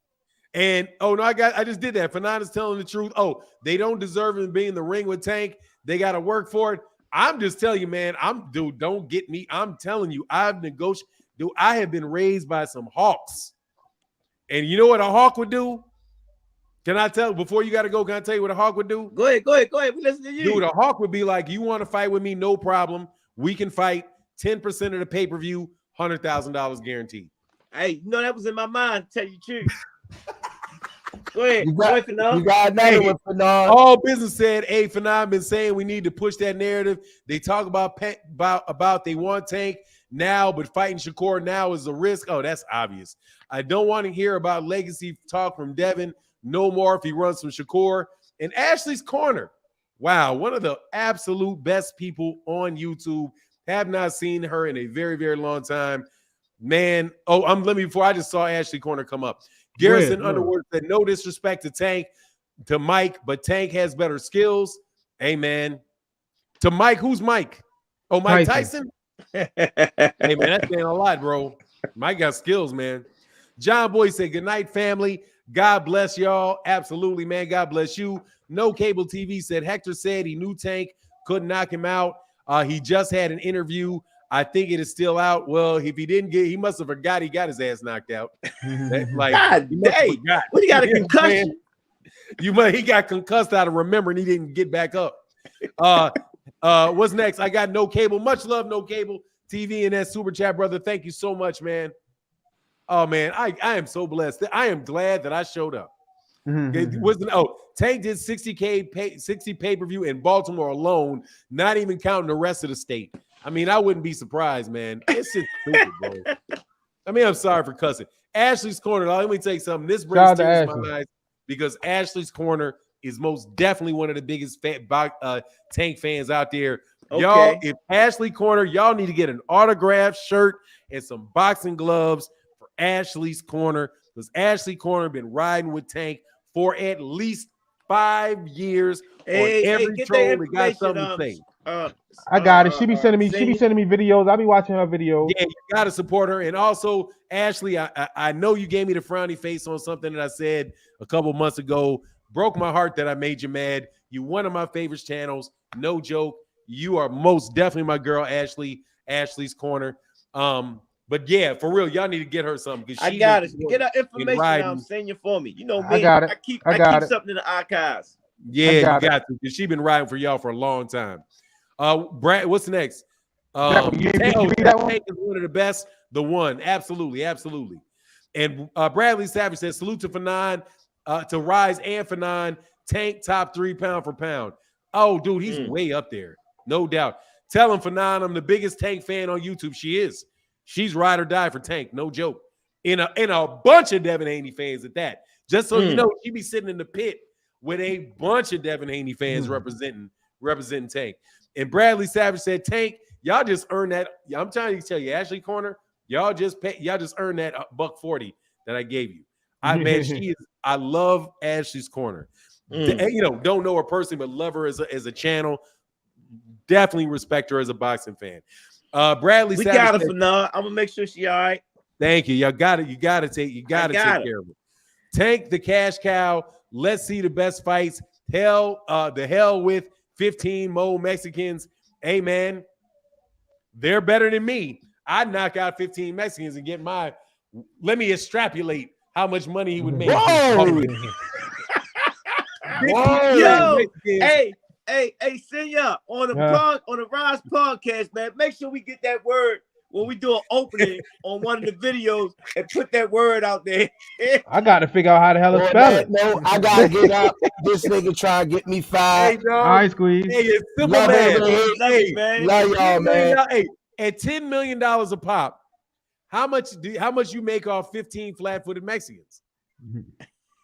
And I just did that. Fannon is telling the truth. Oh, they don't deserve him to be in the ring with Tank. They got to work for it. I'm just telling you, man. Don't get me. I'm telling you, I've negotiated. Dude, I have been raised by some hawks. And you know what a hawk would do? Can I tell before you got to go? Can I tell you what a hawk would do? Go ahead. We listen to you. Dude, a hawk would be like, you want to fight with me? No problem. We can fight. 10% of the pay-per-view, $100,000 guaranteed. Hey, that was in my mind. Tell you the truth. Go ahead. You got another one, Fannon. All business said, hey, Fannon been saying we need to push that narrative. They talk about they want Tank now, but fighting Shakur now is a risk. Oh, that's obvious. I don't want to hear about legacy talk from Devin. No more if he runs from Shakur. And Ashley's Corner. Wow, one of the absolute best people on YouTube. Have not seen her in a very, very long time. Man, before I just saw Ashley Corner come up. Garrison Underwood said, no disrespect to Mike, but Tank has better skills. Hey, man, To Mike, who's Mike? Oh, Mike Tyson? Hey, man, that's saying a lot, bro. Mike got skills, man. John Boy said, good night, family. God bless y'all. Absolutely, man. God bless you. No Cable TV said, Hector said he knew Tank couldn't knock him out. He just had an interview. I think it is still out. Well, if he didn't get, he must have forgot he got his ass knocked out. Like, God dang. What, he got a concussion? He got concussed out of remembering he didn't get back up. What's next? I got No Cable. Much love, No Cable TV, and that super chat, brother. Thank you so much, man. Oh man, I am so blessed. I am glad that I showed up. Tank did 60 pay-per-view in Baltimore alone, not even counting the rest of the state. I mean, I wouldn't be surprised, man. It's just stupid, bro. I mean, I'm sorry for cussing. Ashley's Corner. Let me tell you something. This brings tears to my eyes because Ashley's Corner is most definitely one of the biggest Tank fans out there. Okay. Y'all, if Ashley Corner, y'all need to get an autographed shirt and some boxing gloves for Ashley's Corner, because Ashley Corner been riding with Tank for at least 5 years. Every troll that got something to say. I got it. She be sending me videos. I be watching her videos. Yeah, you gotta support her. And also, Ashley, I know you gave me the frowny face on something that I said a couple months ago. Broke my heart that I made you mad. You one of my favorite channels. No joke. You are most definitely my girl, Ashley. Ashley's Corner. But yeah, for real, y'all need to get her something. I got it. Get her information. I'm sending you for me. You know me. I got it. I keep something in the archives. Yeah, you got to. Because she's been riding for y'all for a long time. Brad, what's next? Tank is one of the best. The one, absolutely. And Bradley Savage says, salute to Fannon, to Rize and Fannon. Tank top 3 pound for pound. Oh, dude, he's way up there, no doubt. Tell him, Fannon, I'm the biggest Tank fan on YouTube. She is. She's ride or die for Tank, no joke. In a bunch of Devin Haney fans at that. Just so you know, she be sitting in the pit with a bunch of Devin Haney fans representing Tank. And Bradley Savage said, Tank, y'all just earned that. I'm trying to tell you, Ashley Corner, y'all just earned that $140 that I gave you. I love Ashley's Corner. Don't know her personally, but love her as a channel. Definitely respect her as a boxing fan. Bradley Savage. We got her for now. I'm gonna make sure she all right. Thank you. You gotta take care of it. Tank the cash cow. Let's see the best fights. The hell with 15 Mo Mexicans. Hey man, they're better than me. I'd knock out 15 Mexicans and get my. Let me extrapolate how much money he would make. Whoa! Yo, hey, Senya, on the Rize podcast, man. Make sure we get that word when we do an opening on one of the videos and put that word out there. I gotta figure out how the hell to spell it. No, I gotta get out. This nigga trying to get me fired. Hey, all right, Squeeze. Hey, it's simple, man. Love y'all, man. Hey, at $10 million a pop, how much you make off 15 flat-footed Mexicans?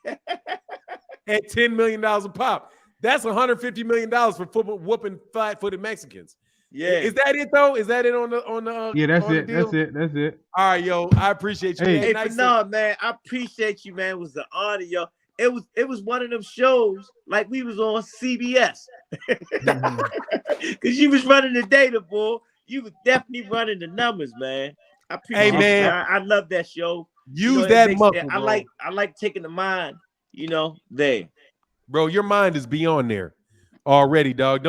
At $10 million a pop, that's $150 million for football whooping flat-footed Mexicans. Yeah, is that it though? Is that it on the? Yeah, that's it. That's it. All right, yo, I appreciate you. Hey, man, I appreciate you, man. It was an honor, yo. It was one of them shows like we was on CBS because you was running the data, boy. You was definitely running the numbers, man. I appreciate man. I love that show. Use that muscle. I like taking the mind, there. Bro, your mind is beyond there already, dog.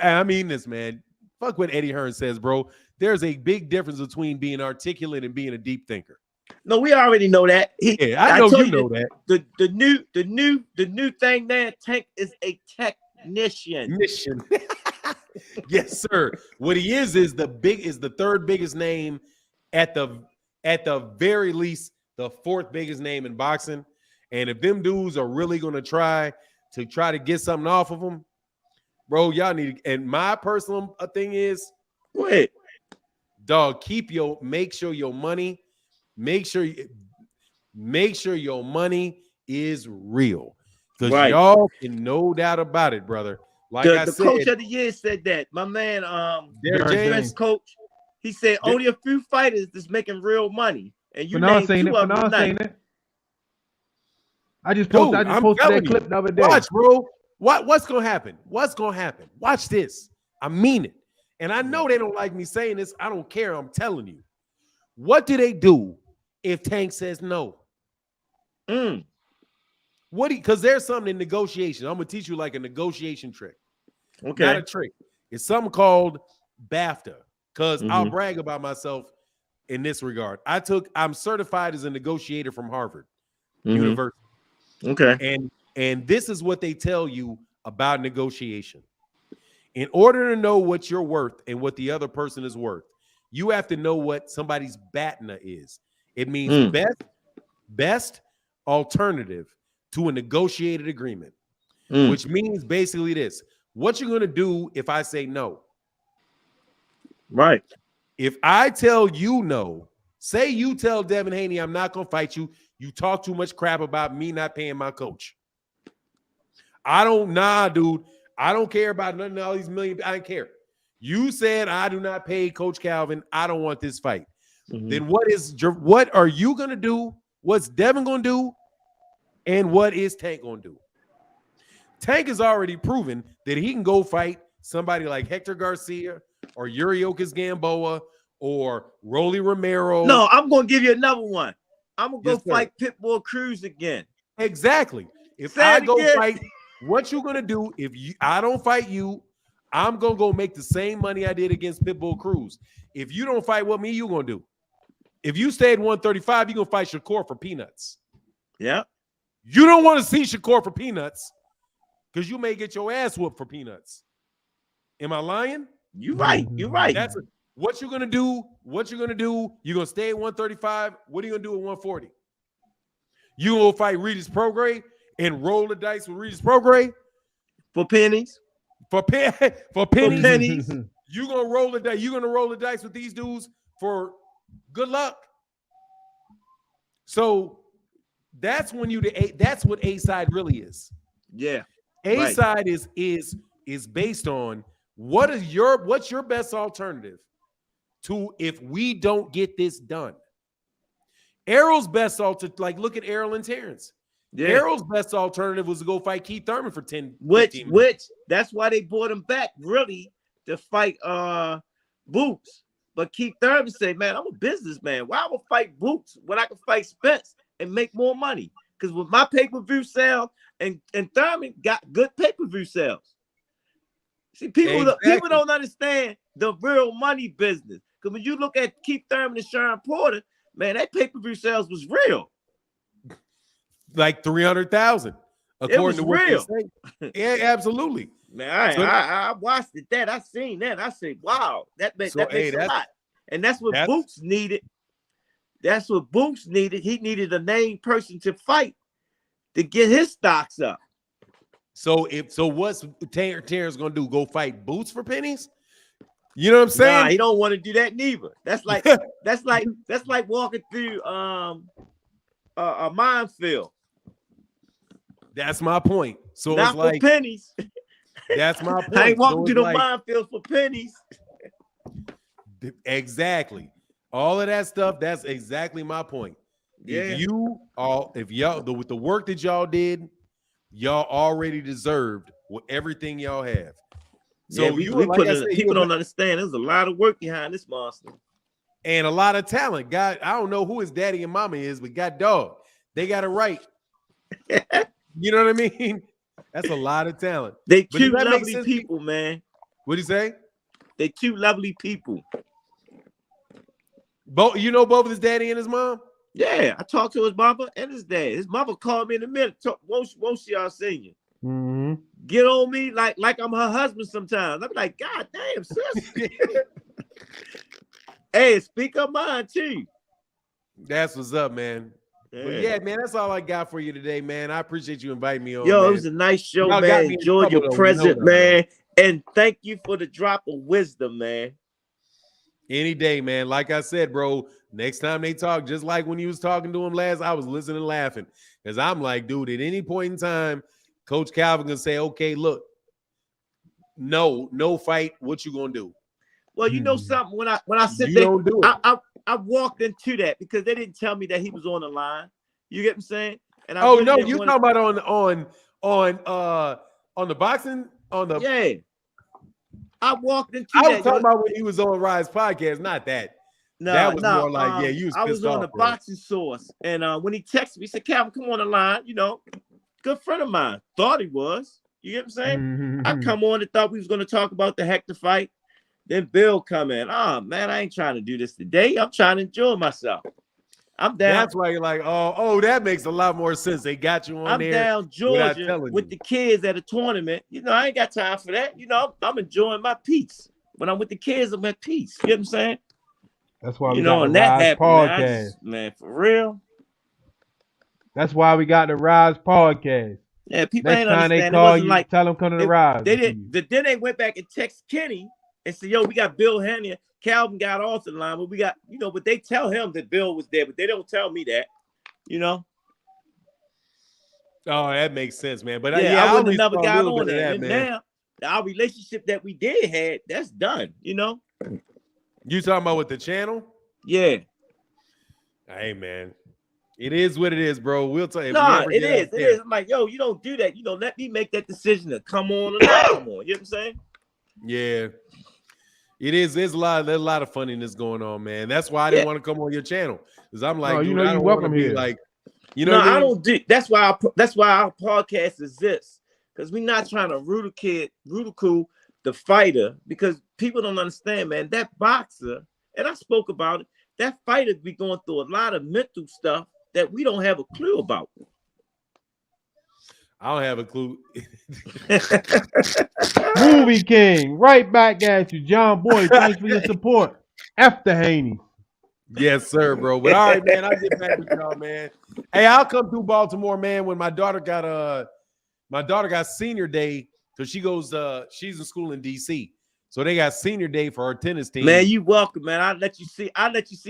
I mean this, man. Fuck what Eddie Hearn says, bro. There's a big difference between being articulate and being a deep thinker. No, we already know that. I know you know that. The new thing there, Tank is a technician. Yes, sir. What he is the third biggest name at the very least, the fourth biggest name in boxing. And if them dudes are really gonna try to get something off of them, bro, y'all need. And my personal thing is, wait, dog, make sure your money is real, because y'all can no doubt about it, brother. Like the coach of the year said that. My man, James coach, he said only a few fighters that's making real money, and you named two of them tonight. I just posted that clip the other day. Watch, bro. What's gonna happen? What's gonna happen? Watch this. I mean it. And I know they don't like me saying this. I don't care. I'm telling you. What do they do if Tank says no? Because there's something in negotiation. I'm gonna teach you like a negotiation trick. Okay. Not a trick. It's something called BAFTA. Because I'll brag about myself in this regard. I'm certified as a negotiator from Harvard University. Okay. And this is what they tell you about negotiation. In order to know what you're worth and what the other person is worth, you have to know what somebody's BATNA is. It means best alternative to a negotiated agreement, which means basically this. What you're going to do if I say no? Right. If I tell you no, say you tell Devin Haney, I'm not going to fight you. You talk too much crap about me not paying my coach. Dude. I don't care about none of all these million. I don't care. You said I do not pay Coach Calvin. I don't want this fight. Then what are you going to do? What's Devin going to do? And what is Tank going to do? Tank has already proven that he can go fight somebody like Hector Garcia or Yuriokis Gamboa or Rolly Romero. No, I'm going to give you another one. I'm going to go fight Pitbull Cruz again. Exactly. If I go fight, what you going to do if I don't fight you, I'm going to go make the same money I did against Pitbull Cruz. If you don't fight with me, you going to do? If you stay at 135, you're going to fight Shakur for peanuts. Yeah. You don't want to see Shakur for peanuts because you may get your ass whooped for peanuts. Am I lying? You're right. You're right. What you're going to do, you're going to stay at 135. What are you going to do at 140? You going to fight Regis Prograis and roll the dice with Regis Prograis? For pennies. For pennies. You're going to roll the dice. You're going to roll the dice with these dudes for good luck. So that's when that's what A side really is. Yeah. A side is based on what's your best alternative to if we don't get this done. Errol's best alternative, like look at Errol and Terrence. Yeah. Errol's best alternative was to go fight Keith Thurman for 10. Which that's why they brought him back really to fight Boots. But Keith Thurman said, "Man, I'm a businessman. Why would I fight Boots when I can fight Spence and make more money? Because with my pay-per-view sales and Thurman got good pay-per-view sales. See, people don't understand the real money business. Because when you look at Keith Thurman and Sharon Porter, man, that pay-per-view sales was real. Like 300,000. According to what real. They say. Yeah, absolutely. Man, I watched that. I seen that. I said, wow, that makes a lot. And that's what Boots needed. That's what Boots needed. He needed a named person to fight to get his stocks up. So what's Terrence gonna do? Go fight Boots for pennies? You know what I'm saying? Nah, he don't want to do that neither. That's like that's like walking through a minefield. That's my point. So not it's like for pennies. That's my point. I ain't walking through the minefield for pennies. Exactly. All of that stuff, that's exactly my point. Yeah. If y'all with the work that y'all did, y'all already deserved everything y'all have. So yeah, people don't understand. There's a lot of work behind this monster. And a lot of talent. God, I don't know who his daddy and mama is, but God dog, they got it right. You know what I mean? That's a lot of talent. They two lovely people, man. What'd you say? They two lovely people. Both of his daddy and his mom? Yeah, I talked to his mama and his dad. His mama called me in a minute. Won't she y'all seen you? Mm-hmm. Get on me like I'm her husband sometimes. I'm like, God damn, sis. Hey, speak up mine too. That's what's up, man. Yeah. But yeah, man, that's all I got for you today, man. I appreciate you inviting me on. Yo, man. It was a nice show, man. Enjoy your present, man. And thank you for the drop of wisdom, man. Any day, man. Like I said, bro, next time they talk, just like when you was talking to him last, I was listening and laughing. Because I'm like, dude, at any point in time, Coach Calvin can say, okay, look, no fight. What you gonna do? Well, you know something. When I sit there, I walked into that because they didn't tell me that he was on the line. You get what I'm saying? And you talking about On the boxing, on the Yeah. I walked into I that. was talking about when he was on Rize podcast, not that. That was more like, yeah, you was I pissed was on off, the bro. boxing source, and when he texted me, he said, "Calvin, come on the line." You know, good friend of mine. Thought he was. You get what I'm saying? I come on and thought we was going to talk about the Hector fight. Then Bill come in. Oh man, I ain't trying to do this today. I'm trying to enjoy myself. I'm down. That's why you're like, oh, that makes a lot more sense. They got you on I'm there. down Georgia with the kids at a tournament. You know, I ain't got time for that. You know, I'm enjoying my peace. When I'm with the kids, I'm at peace. You know what I'm saying? That's why you we know, got and the that Rize happened, podcast. man, for real. That's why we got the Rize podcast. Yeah, people Next ain't time understand. they It call wasn't you, like tell them come to the Rize. They didn't. Then they went back and text Kenny and said, "Yo, we got Bill Henry. Calvin got off the line, but we got, you know, but they tell him that Bill was there, but they don't tell me that, you know." Oh, that makes sense, man. But yeah, I wouldn't have never got on that. that, And man. now our relationship that we did had, that's done, you know. You talking about with the channel? Yeah. Hey, man. It is what it is, bro. We'll tell you. Nah, it is. It is. I'm like, yo, you don't do that. You know, let me make that decision to come on or not come on. You know what I'm saying? Yeah. It is. There's a lot of funniness going on, man. That's why I didn't want to come on your channel. Because I'm like, dude, I don't want to be like, you know what I mean? I don't do. That's why our podcast exists. Because we're not trying to ridicule the fighter, because people don't understand, man. That boxer, and I spoke about it, that fighter be going through a lot of mental stuff that we don't have a clue about. I don't have a clue. Movie King, right back at you. John Boy, thanks for your support. After Haney. Yes, sir, bro. But all right, man, I'll get back with y'all, man. Hey, I'll come through Baltimore, man, when my daughter got senior day, because she's in school in DC. So they got senior day for her tennis team. Man, you welcome, man. I'll let you see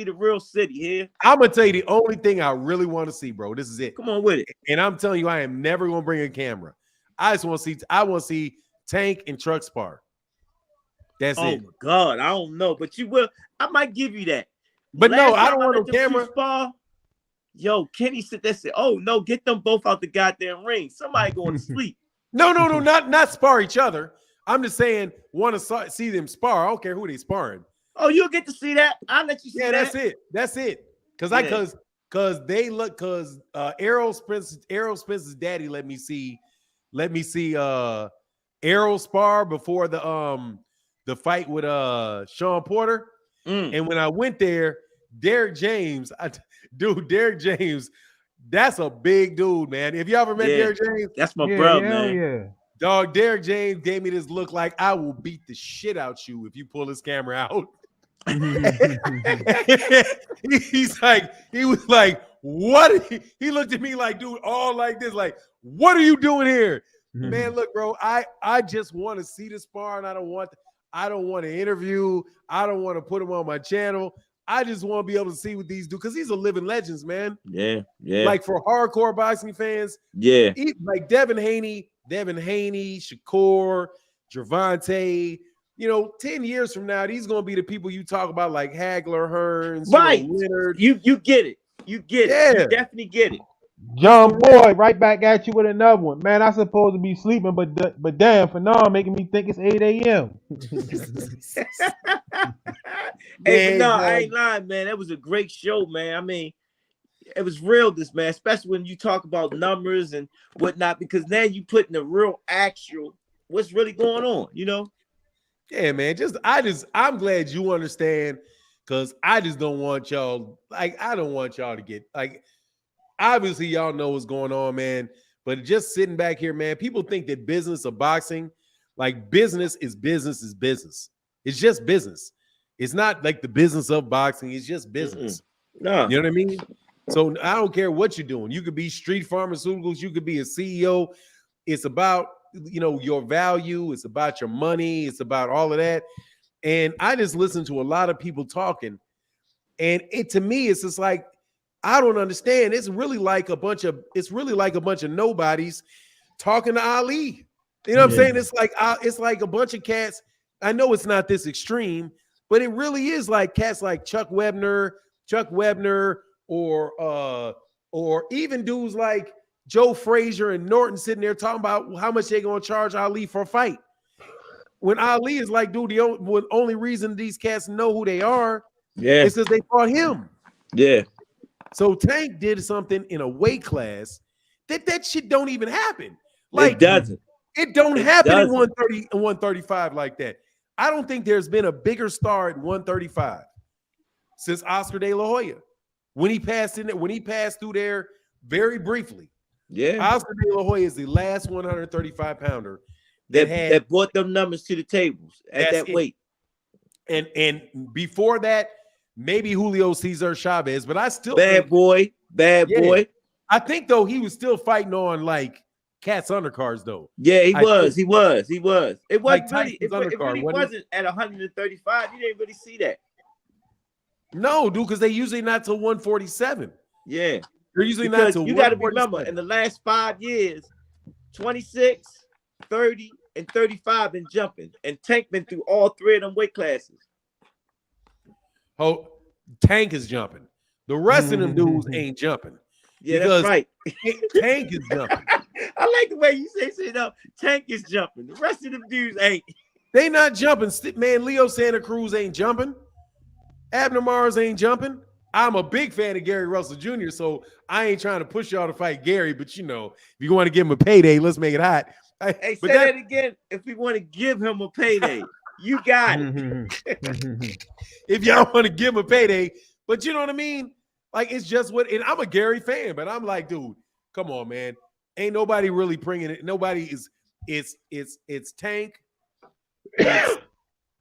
the real city here. I'm gonna tell you the only thing I really want to see, bro. This is it. Come on with it. And I'm telling you, I am never gonna bring a camera. I want to see Tank and Truck spar. That's it. Oh my God, I don't know, but you will. I might give you that. But no, I don't want no camera. Spar, yo, Kenny sit there and said, "Oh no, get them both out the goddamn ring. Somebody going to sleep." No, not spar each other. I'm just saying, want to see them spar. I don't care who they sparring. Oh, you'll get to see that. I'll let you see that. That's it. Because Errol Spence's daddy let me see Errol spar before the fight with Sean Porter. And when I went there, Derek James, that's a big dude, man. If you ever met Derek James, that's my brother, man. Yeah. Dog, Derek James gave me this look like I will beat the shit out you if you pull this camera out. He was like, what? He looked at me like, dude, all like this, like, what are you doing here? Man, look, bro, I just want to see the spar, and I don't want to interview. I don't want to put him on my channel. I just want to be able to see what these do, because these are living legends, man. Yeah. Like for hardcore boxing fans, like Devin Haney, Shakur, Gervonta, 10 years from now, these going to be the people you talk about, like Hagler, Hearns, right? Leonard. You get it. You get it. You definitely get it. John Boy, right back at you with another one. Man, I supposed to be sleeping, but damn, for now, making me think it's 8 a.m. Hey, but no, I ain't lying, man. That was a great show, man. I mean, it was real, man, especially when you talk about numbers and whatnot, because now you put in the real actual what's really going on, Yeah, man. I'm glad you understand, because I just don't want y'all, I don't want y'all to get, obviously y'all know what's going on, man, but just sitting back here, man, people think that business of boxing, business is business. It's just business. It's not like the business of boxing. It's just business. No. You know what I mean? So I don't care what you're doing. You could be Street Pharmaceuticals. You could be a CEO. It's about, your value. It's about your money. It's about all of that. And I just listen to a lot of people talking. And to me, it's just like, I don't understand. It's really like a bunch of nobodies talking to Ali. You know what I'm saying? It's like a bunch of cats. I know it's not this extreme, but it really is like cats like Chuck Webner, or even dudes like Joe Frazier and Norton sitting there talking about how much they're going to charge Ali for a fight. When Ali is like, dude, the only reason these cats know who they are is because they fought him. Yeah. So Tank did something in a weight class that shit don't even happen. Like, it doesn't. It don't happen in 130 and 135 like that. I don't think there's been a bigger star at 135 since Oscar De La Hoya. When he passed through there very briefly. Yeah. Oscar De La Hoya is the last 135 pounder that brought them numbers to the tables at that weight. And before that, maybe Julio Cesar Chavez, but I still bad boy. I think though he was still fighting on like Cat's undercards though. Yeah, he was. It wasn't like really. It really wasn't at 135. You didn't really see that. No, dude, because they usually not till 147. Yeah, they're usually not till. You got to remember, in the last 5 years, 26, 30, and 35 been jumping, and Tank been through all three of them weight classes. Oh, Tank is jumping. The rest of them dudes ain't jumping. Yeah, that's right. Tank is jumping. I like the way you say no. Tank is jumping. The rest of them dudes ain't. They not jumping. Man, Leo Santa Cruz ain't jumping. Abner Mars ain't jumping. I'm a big fan of Gary Russell Jr., so I ain't trying to push y'all to fight Gary, but you know, if you want to give him a payday, let's make it hot. Hey, say that again. If we want to give him a payday, you got it. If y'all want to give him a payday, but you know what I mean? Like, it's just what, and I'm a Gary fan, but I'm like, dude, come on, man. Ain't nobody really bringing it. Nobody is, it's Tank.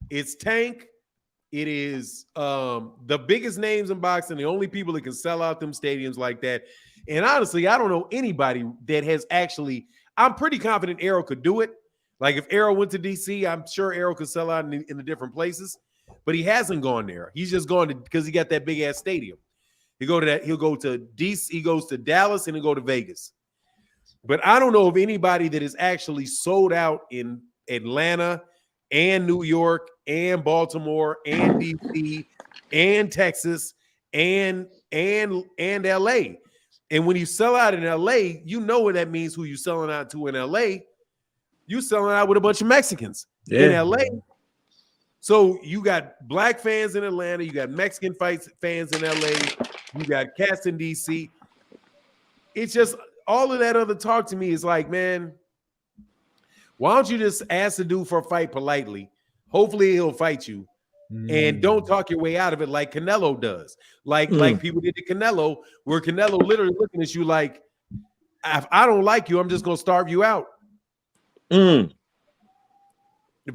It's Tank. It is the biggest names in boxing, the only people that can sell out them stadiums like that. And honestly, I don't know anybody that has actually, I'm pretty confident Arrow could do it. Like if Arrow went to DC, I'm sure Arrow could sell out in the different places, but he hasn't gone there. He's just gone to, because he got that big ass stadium. He'll go to DC, he goes to Dallas, and he'll go to Vegas. But I don't know of anybody that is actually sold out in Atlanta and New York and Baltimore and DC and Texas and LA. And when you sell out in LA, you know what that means, who you selling out to in LA. You selling out with a bunch of Mexicans in LA. So you got black fans in Atlanta, you got Mexican fans in LA, you got cats in DC. It's just all of that other talk to me is like, man, why don't you just ask the dude for a fight politely? Hopefully he'll fight you. And don't talk your way out of it like Canelo does. Like people did to Canelo, where Canelo literally looking at you like, if I don't like you, I'm just gonna starve you out. If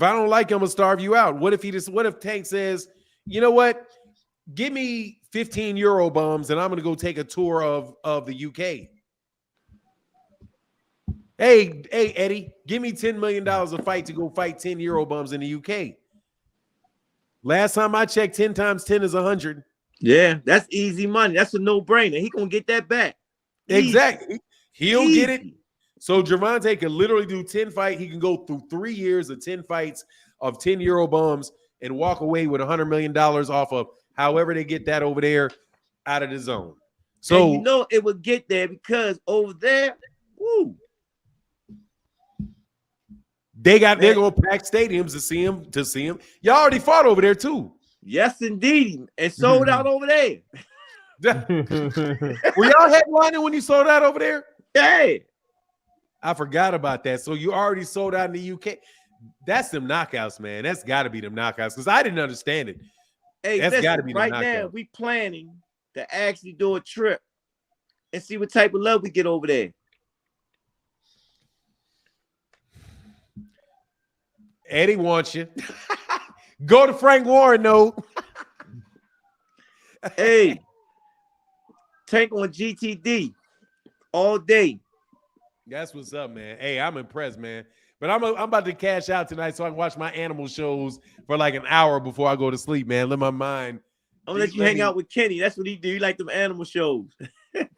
I don't like you, I'm gonna starve you out. What if Tank says, you know what? Give me 15 Euro bums and I'm gonna go take a tour of the UK. Hey, Eddie, give me $10 million a fight to go fight 10 Euro bums in the UK. Last time I checked, 10 times 10 is 100. Yeah, that's easy money. That's a no-brainer. He gonna get that back. Exactly. He'll get it. So Gervonta could literally do 10 fights. He can go through 3 years of 10 fights of 10 Euro bums and walk away with $100 million off of however they get that over there out of the zone. So and you know it would get there because over there, woo. They're gonna pack stadiums to see him. Y'all already fought over there too. Yes, indeed. And sold out over there. Were y'all headlining when you sold out over there? Yeah. I forgot about that. So you already sold out in the UK. That's them knockouts, man. That's got to be them knockouts because I didn't understand it. Hey, that's got to be right now. We planning to actually do a trip and see what type of love we get over there. Eddie wants you. Go to Frank Warren, no. Hey, Tank on GTD all day. That's what's up, man. Hey, I'm impressed, man. But I'm about to cash out tonight so I can watch my animal shows for like an hour before I go to sleep, man. Let my mind. I'm gonna let you hang out with Kenny. That's what he do. He like them animal shows.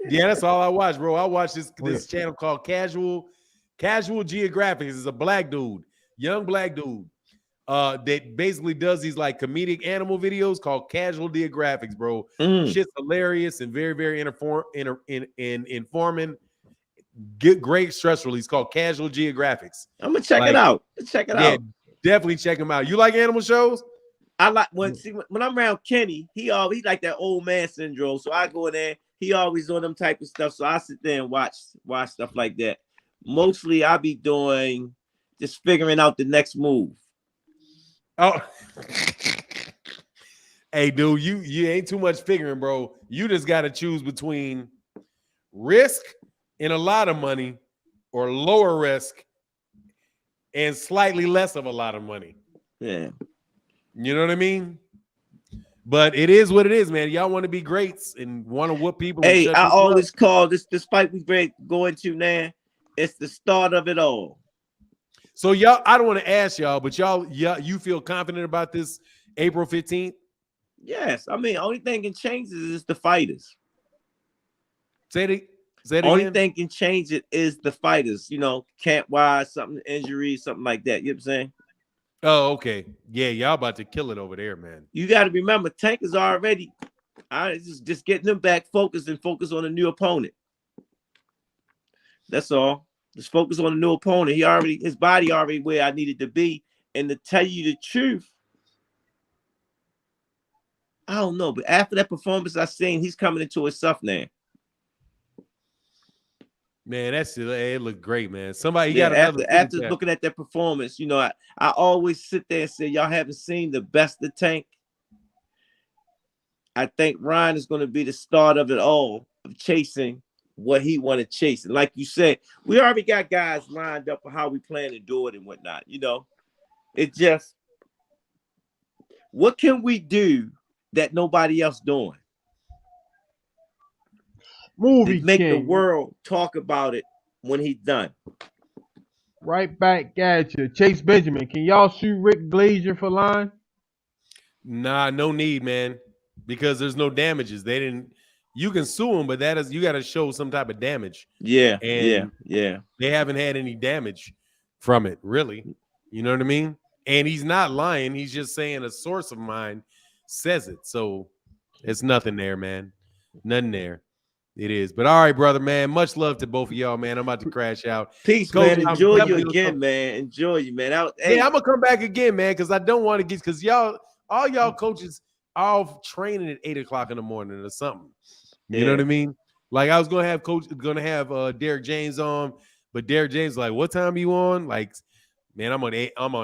Yeah, that's all I watch, bro. I watch this channel called Casual Geographic. It's a black dude. Young black dude that basically does these like comedic animal videos called Casual Geographics, bro. Shit's hilarious and very, very informing. great stress release called Casual Geographics. I'm gonna check it out. Check it out. Definitely check him out. You like animal shows? I like when I'm around Kenny, he like that old man syndrome. So I go in there, he always doing them type of stuff. So I sit there and watch stuff like that. Mostly I be doing just figuring out the next move. Oh, hey, dude, you ain't too much figuring, bro. You just got to choose between risk and a lot of money, or lower risk and slightly less of a lot of money. Yeah, you know what I mean. But it is what it is, man. Y'all want to be greats and want to whoop people. Hey, I always call this fight we go into now. It's the start of it all. So y'all, I don't want to ask y'all, but you feel confident about this April 15th? Yes. I mean, only thing can change is the fighters. Say it only again? thing can change it is the fighters, camp-wise, something, injury, something like that. You know what I'm saying? Oh, okay. Yeah, y'all about to kill it over there, man. You got to remember, Tank is already just getting them back focused and focus on a new opponent. That's all. Just focus on a new opponent. His body already where I needed to be. And to tell you the truth, I don't know. But after that performance I seen, he's coming into his stuff now. Man, it looked great, man. Somebody got another after looking at that performance, I always sit there and say, y'all haven't seen the best of Tank. I think Ryan is going to be the start of it all, of chasing what he want to chase. And like you said, we already got guys lined up for how we plan to do it and whatnot. It just, what can we do that nobody else doing? Movie to make King. the world talk about it when he's done. Right back at you. Chase Benjamin, can y'all sue Rick Glazier for lying? Nah, no need, man, because there's no damages. They didn't. You can sue them, but you got to show some type of damage. Yeah, and yeah. They haven't had any damage from it, really. You know what I mean? And he's not lying. He's just saying a source of mine says it. So it's nothing there, man. Nothing there. It is. But all right, brother, man. Much love to both of y'all, man. I'm about to crash out. Peace, Coach, man. Enjoy you again, man. Enjoy you, man. Hey, I'm gonna come back again, man, because I don't want to get because all y'all coaches are training at 8 o'clock in the morning or something. You know what I mean? Like I was gonna have Derek James on, but Derek James like, what time you on? Like, man, I'm on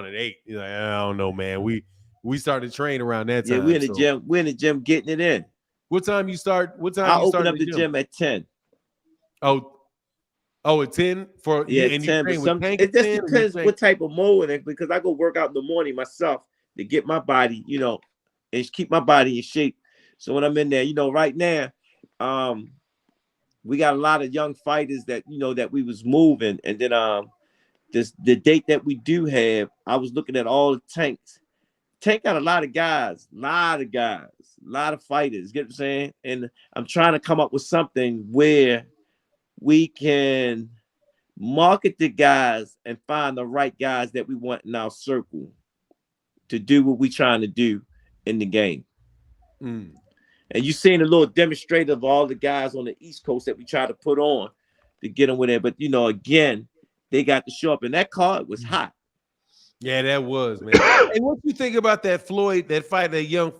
at 8. He's like, I don't know, man. We started training around that time. Yeah, we're in the gym. We're in the gym getting it in. What time you start? I open up the gym at 10. Oh, at 10 for yeah, and 10. But it just depends what type of mode, because I go work out in the morning myself to get my body, and keep my body in shape. So when I'm in there, right now, we got a lot of young fighters that that we was moving, and then the date that we do have, I was looking at all the Tanks. Tank got a lot of guys, a lot of fighters. Get what I'm saying? And I'm trying to come up with something where we can market the guys and find the right guys that we want in our circle to do what we're trying to do in the game. And you've seen a little demonstrator of all the guys on the East Coast that we try to put on to get them with it. But, again, they got to show up. And that card was hot. Yeah, that was, man. And what you think about that Floyd, that fight, that young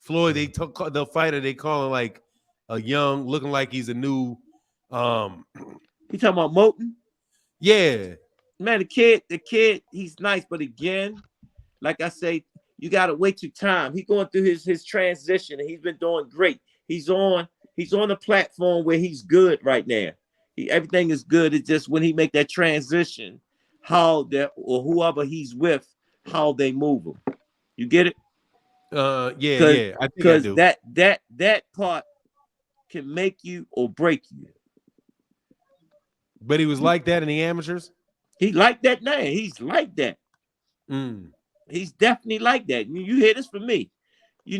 Floyd, the fighter they calling like a young, looking like he's a new You talking about Moten? Yeah. Man, the kid, he's nice, but again, like I say, you gotta wait till time. He's going through his transition, and he's been doing great. He's on a platform where he's good right now. Everything is good. It's just when he make that transition, how that or whoever he's with, how they move him. You get it? Yeah. I think I do. that part can make you or break you. But he was like that in the amateurs? He like that now. He's like that. He's definitely like that. You hear this from me. If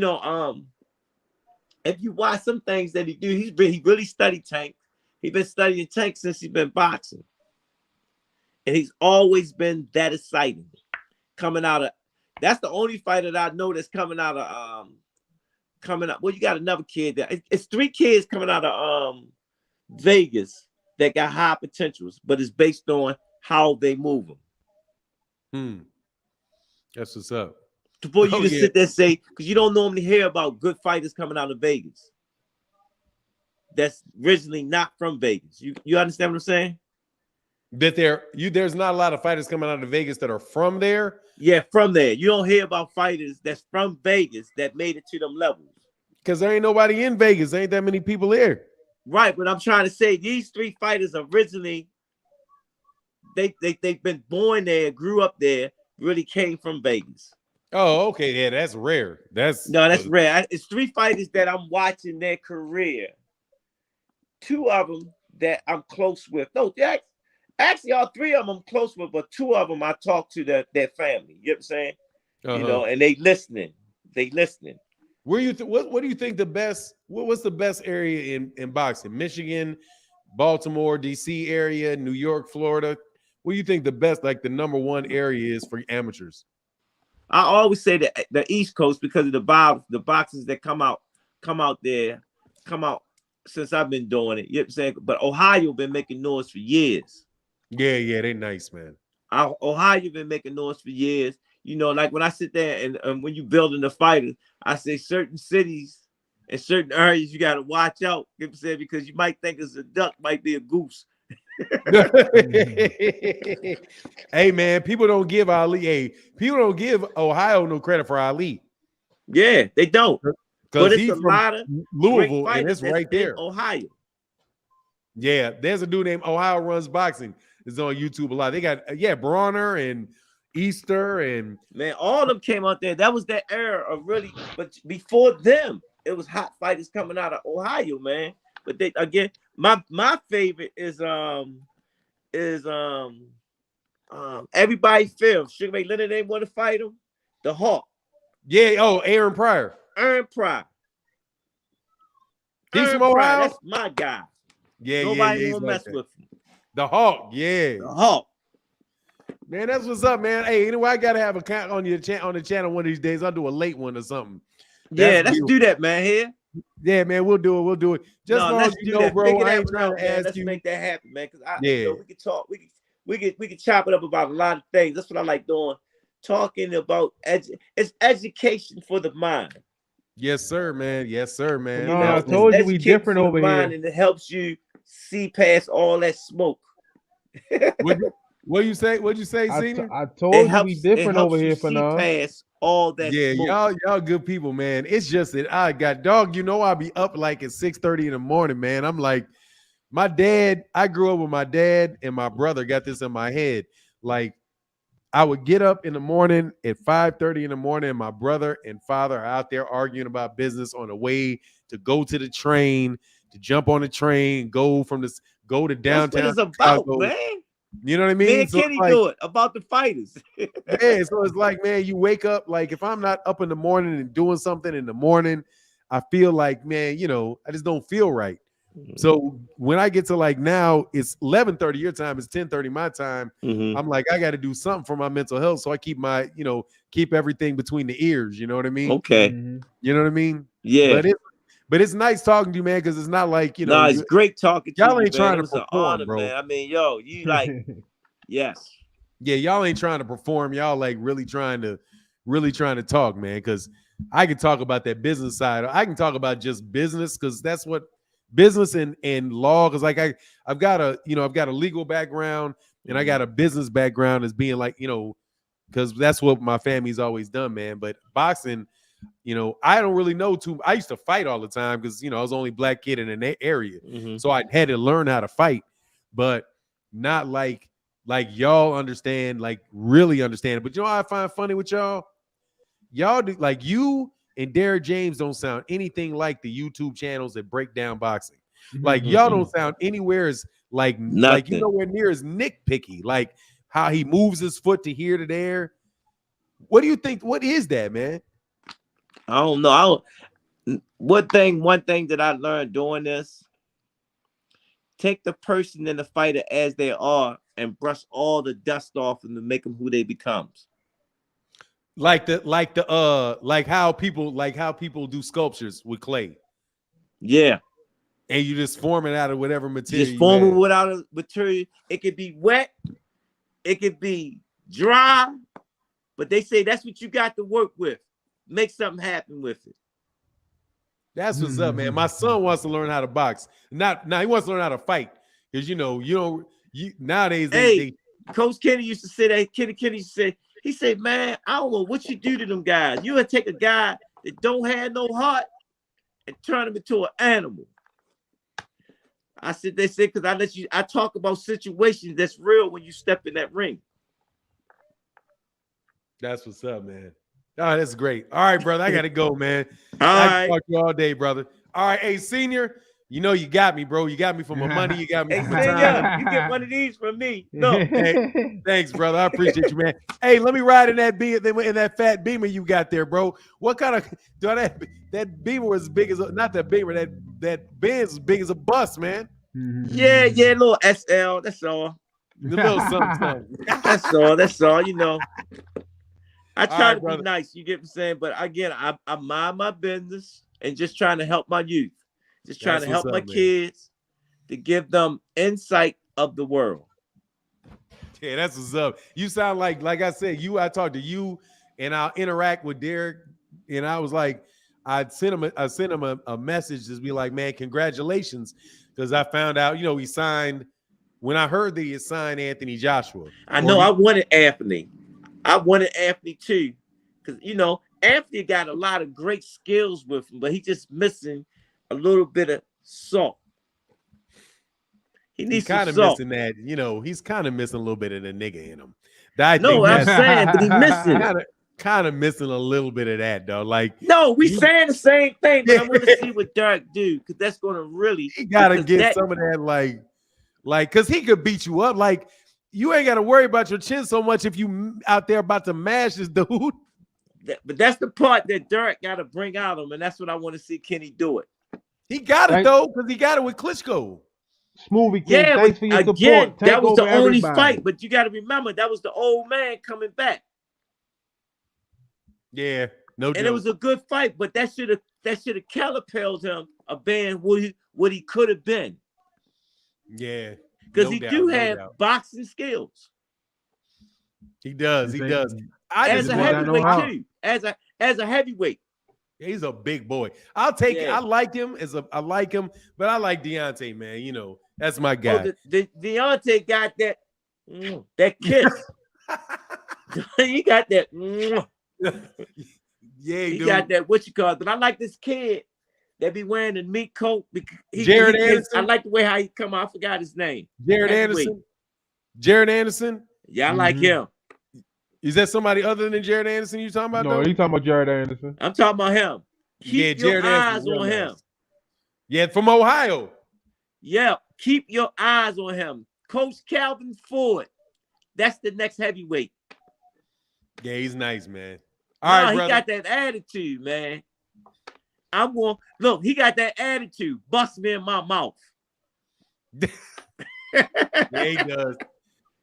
you watch some things that he do, he really studied Tank. He's been studying Tank since he's been boxing. And he's always been that exciting. That's the only fighter that I know that's coming out. Well, you got another kid it's 3 kids coming out of Vegas that got high potentials, but it's based on how they move them. That's what's up. For you to sit there and say, because you don't normally hear about good fighters coming out of Vegas. That's originally not from Vegas. You understand what I'm saying? That there's not a lot of fighters coming out of Vegas that are from there. Yeah, from there. You don't hear about fighters that's from Vegas that made it to them levels. Because there ain't nobody in Vegas. There ain't that many people here. Right, but I'm trying to say these 3 fighters originally, they've been born there, grew up there, really came from Vegas. Oh, okay. Yeah, that's rare. That's rare. It's 3 fighters that I'm watching their career. 2 of them that I'm close with. No, actually, all 3 of them I'm close with, but 2 of them I talk to their family. You know what I'm saying? You know, and they listening. Where you what do you think the best? What's the best area in boxing? Michigan, Baltimore, DC area, New York, Florida. What do you think the best, like the number 1 area is for amateurs? I always say that the East Coast because of the boxers that come out since I've been doing it. You know what I'm saying? But Ohio been making noise for years. Yeah, they nice, man. Ohio been making noise for years. You know, like when I sit there and when you building the fighters, I say certain cities and certain areas you got to watch out. You know what I'm saying? Because you might think it's a duck, might be a goose. Hey man, people don't give Ohio no credit for Ali. Yeah, they don't. But it's a lot of Louisville, and it's right there. Ohio. Yeah, there's a dude named Ohio Runs Boxing. It's on YouTube a lot. They got Bronner and Easter and man, all of them came out there. That was that era of really, but before them, it was hot fighters coming out of Ohio, man. But they again, my favorite is everybody feels Sugar Ray Leonard didn't want to fight him. The Hawk. Yeah, Aaron Pryor. He's from Ohio. That's my guy. Yeah, nobody won't mess with him. The Hawk, yeah. The Hawk. Man, that's what's up, man. Hey, anyway, I gotta have a count on the channel one of these days. I'll do a late one or something. Let's do that, man. Here. Yeah, man, we'll do it. Just as long as you know, bro. I ain't trying to ask let's you. Make that happen, man. Because we can talk. We can chop it up about a lot of things. That's what I like doing. Talking about it's education for the mind. Yes, sir, man. No, I told you we different over here, and it helps you see past all that smoke. What you say? What'd you say, Senior? I told you we different over here, Fannon. Past all that. Yeah, smoke. y'all good people, man. It's just that I got dog. You know, I'll be up like at 6:30 in the morning, man. I'm like, my dad. I grew up with my dad and my brother. Got this in my head. Like, I would get up in the morning at 5:30 in the morning, and my brother and father are out there arguing about business on the way to go to the train, to jump on the train, go to downtown. That's what it's about, man. You know what I mean? Me and Kenny do it about the fighters. Yeah, so it's like, man, you wake up, like if I'm not up in the morning and doing something in the morning, I feel like, man, you know, I just don't feel right. So when I get to like now, it's 11:30 your time, it's 10:30 my time. I'm like, I got to do something for my mental health, so I keep keep everything between the ears. You know what I mean? Okay. You know what I mean? Yeah. But it's nice talking to you, man, because it's not like No, it's great talking to you. Y'all ain't trying to perform, honor, bro. Man. I mean, you like, yes. Yeah, y'all ain't trying to perform. Y'all like really trying to talk, man. Because I can talk about that business side. I can talk about just business because that's what business and law. Because like I've got a legal background and I got a business background as being like, because that's what my family's always done, man. But boxing, I don't really know too. I used to fight all the time because I was the only black kid in an area, so I had to learn how to fight, but not like y'all understand, like really understand. But what I find funny with y'all do, like you and Derek James don't sound anything like the YouTube channels that break down boxing. Like y'all don't sound anywhere as like nowhere near as nitpicky, like how he moves his foot to here to there. What do you think? What is that, man? I don't know. One thing that I learned doing this: take the person and the fighter as they are, and brush all the dust off them to make them who they becomes. Like how people do sculptures with clay. Yeah. And you just form it out of whatever material. Just form it without a material. It could be wet. It could be dry. But they say that's what you got to work with. Make something happen with it. That's what's up, man. My son wants to learn how to box. He wants to learn how to fight. Because nowadays they Coach Kenny used to say that. Kenny used to say, he said, man, I don't know what you do to them guys. You would take a guy that don't have no heart and turn him into an animal. I said, they said, because I talk about situations that's real when you step in that ring. That's what's up, man. Oh, that's great. All right, brother. I gotta go, man. I can talk to you all day, brother. All right, hey, senior. You know you got me, bro. You got me for my money. You got me for my time. You get one of these from me. No. Hey, thanks, brother. I appreciate you, man. Hey, let me ride in that fat Beamer you got there, bro. What kind of that Beamer was as big as not that Beamer, that Benz as big as a bus, man. Yeah, little SL. That's all. The little something. That's all, you know. I try to brother. be nice, you get what I'm saying? But again, I mind my business and just trying to help my youth. Just trying to help my kids to give them insight of the world. Yeah, that's what's up. You sound like I said, I talked to you and I'll interact with Derek. And I was like, I sent him a message to be like, man, congratulations. Because I found out, he signed, when I heard that he had signed Anthony Joshua. I know I wanted Anthony. I wanted Anthony too. Because, Anthony got a lot of great skills with him, but he's just missing a little bit of salt. He's kind of missing that, he's kind of missing a little bit of the nigga in him. I'm saying, but he's missing. Kind of missing a little bit of that, though. No, we saying the same thing, but I want to see what Derek do, because that's going to really. He got to get some of that, because he could beat you up. You ain't got to worry about your chin so much if you out there about to mash this dude. But that's the part that Derek got to bring out of him, and that's what I want to see Kenny do it. He got it, though, because he got it with Klitschko. Smoothie King, thanks for your support. That was the only fight, but you got to remember, that was the old man coming back. Yeah, no joke. And it was a good fight, but that should have catapulted him of being what he could have been. Yeah. Because he have boxing skills. He does. As a heavyweight too. As a heavyweight. He's a big boy. I'll take it. I like him but I like Deontay, man. That's my guy. Deontay got that kiss. He got that. Yeah, he got that. What you call it? But I like this kid that be wearing the meat coat. Jared Anderson. I like the way how he come out. I forgot his name. Jared Anderson. Yeah, I like him. Is that somebody other than Jared Anderson you talking about? No, you talking about Jared Anderson. I'm talking about him. Keep your eyes on him. Nice. Yeah, from Ohio. Yeah, keep your eyes on him. Coach Calvin Ford. That's the next heavyweight. Yeah, he's nice, man. All right, brother. He got that attitude, man. He got that attitude. Bust me in my mouth. Yeah, he does.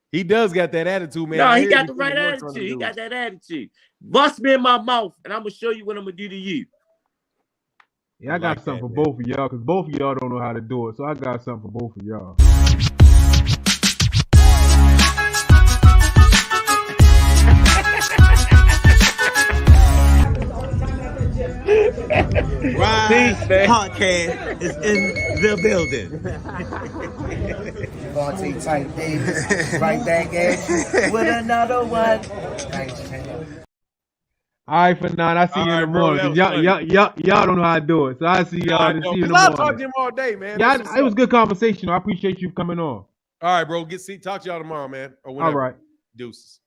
He does got that attitude, man. No, he got the right attitude. He got that attitude. Bust me in my mouth, and I'm gonna show you what I'm gonna do to you. Yeah, I got something for both of y'all, because both of y'all don't know how to do it. So I got something for both of y'all. Rize Podcast is in the building. Garcia type Davis, right back at you with another one. Thanks, man. All right, Fannon, I see you in the morning. Y'all don't know how to do it, so I see y'all. See you in the morning. I talked to him all day, man. It was good conversation. I appreciate you coming on. All right, bro. Talk to y'all tomorrow, man. Or whenever. All right. Deuces.